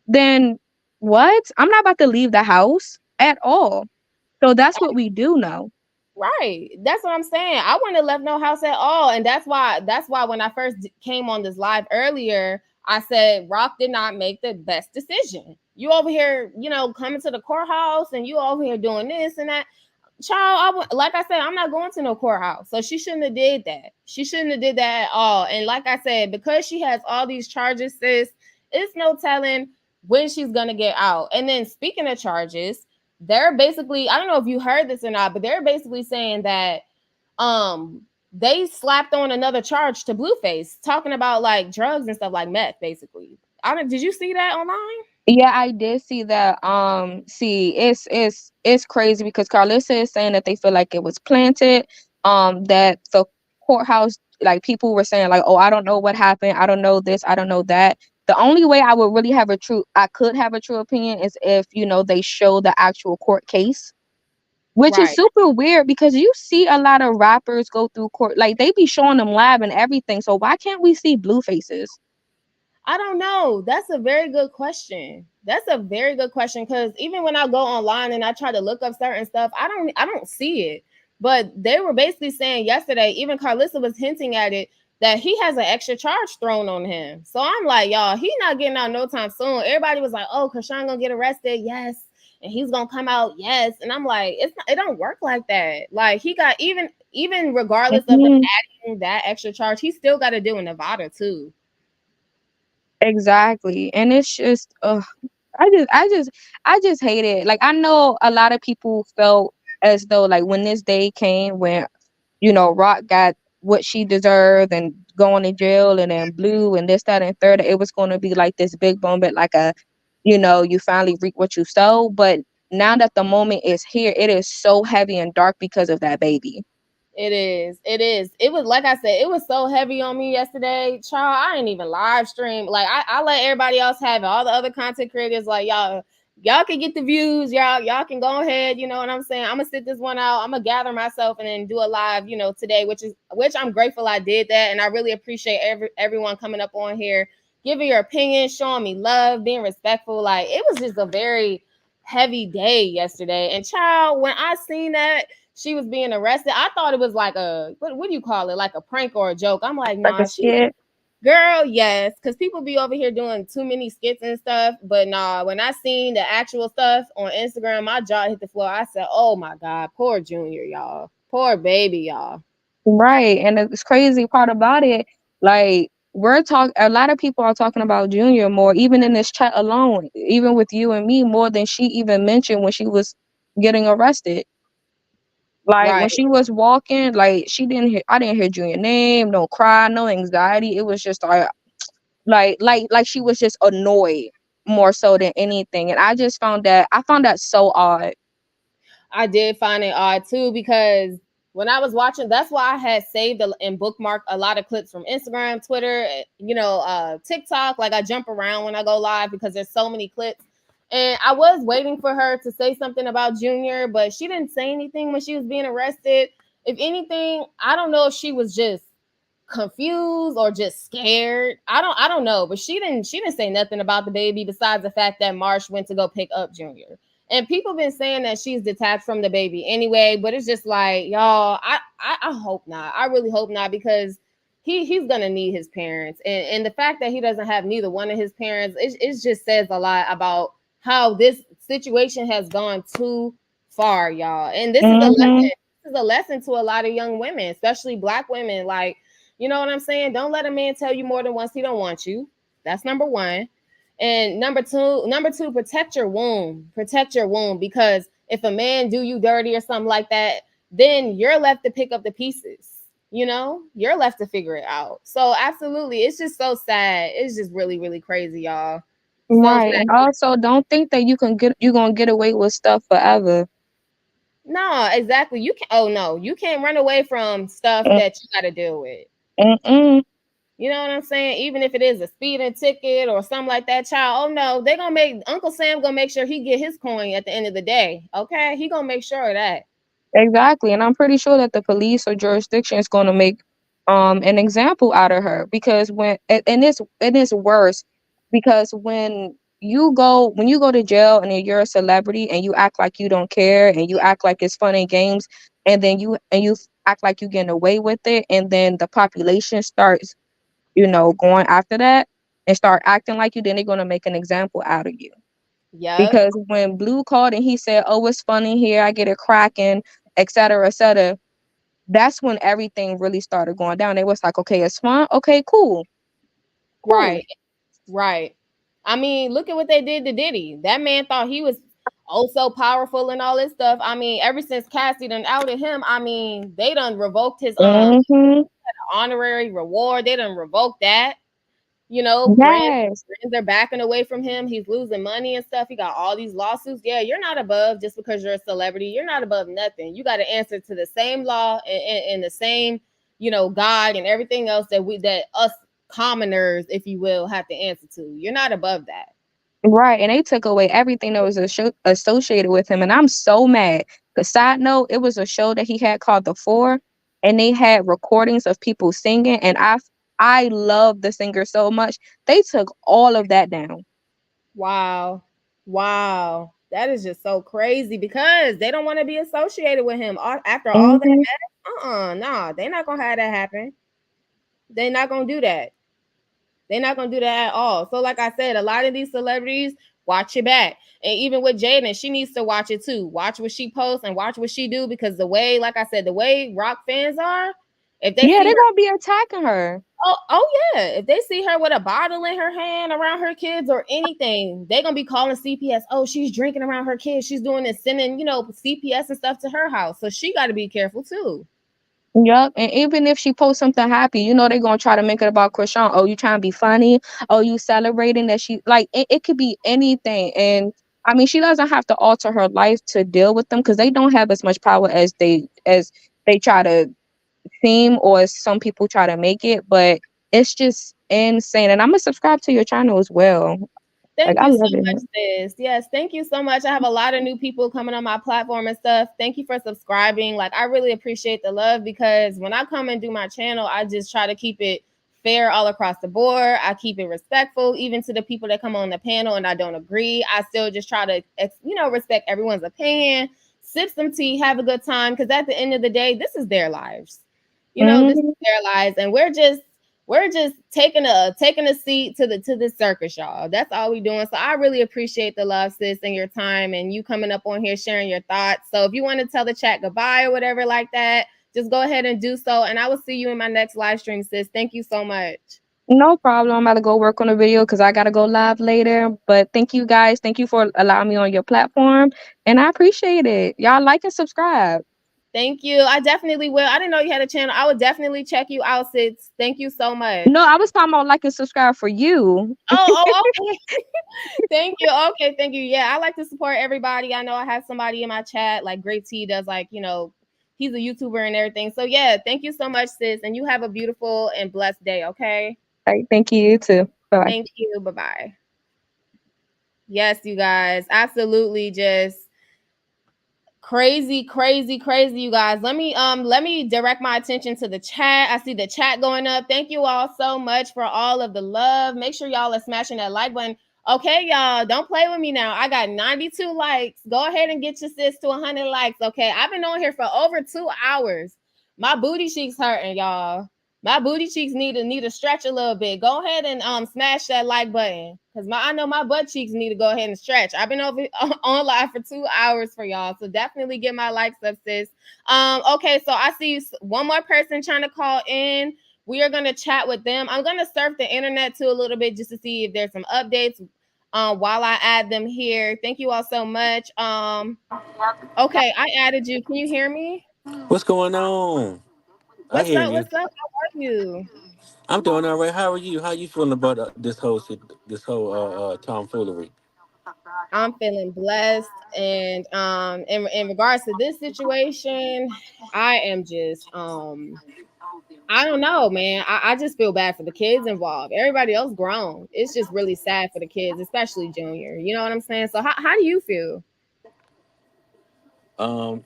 then what? I'm not about to leave the house at all. So that's what we do know. Right. That's what I'm saying. I wouldn't have left no house at all. And that's why when I first came on this live earlier, I said Rock did not make the best decision. You over here, you know, coming to the courthouse and you over here doing this and that. Child, like I said, I'm not going to no courthouse. So she shouldn't have did that. She shouldn't have did that at all. And like I said, because she has all these charges, sis, it's no telling when she's gonna get out. And then speaking of charges, they're basically, I don't know if you heard this or not, but they're basically saying that they slapped on another charge to Blueface, talking about like drugs and stuff like meth, basically. Did you see that online? Yeah, I did see that. See, it's crazy because Carissa is saying that they feel like it was planted. That the courthouse, like people were saying, like, oh, I don't know what happened. I don't know this. I don't know that. The only way I could have a true opinion is if, you know, they show the actual court case, which is Right. super weird because you see a lot of rappers go through court, like they be showing them live and everything. So why can't we see Bluefaces? I don't know. That's a very good question. That's a very good question because even when I go online and I try to look up certain stuff, I don't see it. But they were basically saying yesterday, even Carissa was hinting at it, that he has an extra charge thrown on him. So I'm like, y'all, he's not getting out no time soon. Everybody was like, oh, Chrisean gonna get arrested, yes, and he's gonna come out, yes. And I'm like, it don't work like that. Like he got even regardless of them adding that extra charge, he still got to do in Nevada too. Exactly. And it's just I just hate it. Like I know a lot of people felt as though like when this day came when, you know, Rock got what she deserved and going to jail and then Blue and this, that, and third, it was gonna be like this big moment, like a, you know, you finally reap what you sow. But now that the moment is here, it is so heavy and dark because of that baby. It is. It is. It was, like I said, it was so heavy on me yesterday. Child, I didn't even live stream. Like I let everybody else have it. All the other content creators, like y'all can get the views. Y'all can go ahead. You know what I'm saying? I'm gonna sit this one out. I'm gonna gather myself and then do a live, you know, today, which I'm grateful I did that. And I really appreciate everyone coming up on here, giving your opinion, showing me love, being respectful. Like it was just a very heavy day yesterday. And child, when I seen that she was being arrested, I thought it was like what do you call it? Like a prank or a joke. I'm like, Like a nah, skit. girl, yes. Because people be over here doing too many skits and stuff. But nah, when I seen the actual stuff on Instagram, my jaw hit the floor. I said, oh my God, poor Junior, y'all. Poor baby, y'all. Right. And it's crazy part about it, like a lot of people are talking about Junior more, even in this chat alone, even with you and me, more than she even mentioned when she was getting arrested. Like when Right. she was walking, like I didn't hear Junior name, no cry, no anxiety. It was just like she was just annoyed more so than anything. And I found that so odd. I did find it odd too because when I was watching, that's why I had saved and bookmarked a lot of clips from Instagram, Twitter, you know, TikTok. Like I jump around when I go live because there's so many clips. And I was waiting for her to say something about Junior, but she didn't say anything when she was being arrested. If anything, I don't know if she was just confused or just scared. I don't know, but she didn't say nothing about the baby besides the fact that Marsh went to go pick up Junior. And people been saying that she's detached from the baby anyway, but it's just like, y'all, I hope not. I really hope not because he's gonna need his parents. And the fact that he doesn't have neither one of his parents, it just says a lot about how this situation has gone too far, y'all. And this is a lesson. This is a lesson to a lot of young women, especially Black women. Like, you know what I'm saying? Don't let a man tell you more than once he don't want you. That's number one. And number two, protect your womb. Protect your womb, because if a man do you dirty or something like that, then you're left to pick up the pieces. You know, you're left to figure it out. So absolutely, it's just so sad. It's just really, really crazy, y'all. So Right. And also don't think that you're gonna get away with stuff forever. no, exactly. You can Oh no, you can't run away from stuff Mm, that you gotta deal with. Mm-mm. You know what I'm saying? Even if it is a speeding ticket or something like that, child. Oh no, they gonna make Uncle Sam gonna make sure he get his coin at the end of the day. Okay, he gonna make sure of that. Exactly. And I'm pretty sure that the police or jurisdiction is gonna make an example out of her, because and it's worse because when you go to jail and then you're a celebrity and you act like you don't care and you act like it's fun and games, and then you act like you're getting away with it, and then the population starts going after that and start acting like you, then they're going to make an example out of you. Yep. Because when Blue called and he said, "Oh, it's funny here, I get it cracking, etc., etc." That's when everything really started going down. They was like, "Okay, it's fun. Okay, cool, cool." Right. Right. I mean, look at what they did to Diddy. That man thought he was oh so powerful and all this stuff. I mean, ever since Cassie done outed him, I mean, they done revoked his Mm-hmm. honorary reward. They done revoked that. Yes. Brands are backing away from him. He's losing money and stuff. He got all these lawsuits. Yeah, you're not above just because you're a celebrity. You're not above nothing. You got to answer to the same law and the same, God and everything else that us commoners, if you will, have to answer to. You're not above that. Right, and they took away everything that was associated with him, and I'm so mad. Cause side note, it was a show that he had called The Four, and they had recordings of people singing, and I love the singer so much. They took all of that down. Wow. Wow. That is just so crazy because they don't want to be associated with him after all that Hmm. mess. Nah, they're not gonna have that happen. They're not gonna do that. They're not gonna do that at all. So, like I said, a lot of these celebrities watch your back, and even with Jaden, she needs to watch it too. Watch what she posts and watch what she do because the way, like I said, the way rock fans are, if they Yeah, see they're her, gonna be attacking her. oh yeah, if they see her with a bottle in her hand around her kids or anything, they're gonna be calling CPS. Oh, she's drinking around her kids. She's doing this, sending CPS and stuff to her house. So she got to be careful too. Yep, and even if she posts something happy, they're gonna try to make it about Chrisean. Oh, you trying to be funny? Oh, you celebrating that she like it could be anything. And I mean, she doesn't have to alter her life to deal with them because they don't have as much power as they try to seem, or as some people try to make it. But it's just insane. And I'm gonna subscribe to your channel as well. Like Thank I you so love much, it. sis. Yes, thank you so much. I have a lot of new people coming on my platform and stuff. Thank you for subscribing. Like, I really appreciate the love because when I come and do my channel, I just try to keep it fair all across the board. I keep it respectful, even to the people that come on the panel and I don't agree. I still just try to, respect everyone's opinion, sip some tea, have a good time. Because at the end of the day, this is their lives. This is Mhm. their lives, and we're just taking a seat to the circus, y'all. That's all we doing. So I really appreciate the love, sis, and your time and you coming up on here sharing your thoughts. So if you want to tell the chat goodbye or whatever like that, just go ahead and do so. And I will see you in my next live stream, sis. Thank you so much. No problem. I'm about to go work on a video because I gotta go live later. But thank you guys. Thank you for allowing me on your platform. And I appreciate it. Y'all like and subscribe. Thank you. I definitely will. I didn't know you had a channel. I would definitely check you out, sis. Thank you so much. No, I was talking about like and subscribe for you. Okay. Thank you. Okay, thank you. Yeah, I like to support everybody. I know I have somebody in my chat, like Great T does, like, he's a YouTuber and everything. So yeah, thank you so much, sis. And you have a beautiful and blessed day, okay? All right, thank you, you too. Bye. Thank you. Bye-bye. Yes, you guys. Absolutely just crazy, crazy, crazy, you guys. Let me direct my attention to the chat. I see the chat going up. Thank you all so much for all of the love. Make sure y'all are smashing that like button. Okay, y'all, don't play with me now. I got 92 likes. Go ahead and get your sis to 100 likes. Okay, I've been on here for over 2 hours. My booty cheeks hurting, y'all. My booty cheeks need to stretch a little bit. Go ahead and smash that like button because I know my butt cheeks need to go ahead and stretch. I've been over on live for 2 hours for y'all, so definitely get my likes up, sis. Okay, so I see one more person trying to call in. We are gonna chat with them. I'm gonna surf the internet too a little bit just to see if there's some updates while I add them here. Thank you all so much. Okay, I added you. Can you hear me? What's going on? I What's hear up? you. What's up? How are you? I'm doing all right. How are you? How you feeling about this whole tomfoolery? I'm feeling blessed, and in regards to this situation, I am just I don't know, man. I just feel bad for the kids involved. Everybody else grown. It's just really sad for the kids, especially Junior. You know what I'm saying? So how do you feel? Um,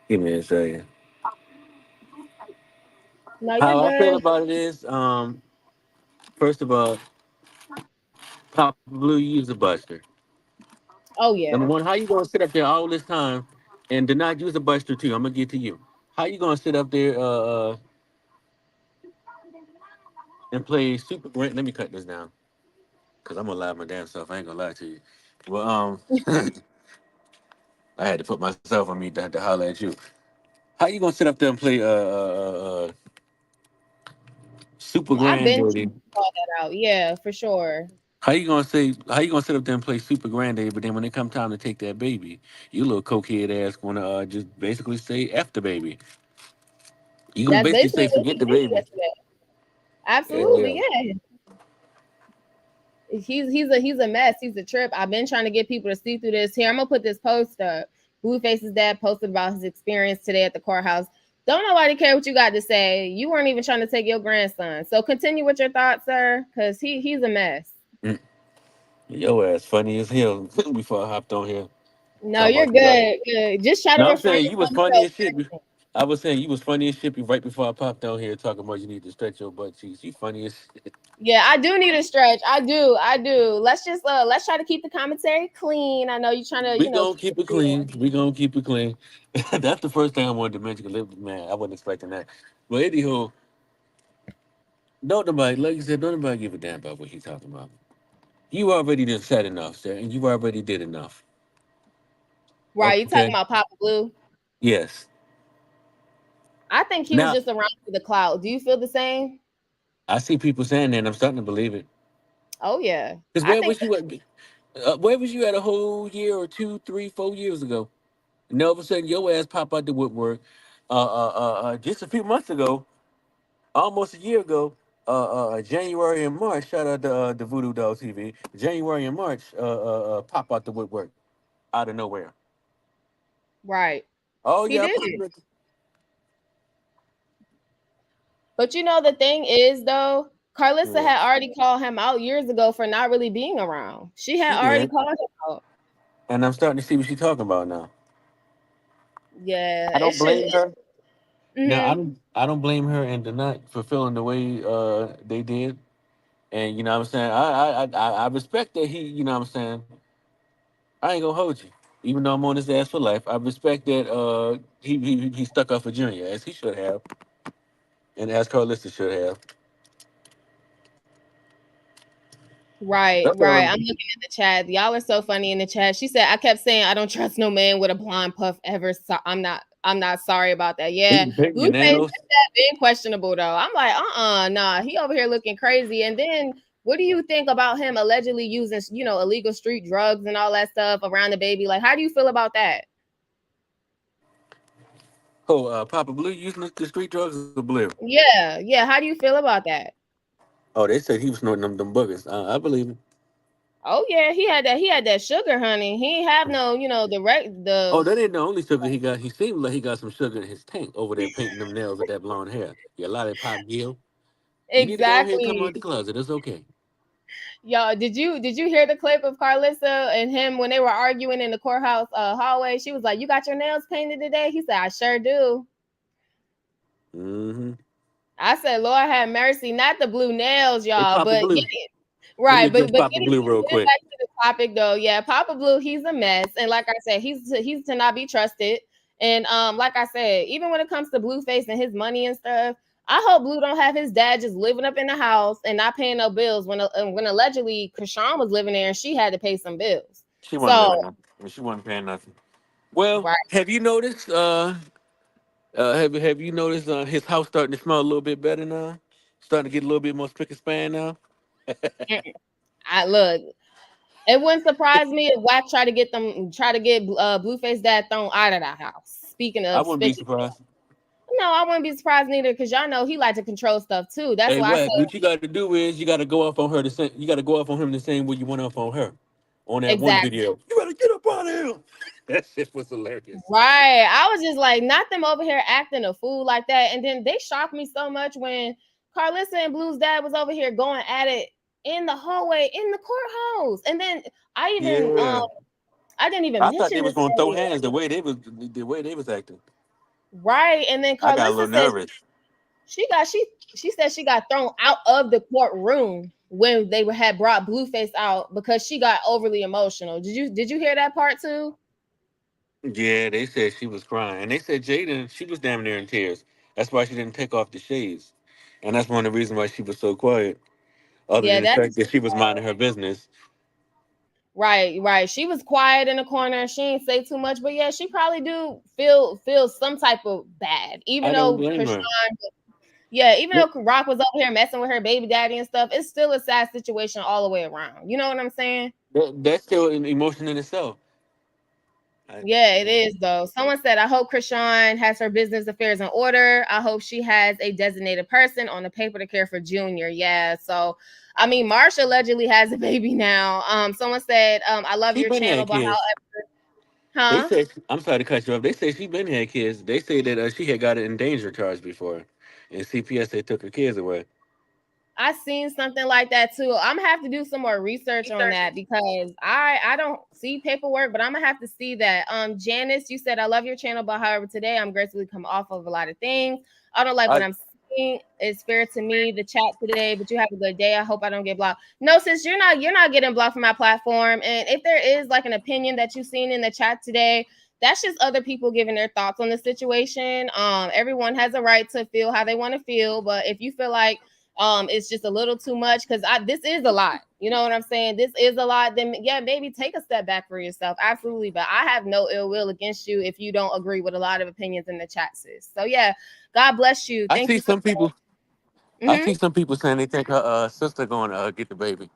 Give me a second. No, you're How I feel good. about it is, first of all, Papa Blue, you use a buster. Oh Number yeah. one, how you gonna sit up there all this time and did not use a buster too? I'm gonna get to you. How you gonna sit up there and play Super Grant? Let me cut this down because I'm gonna lie my damn self. I ain't gonna lie to you. Well, I had to put myself on mute to holler at you. How you gonna sit up there and play Super I've been trying Granddaddy? to call that out. Yeah, for sure. How you gonna sit up there and play Super Granddaddy, but then when it come time to take that baby, you little cokehead ass gonna just basically say F the baby. You gonna That's basically basically say what forget he the did baby. yesterday. Yeah. Absolutely, yeah. He's a mess. He's a trip. I've been trying to get people to see through this. Here, I'm gonna put this post up. Blueface's dad posted about his experience today at the courthouse. Don't nobody care what you got to say. You weren't even trying to take your grandson. So continue with your thoughts, sir, because he's a mess. Mm. Your ass funny as hell before I hopped on here No, talking you're about you got. good. Good. Just try to No, I'm refrain saying you was from funny as shit. everything. I was saying you was funny as shit right before I popped on here talking about you need to stretch your butt cheeks. You funny as shit. Yeah, I do need a stretch. I do. I do. Let's try to keep the commentary clean. I know you're trying to, We gonna keep it keep it real. clean. We gonna keep it clean. That's the first thing I wanted to mention. 'Cause, man, I wasn't expecting that. But anywho, don't nobody, like you said, don't nobody give a damn about what he's talking about. You already done said enough, sir, and you already did enough. Right. You talking Okay. about Papa Blue? Yes. I think he was Now just around for the clout. Do you feel the same? I see people saying that, and I'm starting to believe it. Oh yeah. Because I where think was you at? Where was you at a whole year or 2, 3, 4 years ago? And all of a sudden, your ass pop out the woodwork. Just a few months ago, almost a year ago, January and March. Shout out to the Voodoo Doll TV. January and March, pop out the woodwork out of nowhere. right. Oh He yeah, I did. put it. But the thing is though, Carissa Yeah, had already called him out years ago for not really being around. She had she already did, called him out. and I'm starting to see what she's talking about now. Yeah, I it don't should. blame her. No, Mhm. I don't blame her and not fulfilling the way they did. And you know what I'm saying? I respect that he, you know what I'm saying? I ain't gonna hold you. Even though I'm on his ass for life, I respect that he stuck up for Junior as he should have, and as Carlista should have. Right, That's right. all. I'm looking at the chat. Y'all are so funny in the chat. She said, I kept saying I don't trust no man with a blonde puff ever. So I'm not sorry about that. He Yeah. was big your Blueface nails. that being questionable though. I'm like, nah. He over here looking crazy. And then what do you think about him allegedly using, illegal street drugs and all that stuff around the baby? Like, how do you feel about that? Oh, Papa Blue using the street drugs or Blue? Yeah, yeah. How do you feel about that? Oh, they said he was snorting them boogers. I believe it. Oh yeah, he had that sugar, honey. He ain't have no, Oh, the that ain't the only sugar he got. He seemed like he got some sugar in his tank over there painting them nails with that blonde hair. Yeah, lollipop Gil. You need to go ahead and come exactly. out the closet. It's okay. Y'all, did you hear the clip of Carlissa and him when they were arguing in the courthouse hallway? She was like, "You got your nails painted today?" He said, "I sure do." Mm-hmm. I said, "Lord have mercy, not the blue nails, Hey, y'all, Papa but Blue. Let me right, address but Papa getting Blue real quick. back to the topic though, yeah, Papa Blue, he's a mess, and like I said, he's to not be trusted. And like I said, even when it comes to Blueface and his money and stuff, I hope Blue don't have his dad just living up in the house and not paying no bills when allegedly Chrisean was living there and she had to pay some bills. She wasn't So living nothing. She wasn't paying nothing. Well, right. have you noticed? Have you noticed his house starting to smell a little bit better now? Starting to get a little bit more spick and span now. Mm-mm. I look. It wouldn't surprise me if Wack try to get Blueface dad thrown out of the house. Speaking I of wouldn't be spick and surprised. No, I wouldn't be surprised neither, because y'all know he like to control stuff too. That's Hey, why I Wack, said what you got to do is you got to go off on her the same. You got to go off on him the same way you went off on her on that one exactly. video. You better get up on him. That shit was hilarious. Right. I was just like, not them over here acting a fool like that. And then they shocked me so much when Carissa and Blue's dad was over here going at it in the hallway in the courthouse. And then I even Yeah, I didn't even I thought they mention was this gonna throw earlier. hands the way they was acting. Right. And then I got a Carissa little said nervous. she said she got thrown out of the courtroom when they had brought Blueface out because she got overly emotional. Did you hear that part too? Yeah, they said she was crying, and they said Jaden she was damn near in tears. That's why she didn't take off the shades, and that's one of the reasons why she was so quiet. Other Yeah, than the that's fact that she was minding her business. right. She was quiet in the corner. She didn't say too much, but yeah, she probably do feel some type of bad. Even I don't though blame Chrisean, her. yeah, even though Rock was over here messing with her baby daddy and stuff, it's still a sad situation all the way around. You know what I'm saying? That's still an emotion in itself. I, Yeah, it is though. Someone said, I hope Chrisean has her business affairs in order. I hope she has a designated person on the paper to care for Junior. Yeah. So I mean, Marsha allegedly has a baby now. Someone said, I love she your been channel, had but kids. They huh? said, I'm sorry to cut you off. They said she been had kids. They say that she had got an endanger charge before, and CPS they took her kids away. I seen something like that too. I'm gonna have to do some more research on that because I don't see paperwork, but I'm gonna have to see that. Janice, you said I love your channel, but however today I'm gracefully come off of a lot of things. I don't like what I I'm seeing. It's fair to me the chat today, but you have a good day. I hope I don't get blocked. No, sis, you're not getting blocked from my platform. And if there is like an opinion that you've seen in the chat today, that's just other people giving their thoughts on the situation. Everyone has a right to feel how they want to feel, but if you feel like it's just a little too much because this is a lot, you know what I'm saying, this is a lot, then yeah, maybe take a step back for yourself. Absolutely. But I have no ill will against you if you don't agree with a lot of opinions in the chat, sis. So yeah, God bless you. I Thank see you so some people. much. I see some people saying they think her sister going to get the baby,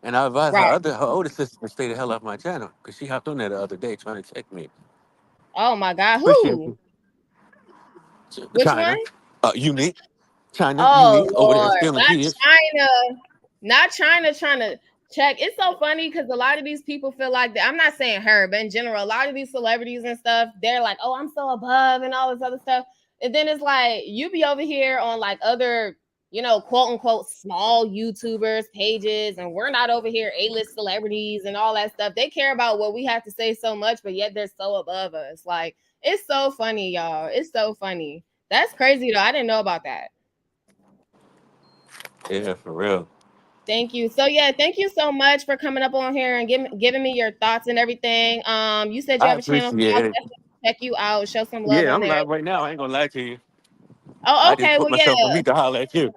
and I advise Right. her older sister to stay the hell off my channel because she hopped on there the other day trying to check me. Oh my God, Appreciate who? you, Which one? China. Unique, China, Oh unique over there Lord, stealing not kids. China. Not China trying to check. It's so funny because a lot of these people feel like that. I'm not saying her, but in general, a lot of these celebrities and stuff, they're like, oh, I'm so above and all this other stuff. And then it's like you be over here on like other, quote unquote small YouTubers pages, and we're not over here A-list celebrities and all that stuff. They care about what we have to say so much, but yet they're so above us. Like, it's so funny, y'all. It's so funny. That's crazy though. I didn't know about that. Yeah, for real. Thank you. So yeah, thank you so much for coming up on here and giving me your thoughts and everything. You said you I have a channel, so appreciate I'll it. definitely check you out, show some love Yeah, on I'm there. live right now. I ain't gonna lie to you. Oh, I just okay. put Well, yeah. myself on mute to holler at you.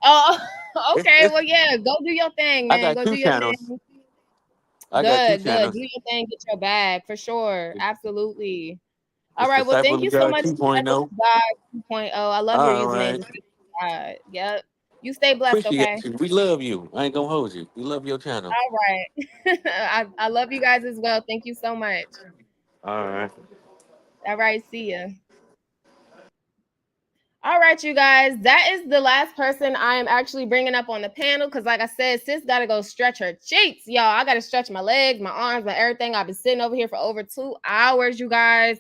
Oh, It's, okay. it's, Well, yeah. Go do your thing, I man. got Go do two your channels. thing. I got two Good. Do channels. your thing. Get your bag for sure. Absolutely. All It's right. Well, thank Disciple you of so God much, 2.0. God 2.0. I love your All username. right. Yep. You stay blessed, okay? Appreciate you. We love you. I ain't gonna hold you. We love your channel. All right. I love you guys as well. Thank you so much. All right. All right. See ya. All right, you guys, that is the last person I am actually bringing up on the panel because, like I said, sis got to go stretch her cheeks, y'all. I got to stretch my legs, my arms, my everything. I've been sitting over here for over 2 hours, you guys.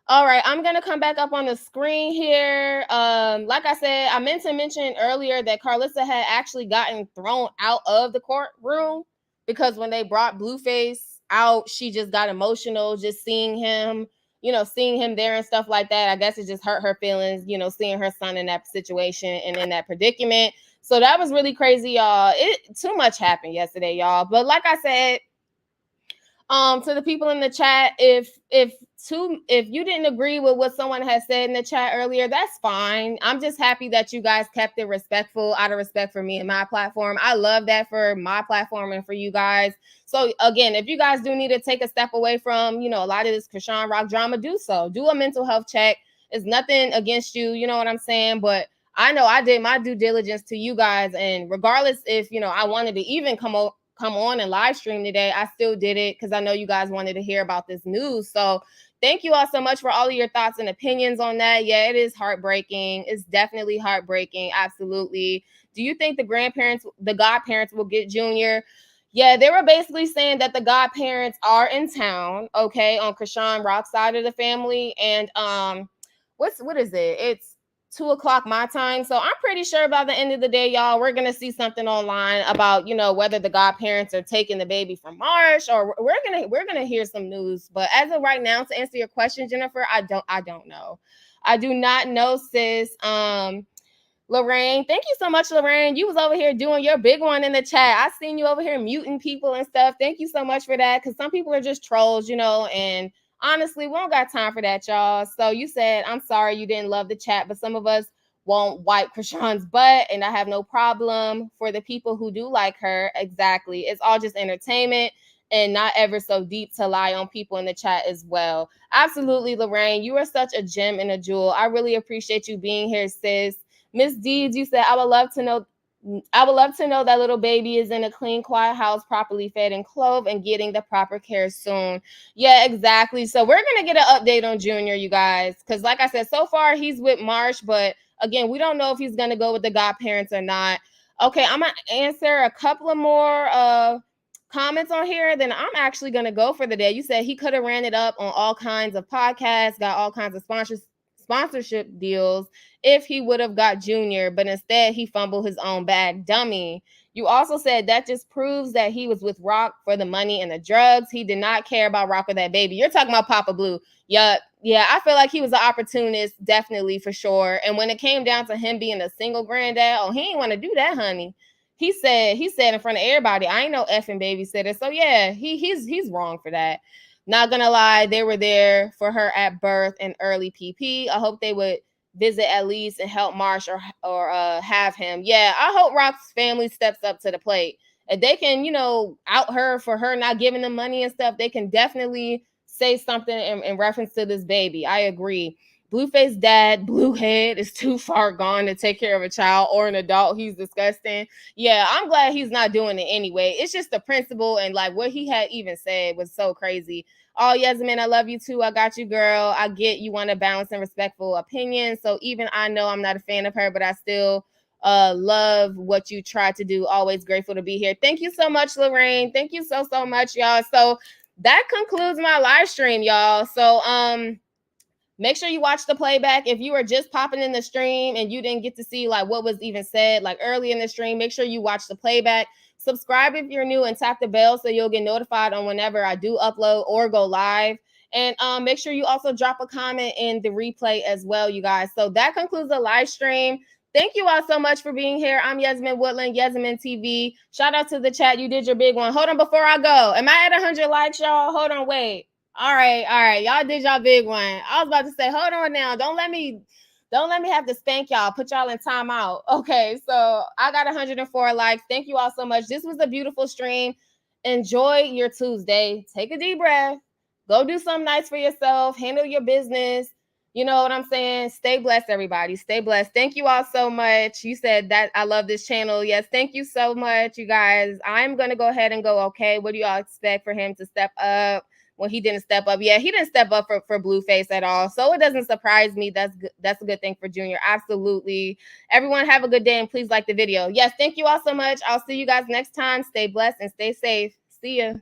All right, I'm gonna come back up on the screen here. Like I said, I meant to mention earlier that Carissa had actually gotten thrown out of the courtroom because when they brought Blueface out, she just got emotional just seeing him, seeing him there and stuff like that. I guess it just hurt her feelings, seeing her son in that situation and in that predicament. So that was really crazy, y'all. Too much happened yesterday, y'all. But like I said, to the people in the chat, if you didn't agree with what someone has said in the chat earlier, that's fine. I'm just happy that you guys kept it respectful out of respect for me and my platform. I love that for my platform and for you guys. So again, if you guys do need to take a step away from a lot of this Chrisean Rock drama, do so. Do a mental health check. It's nothing against you, you know what I'm saying? But I know I did my due diligence to you guys, and regardless if I wanted to even come come on and live stream today, I still did it because I know you guys wanted to hear about this news. So thank you all so much for all of your thoughts and opinions on that. Yeah, it is heartbreaking. It's definitely heartbreaking. Absolutely. Do you think the godparents will get Junior? Yeah, they were basically saying that the godparents are in town, okay, on Chrisean Rock's side of the family. And what is it? It's 2:00 my time. So I'm pretty sure by the end of the day, y'all, we're gonna see something online about, you know, whether the godparents are taking the baby from Marsh, or we're gonna hear some news. But as of right now, to answer your question, Jennifer, I don't know. I do not know, sis. Lorraine, thank you so much, Lorraine. You was over here doing your big one in the chat. I seen you over here muting people and stuff. Thank you so much for that, because some people are just trolls, you know, and honestly, we don't got time for that, y'all. So you said, I'm sorry you didn't love the chat, but some of us won't wipe Chrisean's butt, and I have no problem for the people who do like her. Exactly. It's all just entertainment and not ever so deep to lie on people in the chat as well. Absolutely, Lorraine. You are such a gem and a jewel. I really appreciate you being here, sis. Miss Deeds, you said, I would love to know that little baby is in a clean, quiet house, properly fed and clothed, and getting the proper care soon. Yeah, exactly. So we're going to get an update on Junior, you guys, because like I said, so far he's with Marsh, but again, we don't know if he's going to go with the godparents or not. Okay, I'm going to answer a couple of more comments on here, then I'm actually going to go for the day. You said he could have ran it up on all kinds of podcasts, got all kinds of sponsorship deals if he would have got Junior, but instead he fumbled his own bag. Dummy. You also said that just proves that he was with Rock for the money and the drugs. He did not care about Rock or that baby. You're talking about Papa Blue. Yeah, I feel like he was an opportunist, definitely, for sure. And when it came down to him being a single granddad, he ain't want to do that, honey. He said in front of everybody, I ain't no effing babysitter. So yeah, he's wrong for that. Not gonna lie, they were there for her at birth and early PP. I hope they would visit at least and help Marsh or have him. Yeah, I hope Rock's family steps up to the plate. If they can, out her for her not giving them money and stuff, they can definitely say something in reference to this baby. I agree. Blueface dad, Bluehead, is too far gone to take care of a child or an adult. He's disgusting. Yeah, I'm glad he's not doing it anyway. It's just the principle, and like what he had even said was so crazy. Oh, Yasmin, I love you too. I got you, girl. I get you want a balanced and respectful opinion. So even I know I'm not a fan of her, but I still love what you tried to do. Always grateful to be here. Thank you so much, Lorraine. Thank you so much, y'all. So that concludes my live stream, y'all. So make sure you watch the playback. If you are just popping in the stream and you didn't get to see like what was even said like early in the stream, make sure you watch the playback. Subscribe if you're new and tap the bell so you'll get notified on whenever I do upload or go live. And make sure you also drop a comment in the replay as well, you guys. So that concludes the live stream. Thank you all so much for being here. I'm Yasmin Woodland, Yasmin TV. Shout out to the chat. You did your big one. Hold on before I go. Am I at 100 likes, y'all? Hold on, wait. All right. Y'all did y'all big one. I was about to say, hold on now. Don't let me have to spank y'all. Put y'all in timeout. Okay, so I got 104 likes. Thank you all so much. This was a beautiful stream. Enjoy your Tuesday. Take a deep breath. Go do something nice for yourself. Handle your business. You know what I'm saying? Stay blessed, everybody. Stay blessed. Thank you all so much. You said that I love this channel. Yes, thank you so much, you guys. I'm going to go ahead and go, okay. What do y'all expect for him to step up? When he didn't step up. Yeah, he didn't step up for Blueface at all. So it doesn't surprise me. That's a good thing for Junior. Absolutely. Everyone have a good day and please like the video. Yes, thank you all so much. I'll see you guys next time. Stay blessed and stay safe. See ya.